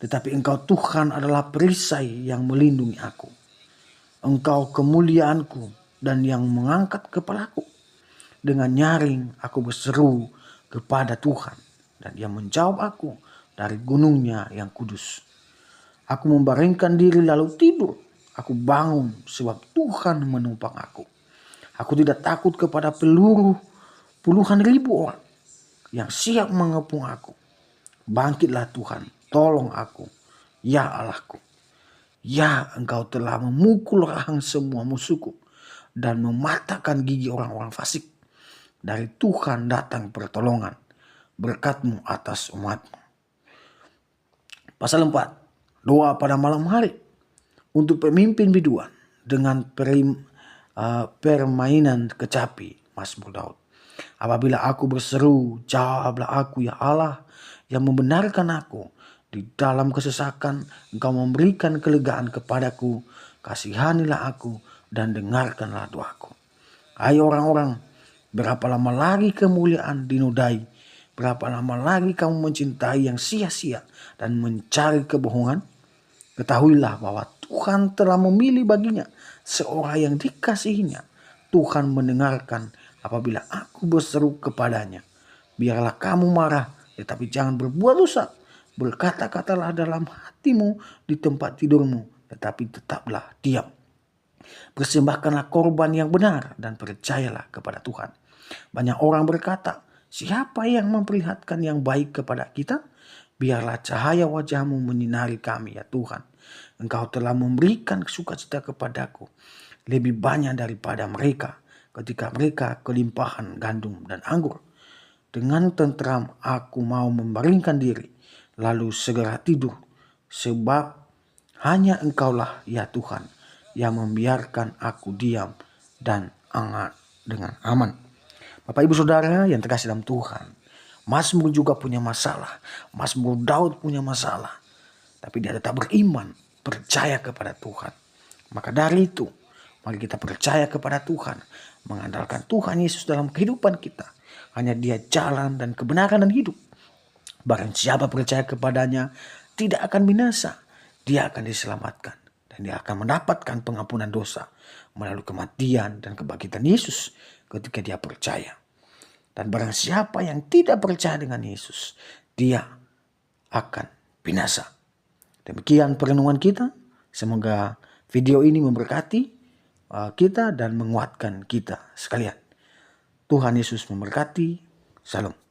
Tetapi Engkau Tuhan adalah perisai yang melindungi aku. Engkau kemuliaanku dan yang mengangkat kepalaku. Dengan nyaring aku berseru kepada Tuhan dan Dia menjawab aku dari gunungnya yang kudus. Aku membaringkan diri lalu tidur. Aku bangun sebab Tuhan menumpang aku. Aku tidak takut kepada peluru puluhan ribu orang yang siap mengepung aku. Bangkitlah Tuhan, tolong aku, ya Allahku. Ya, Engkau telah memukul rahang semua musuhku dan mematahkan gigi orang-orang fasik. Dari Tuhan datang pertolongan, berkat-Mu atas umat-Mu. Pasal 4. Doa pada malam hari untuk pemimpin biduan dengan permainan kecapi. Mazmur Daud. Apabila aku berseru, jawablah aku ya Allah yang membenarkan aku. Di dalam kesesakan Engkau memberikan kelegaan kepadaku. Kasihanilah aku dan dengarkanlah doaku. Hai orang-orang, berapa lama lagi kemuliaan dinodai? Berapa lama lagi kamu mencintai yang sia-sia dan mencari kebohongan? Ketahuilah bahwa Tuhan telah memilih baginya seorang yang dikasihinya. Tuhan mendengarkan apabila aku berseru kepadanya. Biarlah kamu marah, tetapi jangan berbuat dosa. Berkata-katalah dalam hatimu di tempat tidurmu, tetapi tetaplah diam. Persembahkanlah korban yang benar dan percayalah kepada Tuhan. Banyak orang berkata, siapa yang memperlihatkan yang baik kepada kita? Biarlah cahaya wajah-Mu menyinari kami ya Tuhan. Engkau telah memberikan sukacita kepadaku lebih banyak daripada mereka ketika mereka kelimpahan gandum dan anggur. Dengan tentram aku mau membaringkan diri, lalu segera tidur. sebab hanya Engkaulah ya Tuhan yang membiarkan aku diam dan hangat dengan aman. Bapak Ibu Saudara yang terkasih dalam Tuhan, Mazmur juga punya masalah. Mazmur Daud punya masalah. Tapi dia tetap beriman, percaya kepada Tuhan. Maka dari itu, mari kita percaya kepada Tuhan, mengandalkan Tuhan Yesus dalam kehidupan kita. Hanya Dia jalan dan kebenaran dan hidup. Barang siapa percaya kepadanya tidak akan binasa, dia akan diselamatkan. Dan dia akan mendapatkan pengampunan dosa melalui kematian dan kebangkitan Yesus ketika dia percaya. Dan barang siapa yang tidak percaya dengan Yesus, dia akan binasa. Demikian perenungan kita. Semoga video ini memberkati kita dan menguatkan kita sekalian. Tuhan Yesus memberkati. Salam.